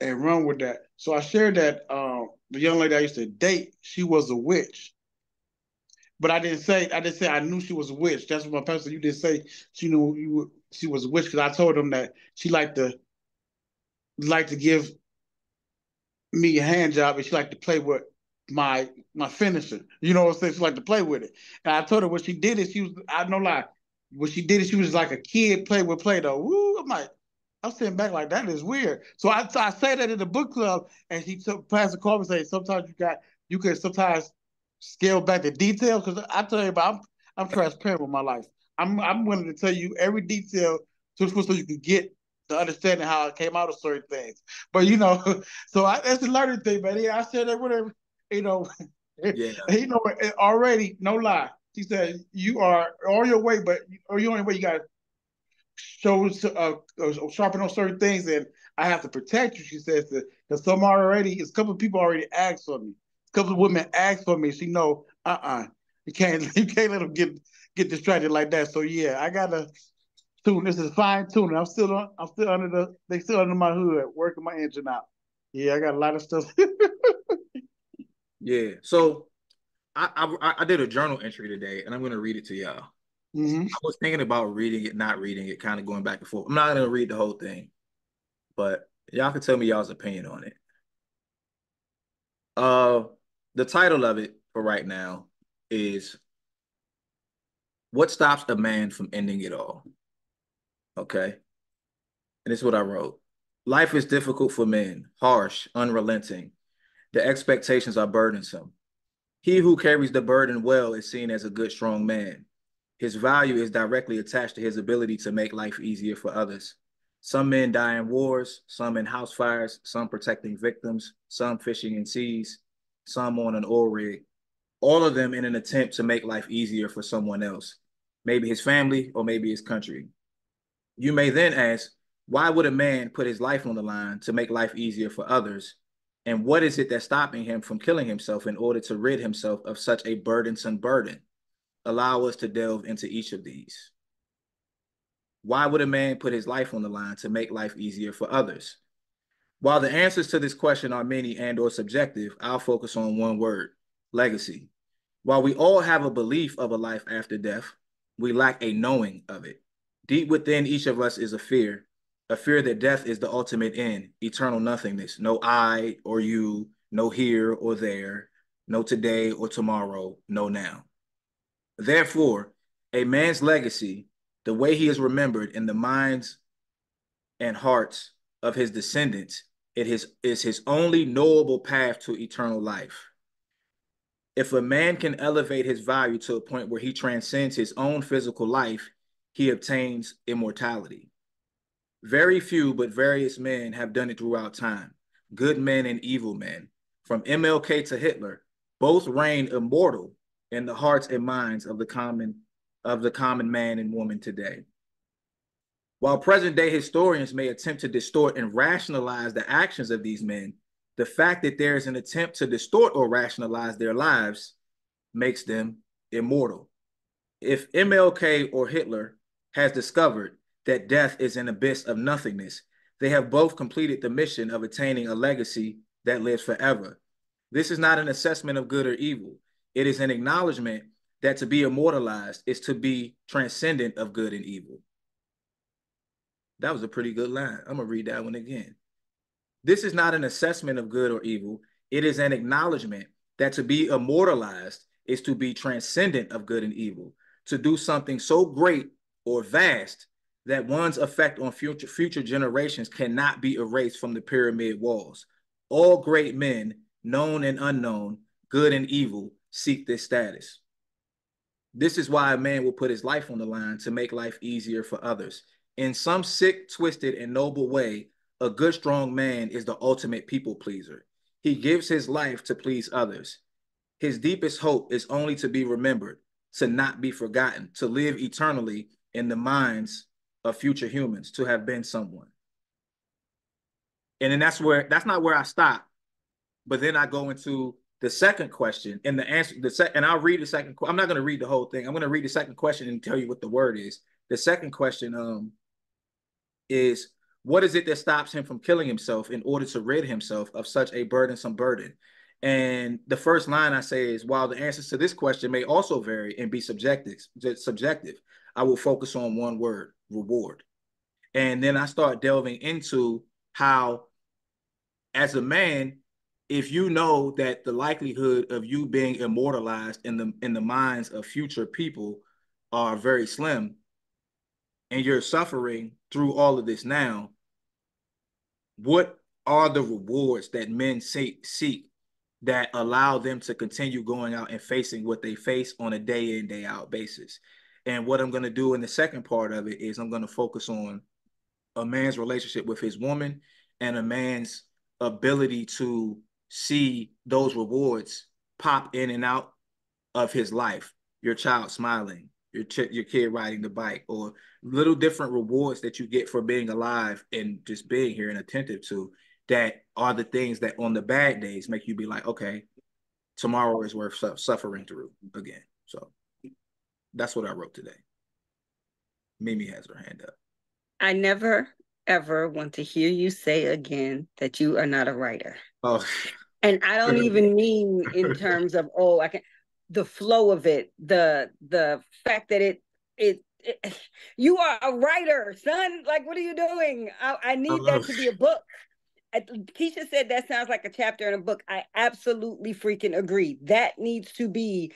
and run with that. So I shared that the young lady I used to date, she was a witch. But I didn't say I knew she was a witch. That's what my pastor said. You didn't say she knew she was a witch, because I told him that she liked to give me a hand job, and she liked to play with my finisher. You know what I'm saying? She liked to play with it. And I told her what she did is I no lie, what she did is she was like a kid play with Play-Doh. Woo, I'm sitting back like, that is weird. So I say that in the book club, and she took Pastor called me and say, sometimes you can sometimes scale back the details, because I tell you about I'm transparent with my life. I'm willing to tell you every detail so you can get the understanding how it came out of certain things. But so that's the learning thing, man. Yeah, I said that whatever, already, no lie. She said, you are on your way, or you're on your way, you got to show sharpen on certain things, and I have to protect you. She says that because a couple of people already asked for me. A couple of women asked for me. She know, you can't let them get distracted like that. So yeah, I gotta tune. This is fine tuning. They still under my hood, working my engine out. Yeah, I got a lot of stuff.
Yeah. So I did a journal entry today, and I'm gonna read it to y'all. I was thinking about reading it, not reading it, kind of going back and forth. I'm not gonna read the whole thing, but y'all can tell me y'all's opinion on it. The title of it for right now is What Stops a Man from Ending It All? Okay. And this is what I wrote. Life is difficult for men, harsh, unrelenting. The expectations are burdensome. He who carries the burden well is seen as a good, strong man. His value is directly attached to his ability to make life easier for others. Some men die in wars, some in house fires, some protecting victims, some fishing in seas, some on an oil rig, all of them in an attempt to make life easier for someone else, maybe his family or maybe his country. You may then ask, why would a man put his life on the line to make life easier for others? And what is it that's stopping him from killing himself in order to rid himself of such a burdensome burden? Allow us to delve into each of these. Why would a man put his life on the line to make life easier for others? While the answers to this question are many and or subjective, I'll focus on one word: legacy. While we all have a belief of a life after death, we lack a knowing of it. Deep within each of us is a fear that death is the ultimate end, eternal nothingness, no I or you, no here or there, no today or tomorrow, no now. Therefore, a man's legacy, the way he is remembered in the minds and hearts of his descendants, is his only knowable path to eternal life. If a man can elevate his value to a point where he transcends his own physical life, he obtains immortality. Very few, but various men have done it throughout time. Good men and evil men, from MLK to Hitler, both reign immortal in the hearts and minds of the common man and woman today. While present-day historians may attempt to distort and rationalize the actions of these men, the fact that there is an attempt to distort or rationalize their lives makes them immortal. If MLK or Hitler has discovered that death is an abyss of nothingness, they have both completed the mission of attaining a legacy that lives forever. This is not an assessment of good or evil. It is an acknowledgement that to be immortalized is to be transcendent of good and evil. That was a pretty good line. I'm gonna read that one again. This is not an assessment of good or evil. It is an acknowledgement that to be immortalized is to be transcendent of good and evil, to do something so great or vast that one's effect on future generations cannot be erased from the pyramid walls. All great men, known and unknown, good and evil, seek this status. This is why a man will put his life on the line to make life easier for others. In some sick, twisted, and noble way, a good, strong man is the ultimate people pleaser. He gives his life to please others. His deepest hope is only to be remembered, to not be forgotten, to live eternally in the minds of future humans, to have been someone. And then that's not where I stop, but then I go into the second question and the answer, and I'll read the second. I'm not going to read the whole thing. I'm going to read the second question and tell you what the word is. The second question is, what is it that stops him from killing himself in order to rid himself of such a burdensome burden? And the first line I say is, while the answers to this question may also vary and be subjective, I will focus on one word: reward. And then I start delving into how, as a man, if you know that the likelihood of you being immortalized in the minds of future people are very slim, and you're suffering through all of this now, what are the rewards that men seek that allow them to continue going out and facing what they face on a day in, day out basis? And what I'm going to do in the second part of it is I'm going to focus on a man's relationship with his woman and a man's ability to see those rewards pop in and out of his life. Your child smiling, your kid riding the bike, or little different rewards that you get for being alive and just being here and attentive to, that are the things that on the bad days make you be like, okay, tomorrow is worth suffering through again. So that's what I wrote today. Mimi has her hand up.
I never, ever want to hear you say again that you are not a writer.
Oh.
And I don't even mean in terms of, the flow of it, the fact that you are a writer, son. Like, what are you doing? I need that to be a book. Keisha said that sounds like a chapter in a book. I absolutely freaking agree. That needs to be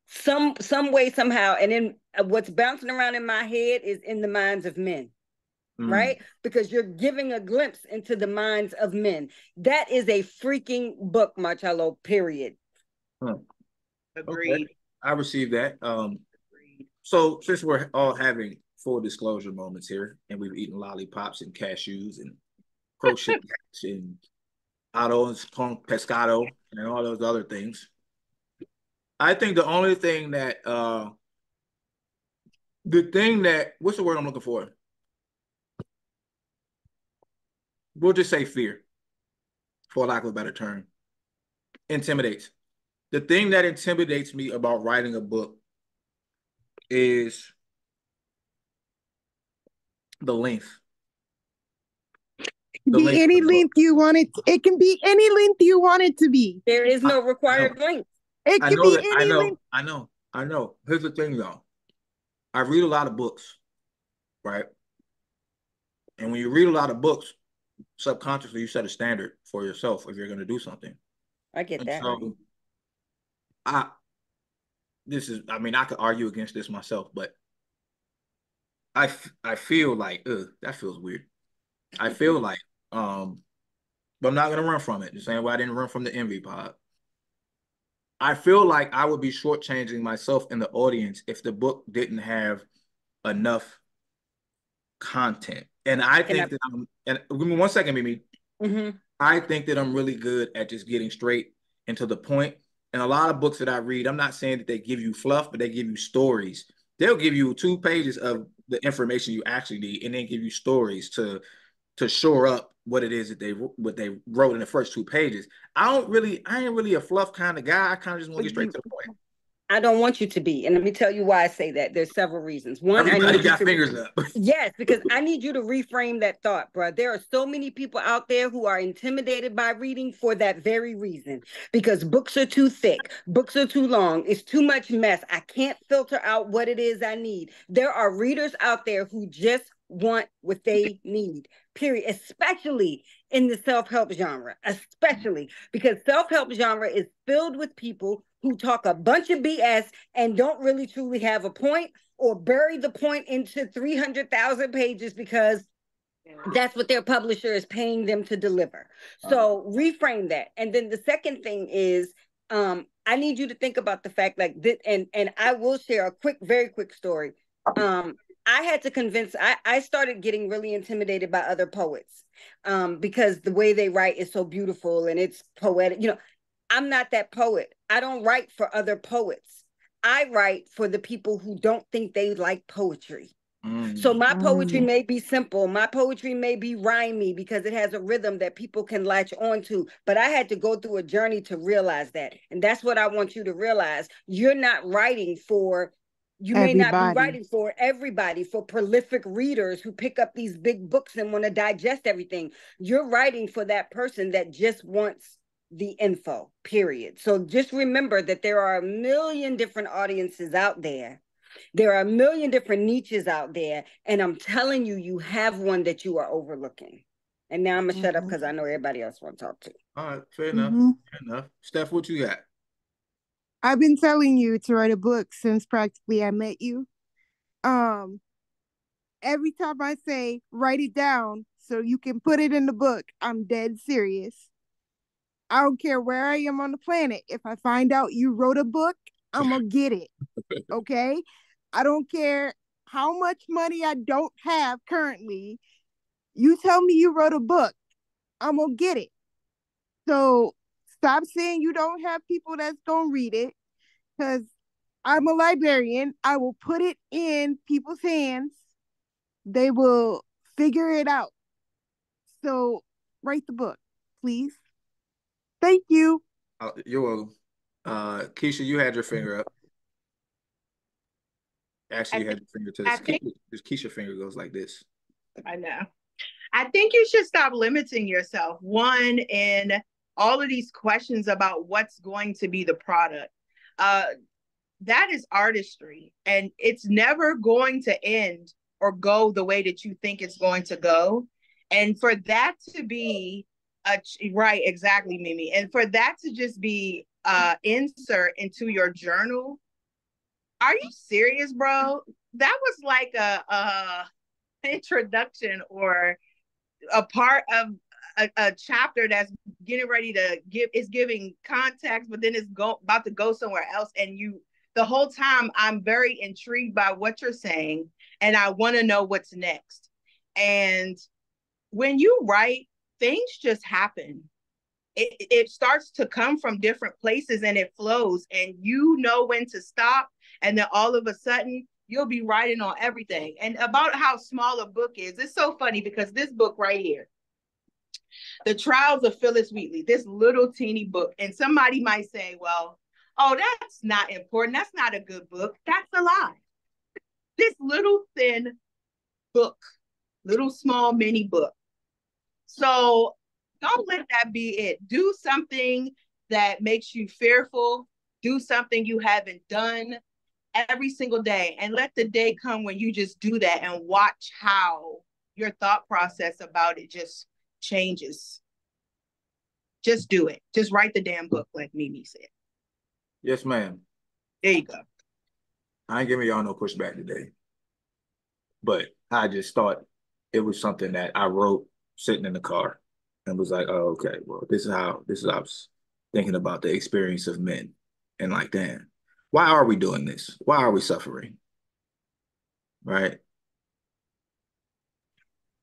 some way, somehow. And then what's bouncing around in my head is in the minds of men. Right? Because you're giving a glimpse into the minds of men. That is a freaking book, Marcello, period.
Agreed.
Okay. I received that. So since we're all having full disclosure moments here, and we've eaten lollipops and cashews and crochet and autos, pescado, and all those other things, I think the only thing that what's the word I'm looking for? We'll just say fear, for lack of a better term, intimidates. The thing that intimidates me about writing a book is the length.
It can be any length you want it. It can be any length you want it to be.
There is no required length.
It can be any length.
I know. Here's the thing, though. I read a lot of books, right? And when you read a lot of books, subconsciously you set a standard for yourself if you're going to do something.
I get that.
So, I could argue against this myself, but I feel like, that feels weird. I feel like, but I'm not gonna run from it. The same way I didn't run from the envy pod. I feel like I would be shortchanging myself and the audience if the book didn't have enough content. And I think that give me 1 second, Mimi. I think that I'm really good at just getting straight and to the point. And a lot of books that I read, I'm not saying that they give you fluff, but they give you stories. They'll give you 2 pages of the information you actually need, and then give you stories to shore up what it is that they wrote in the first 2 pages. I ain't really a fluff kind of guy. I kind of just want to get straight to the point.
I don't want you to be. And let me tell you why I say that. There's several reasons. One,
everybody got fingers up.
Yes, because I need you to reframe that thought, bro. There are so many people out there who are intimidated by reading for that very reason. Because books are too thick. Books are too long. It's too much mess. I can't filter out what it is I need. There are readers out there who just want what they need, period. Especially in the self-help genre. Especially because self-help genre is filled with people who talk a bunch of BS and don't really truly have a point, or bury the point into 300,000 pages because that's what their publisher is paying them to deliver. So reframe that. And then the second thing is, I need you to think about the fact like this, and I will share a very quick story. I had to convince, I started getting really intimidated by other poets because the way they write is so beautiful and it's poetic. I'm not that poet. I don't write for other poets. I write for the people who don't think they like poetry. So my poetry may be simple. My poetry may be rhymey because it has a rhythm that people can latch onto. But I had to go through a journey to realize that. And that's what I want you to realize. You're not writing for, you may not be writing for everybody, for prolific readers who pick up these big books and want to digest everything. You're writing for that person that just wants the info, period. So just remember that there are a million different audiences out there. There are a million different niches out there. And I'm telling you, you have one that you are overlooking. And now I'm going to shut up because I know everybody else wants to talk to.
All right, fair enough. Fair enough. Steph, what you got?
I've been telling you to write a book since practically I met you. Every time I say, write it down so you can put it in the book, I'm dead serious. I don't care where I am on the planet. If I find out you wrote a book, I'm going to get it. Okay? I don't care how much money I don't have currently. You tell me you wrote a book, I'm going to get it. So stop saying you don't have people that's going to read it, because I'm a librarian. I will put it in people's hands. They will figure it out. So write the book, please. Thank you.
You're welcome. Keisha, you had your finger up. Actually, you had your finger to this. Keisha finger goes like this.
I know. I think you should stop limiting yourself. One, in all of these questions about what's going to be the product. That is artistry, and it's never going to end or go the way that you think it's going to go. And for that to be Right, exactly, Mimi. And for that to just be insert into your journal, are you serious, bro? That was like a introduction or a part of a chapter that's getting ready to giving context, but then it's about to go somewhere else. And the whole time I'm very intrigued by what you're saying, and I want to know what's next. And when you write, things just happen. It starts to come from different places and it flows, and you know when to stop, and then all of a sudden you'll be writing on everything. And about how small a book is, it's so funny because this book right here, The Trials of Phyllis Wheatley, this little teeny book, and somebody might say, well, oh, that's not important, that's not a good book. That's a lie. This little thin book, little small mini book. So don't let that be it. Do something that makes you fearful. Do something you haven't done every single day, and let the day come when you just do that and watch how your thought process about it just changes. Just do it. Just write the damn book, like Mimi said.
Yes, ma'am.
There you go.
I ain't giving y'all no pushback today, but I just thought it was something that I wrote sitting in the car and was like, oh, okay, well, this is how I was thinking about the experience of men. And like, damn, why are we doing this? Why are we suffering? Right?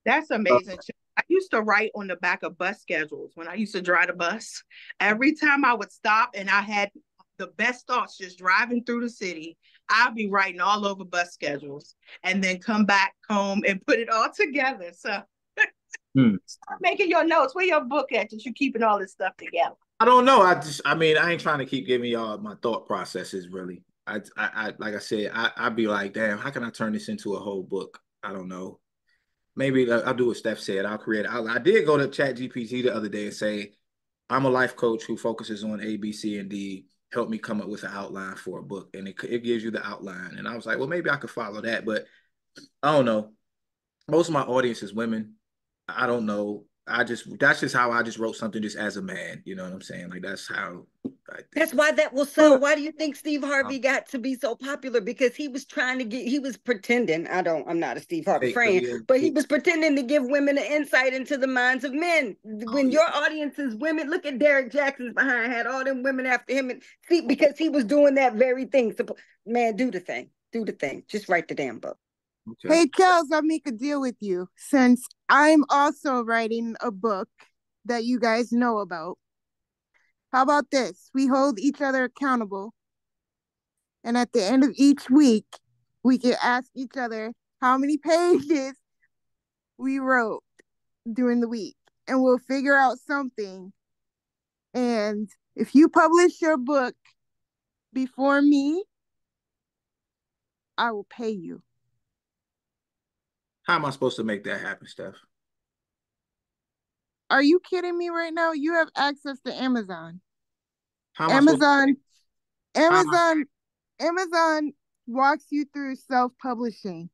That's amazing. I used to write on the back of bus schedules when I used to drive the bus. Every time I would stop and I had the best thoughts just driving through the city, I'd be writing all over bus schedules and then come back home and put it all together. So start making your notes. Where your book at that you keeping all this stuff together?
I don't know. I mean, I ain't trying to keep giving y'all my thought processes really. I like I said, I'd be like, damn, how can I turn this into a whole book? I don't know. Maybe I'll do what Steph said. I'll create. I did go to ChatGPT the other day and say, I'm a life coach who focuses on A, B, C, and D. Help me come up with an outline for a book, and it gives you the outline. And I was like, well, maybe I could follow that, but I don't know. Most of my audience is women. I don't know. That's just how I just wrote something just as a man. You know what I'm saying? Like that's how.
That's why that will sell. Why do you think Steve Harvey got to be so popular? Because he was trying to he was pretending. I'm not a Steve Harvey fan, but he was pretending to give women an insight into the minds of men. When your audience is women, look at Derek Jackson's behind, had all them women after him, and see, because he was doing that very thing. So, man, do the thing. Do the thing. Just write the damn book.
Okay. Hey, Kels, I'll make a deal with you. Since I'm also writing a book that you guys know about, how about this? We hold each other accountable. And at the end of each week, we can ask each other how many pages we wrote during the week. And we'll figure out something. And if you publish your book before me, I will pay you.
How am I supposed to make that happen, Steph?
Are you kidding me right now? You have access to Amazon.
Amazon
walks you through self-publishing.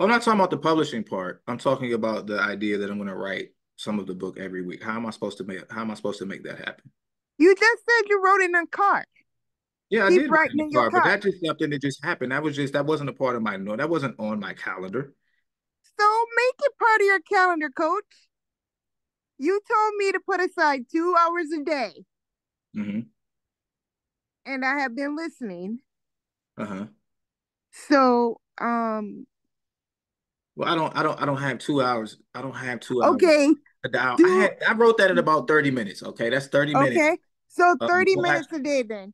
I'm not talking about the publishing part. I'm talking about the idea that I'm going to write some of the book every week. How am I supposed to make that happen?
You just said you wrote it in a cart.
Yeah, I did write it in a cart, but that's just something that just happened. That wasn't a part of my note. That wasn't on my calendar.
So make it part of your calendar, coach. You told me to put aside 2 hours a day.
Mm-hmm.
And I have been listening.
Uh-huh.
So,
well, I don't have 2 hours. I don't have 2 hours.
Okay.
I wrote that in about 30 minutes. Okay, that's 30 minutes.
Okay. So 30 minutes a day then.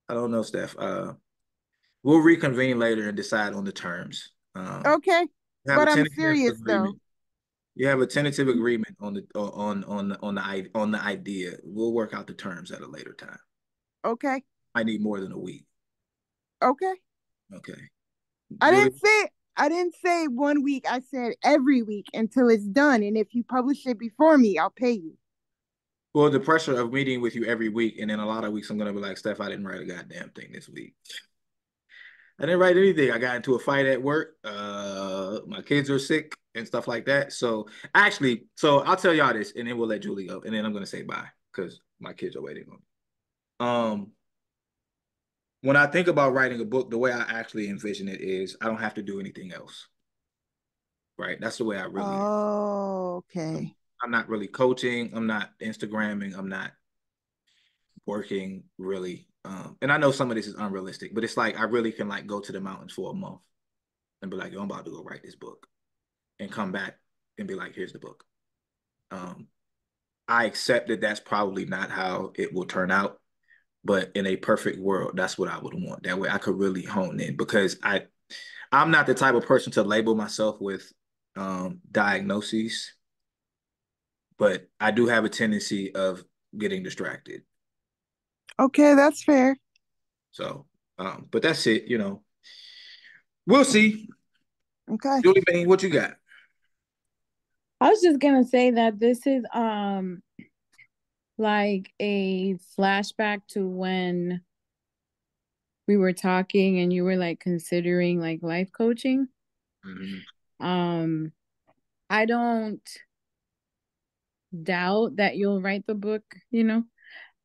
I don't know, Steph. We'll reconvene later and decide on the terms.
Okay. But I'm serious though.
You have a tentative agreement on the idea. We'll work out the terms at a later time.
Okay.
I need more than a week.
Okay.
Okay.
I didn't say 1 week. I said every week until it's done. And if you publish it before me, I'll pay you.
Well, the pressure of meeting with you every week, and then a lot of weeks I'm gonna be like, Steph, I didn't write a goddamn thing this week. I didn't write anything. I got into a fight at work. My kids are sick, and stuff like that. So actually, so I'll tell y'all this, and then we'll let Julie go, and then I'm gonna say bye because my kids are waiting on me. When I think about writing a book, the way I actually envision it is I don't have to do anything else. Right? That's the way I really.
Oh, okay.
I'm not really coaching. I'm not Instagramming. I'm not working really. And I know some of this is unrealistic, but it's like I really can like go to the mountains for a month and be like, yo, I'm about to go write this book, and come back and be like, here's the book. I accept that that's probably not how it will turn out, but in a perfect world, that's what I would want. That way I could really hone in, because I'm not the type of person to label myself with diagnoses, but I do have a tendency of getting distracted.
Okay, that's fair.
So, but that's it, you know. We'll see.
Okay.
Julie Bean, what you got?
I was just gonna say that this is like a flashback to when we were talking and you were like considering like life coaching. I don't doubt that you'll write the book, you know.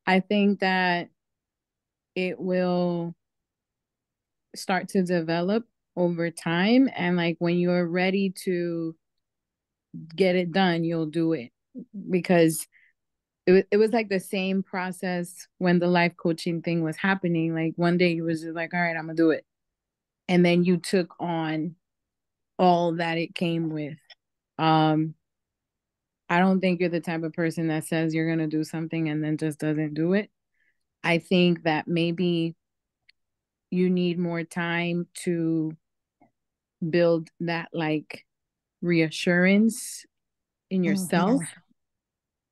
I think that it will start to develop over time, and like when you're ready to get it done, you'll do it, because it was like the same process when the life coaching thing was happening. Like one day you was just like, all right, I'm gonna do it, and then you took on all that it came with. I don't think you're the type of person that says you're gonna do something and then just doesn't do it. I think that maybe you need more time to build that like reassurance in yourself.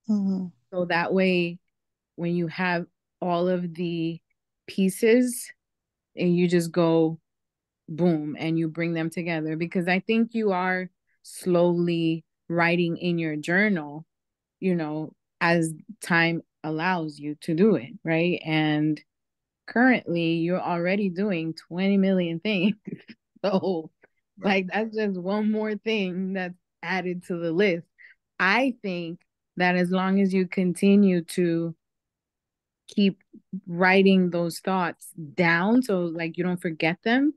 So that way, when you have all of the pieces and you just go boom and you bring them together, because I think you are slowly writing in your journal, you know, as time allows you to do it, right? And currently you're already doing 20 million things. So like that's just one more thing that's added to the list. I think that as long as you continue to keep writing those thoughts down, so like you don't forget them,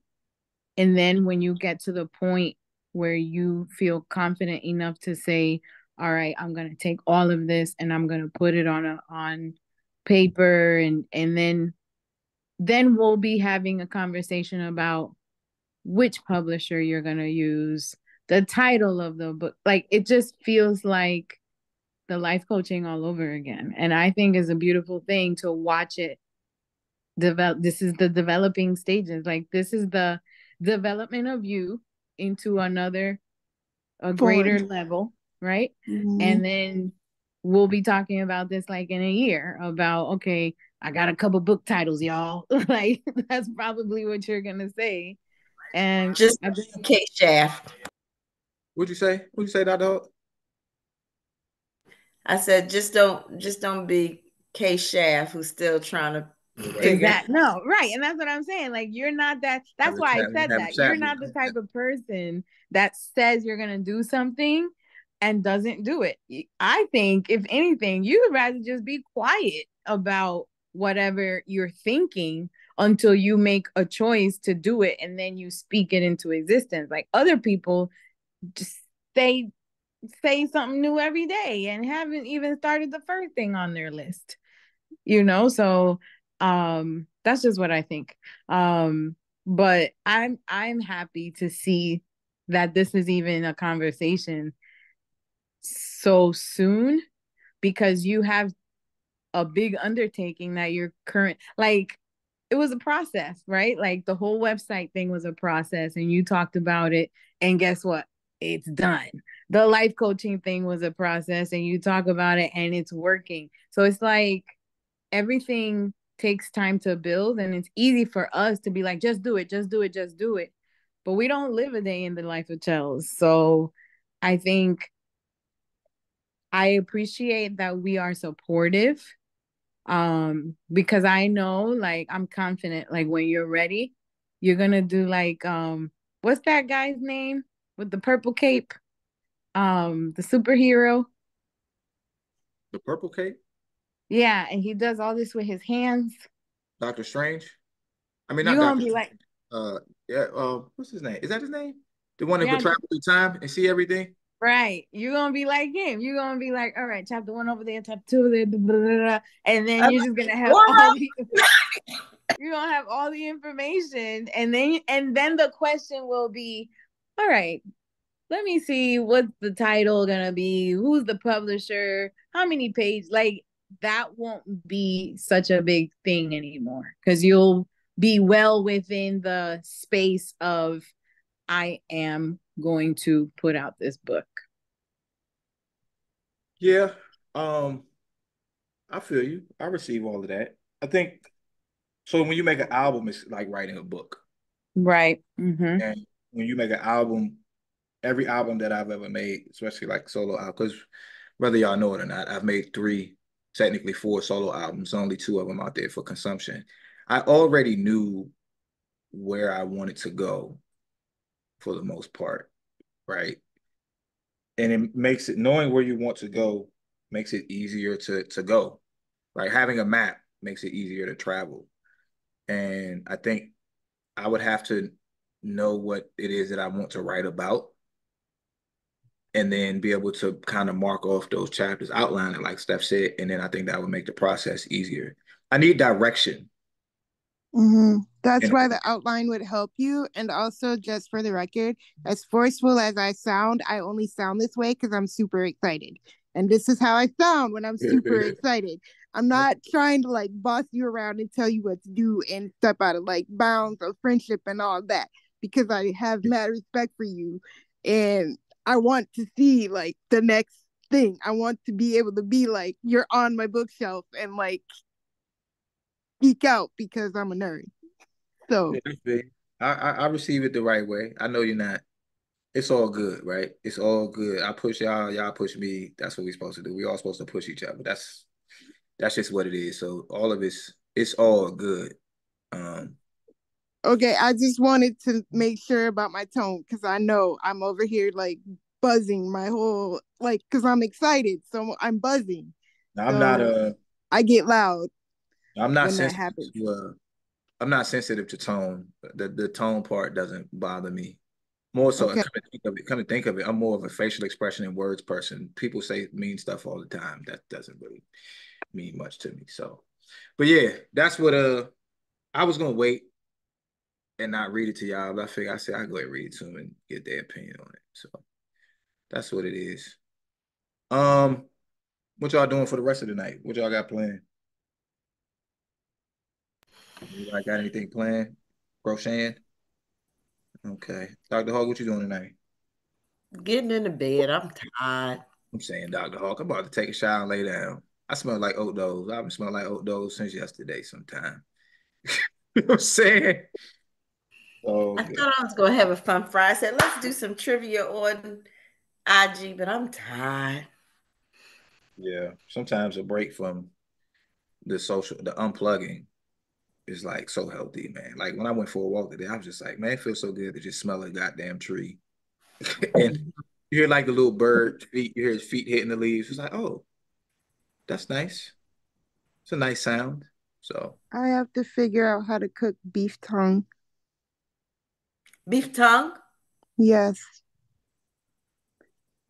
and then when you get to the point where you feel confident enough to say, all right, I'm going to take all of this and I'm going to put it on paper, and then we'll be having a conversation about which publisher you're going to use, the title of the book. Like it just feels like the life coaching all over again. And I think it's a beautiful thing to watch it develop. This is the developing stages. Like this is the development of you into a greater level, right? And then we'll be talking about this like in a year about, okay, I got a couple book titles, y'all. Like that's probably what you're gonna say. And
just K Shaft.
What'd you say? What'd you say, Dog?
I said just don't be K Shaft who's still trying to
exactly. No, right. And that's what I'm saying. Like you're not that's why I said that. You're not the type of person that says you're gonna do something and doesn't do it. I think if anything, you would rather just be quiet about whatever you're thinking until you make a choice to do it and then you speak it into existence. Like other people just say something new every day and haven't even started the first thing on their list, you know. So that's just what I think. But I'm happy to see that this is even a conversation so soon, because you have a big undertaking that you're current, like it was a process, right? Like the whole website thing was a process and you talked about it, and guess what? It's done. The life coaching thing was a process and you talk about it and it's working. So it's like everything takes time to build, and it's easy for us to be like, just do it, just do it, just do it. But we don't live a day in the life of Chels. So I think I appreciate that we are supportive, because I know, like, I'm confident, like when you're ready, you're gonna do like what's that guy's name with the purple cape? the superhero.
The purple cape?
Yeah, and he does all this with his hands.
Doctor Strange? I mean,
You're
not
gonna
Doctor
be
Strange.
like,
Yeah, what's his name? Is that his name? The one that could
yeah,
travel through time and see everything?
right. You're gonna be like him. You're gonna be like, all right, chapter 1 over there, chapter 2 over there, blah, blah, blah, blah. And then you're just gonna have all the you're gonna have all the information, and then the question will be, all right, let me see what's the title gonna be, who's the publisher, how many pages, like that won't be such a big thing anymore because you'll be well within the space of I am going to put out this book.
Yeah. I feel you. I receive all of that. I think so. When you make an album, it's like writing a book.
Right. Mm-hmm.
And when you make an album, every album that I've ever made, especially like solo album, because whether y'all know it or not, I've made three, technically four solo albums, only two of them out there for consumption. I already knew where I wanted to go for the most part, right? And it makes it knowing where you want to go makes it easier to go. Like having a map makes it easier to travel. And I think I would have to know what it is that I want to write about and then be able to kind of mark off those chapters, outline it like Steph said, and then I think that would make the process easier. I need direction.
Mm-hmm. That's
And
why the outline would help you. And also, just for the record, as forceful as I sound, I only sound this way because I'm super excited. And this is how I sound when I'm super excited. I'm not trying to like boss you around and tell you what to do and step out of like bounds of friendship and all that because I have mad respect for you. And I want to see like the next thing. I want to be able to be like, you're on my bookshelf and like geek out because I'm a nerd. So
I receive it the right way. I know you're not. It's all good, right? It's all good. I push y'all, y'all push me. That's what we're supposed to do. We all supposed to push each other. That's just what it is. So all of it's all good. Um,
okay, I just wanted to make sure about my tone because I know I'm over here like buzzing my whole like because I'm excited, so I'm buzzing.
I'm not
So I get loud
I'm not
when that
sensitive
happens.
to I'm not sensitive to tone. The tone part doesn't bother me. More so,
Okay.
come to think of it, I'm more of a facial expression and words person. People say mean stuff all the time. That doesn't really mean much to me. So, but yeah, that's what I was gonna wait and not read it to y'all, but I figured I said I'll go ahead and read it to them and get their opinion on it. So that's what it is. What y'all doing for the rest of the night? What y'all got planned? Anybody got anything planned? Crocheting? Okay. Dr. Hog, what you doing tonight?
Getting in the bed. I'm tired.
I'm saying Dr. Hawk, I'm about to take a shower and lay down. I smell like oat doughs. I've been smelling like oat doughs since yesterday sometime. You know what I'm saying? Oh,
I
good.
thought I was gonna have a fun Friday. I said, let's do some trivia on IG, but I'm tired.
Yeah. Sometimes a break from the unplugging is like so healthy, man. Like when I went for a walk today, I was just like, man, it feels so good to just smell a goddamn tree. And you hear like the little bird feet, you hear his feet hitting the leaves. It's like, oh, that's nice. It's a nice sound. So
I have to figure out how to cook beef tongue.
Beef tongue?
Yes.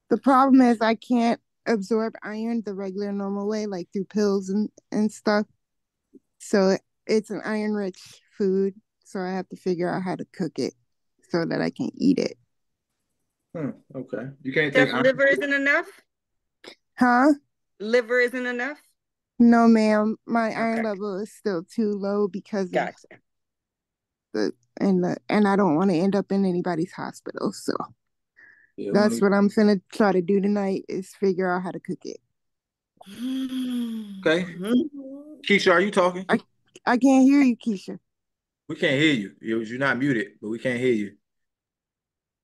The problem is I can't absorb iron the regular normal way, like through pills and stuff. So it's an iron rich food. So I have to figure out how to cook it so that I can eat it.
okay. You can't take
Steph, liver isn't enough?
Huh?
Liver isn't enough?
No, ma'am. My iron
Okay.
level is still too low because of
Gotcha.
and I don't want to end up in anybody's hospital. So
Yeah,
that's what I'm gonna try to do tonight is figure out how to cook it.
Okay. Keisha, are you talking?
I can't hear you, Keisha.
We can't hear you. You're not muted, but we can't hear you.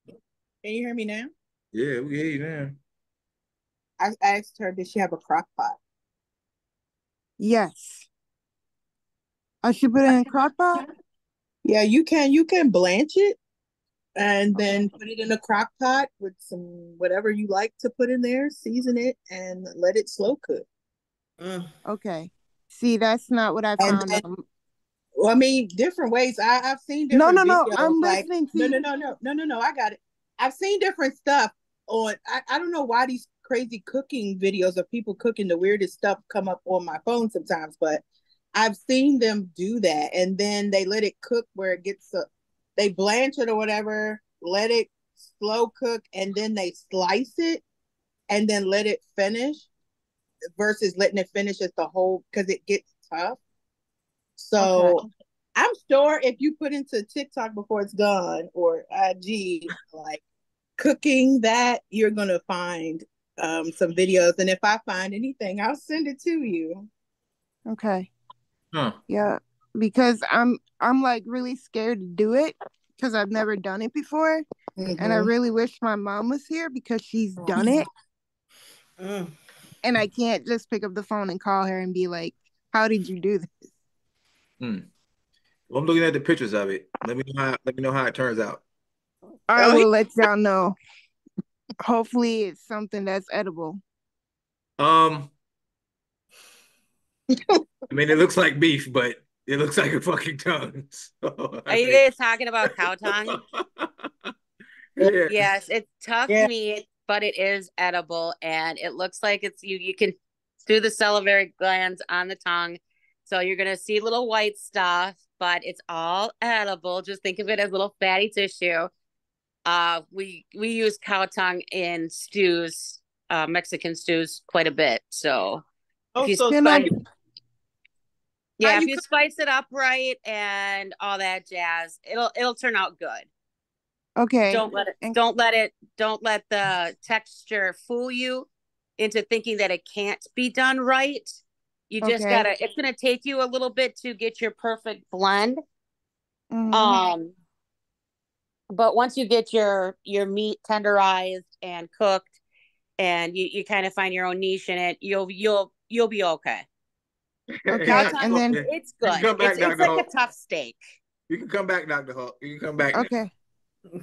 Can you hear me now?
Yeah, we hear you now.
I asked her, did she have a crock pot?
Yes. I should put it in crock pot?
Yeah, you can blanch it and then put it in a crock pot with some whatever you like to put in there, season it, and let it slow cook.
Okay. See, that's not what I found.
Well, I mean, different ways. I've seen
No,
different
no.
videos.
I'm
like,
listening to you.
No. I got it. I've seen different stuff on. I don't know why these crazy cooking videos of people cooking the weirdest stuff come up on my phone sometimes, but I've seen them do that, and then they let it cook where it gets. They blanch it or whatever, let it slow cook, and then they slice it, and then let it finish, versus letting it finish as the whole, because it gets tough. So okay. I'm sure if you put into TikTok before it's done, or IG, like cooking that, you're gonna find some videos. And if I find anything, I'll send it to you.
Okay. Yeah, because I'm like really scared to do it because I've never done it before. And I really wish my mom was here because she's done it. And I can't just pick up the phone and call her and be like, how did you do this?
Well, I'm looking at the pictures of it. Let me know how it turns out.
I will let y'all know. Hopefully it's something that's edible.
I mean, it looks like beef, but it looks like a fucking tongue. So
Are you guys talking about cow tongue?
Yeah.
Yes, it's tough meat, but it is edible, and it looks like it's you can do the salivary glands on the tongue. So you're gonna see little white stuff, but it's all edible. Just think of it as little fatty tissue. We use cow tongue in stews, Mexican stews, quite a bit. So if you spice it up right and all that jazz, it'll turn out good.
Okay.
Don't let the texture fool you into thinking that it can't be done right. You just it's gonna take you a little bit to get your perfect blend. But once you get your meat tenderized and cooked, and you kind of find your own niche in it, you'll be okay.
Okay, and then
it's good. It's like a tough steak.
You can come back, Dr. Hawk. You can come back.
Okay.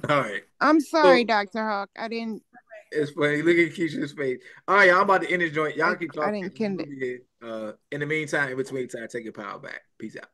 All right.
I'm sorry, Dr. Hawk. I didn't.
It's funny. Look at Keisha's face. All right, y'all, I'm about to end this joint. Y'all keep talking.
I didn't.
In the meantime, in between time, take your power back. Peace out.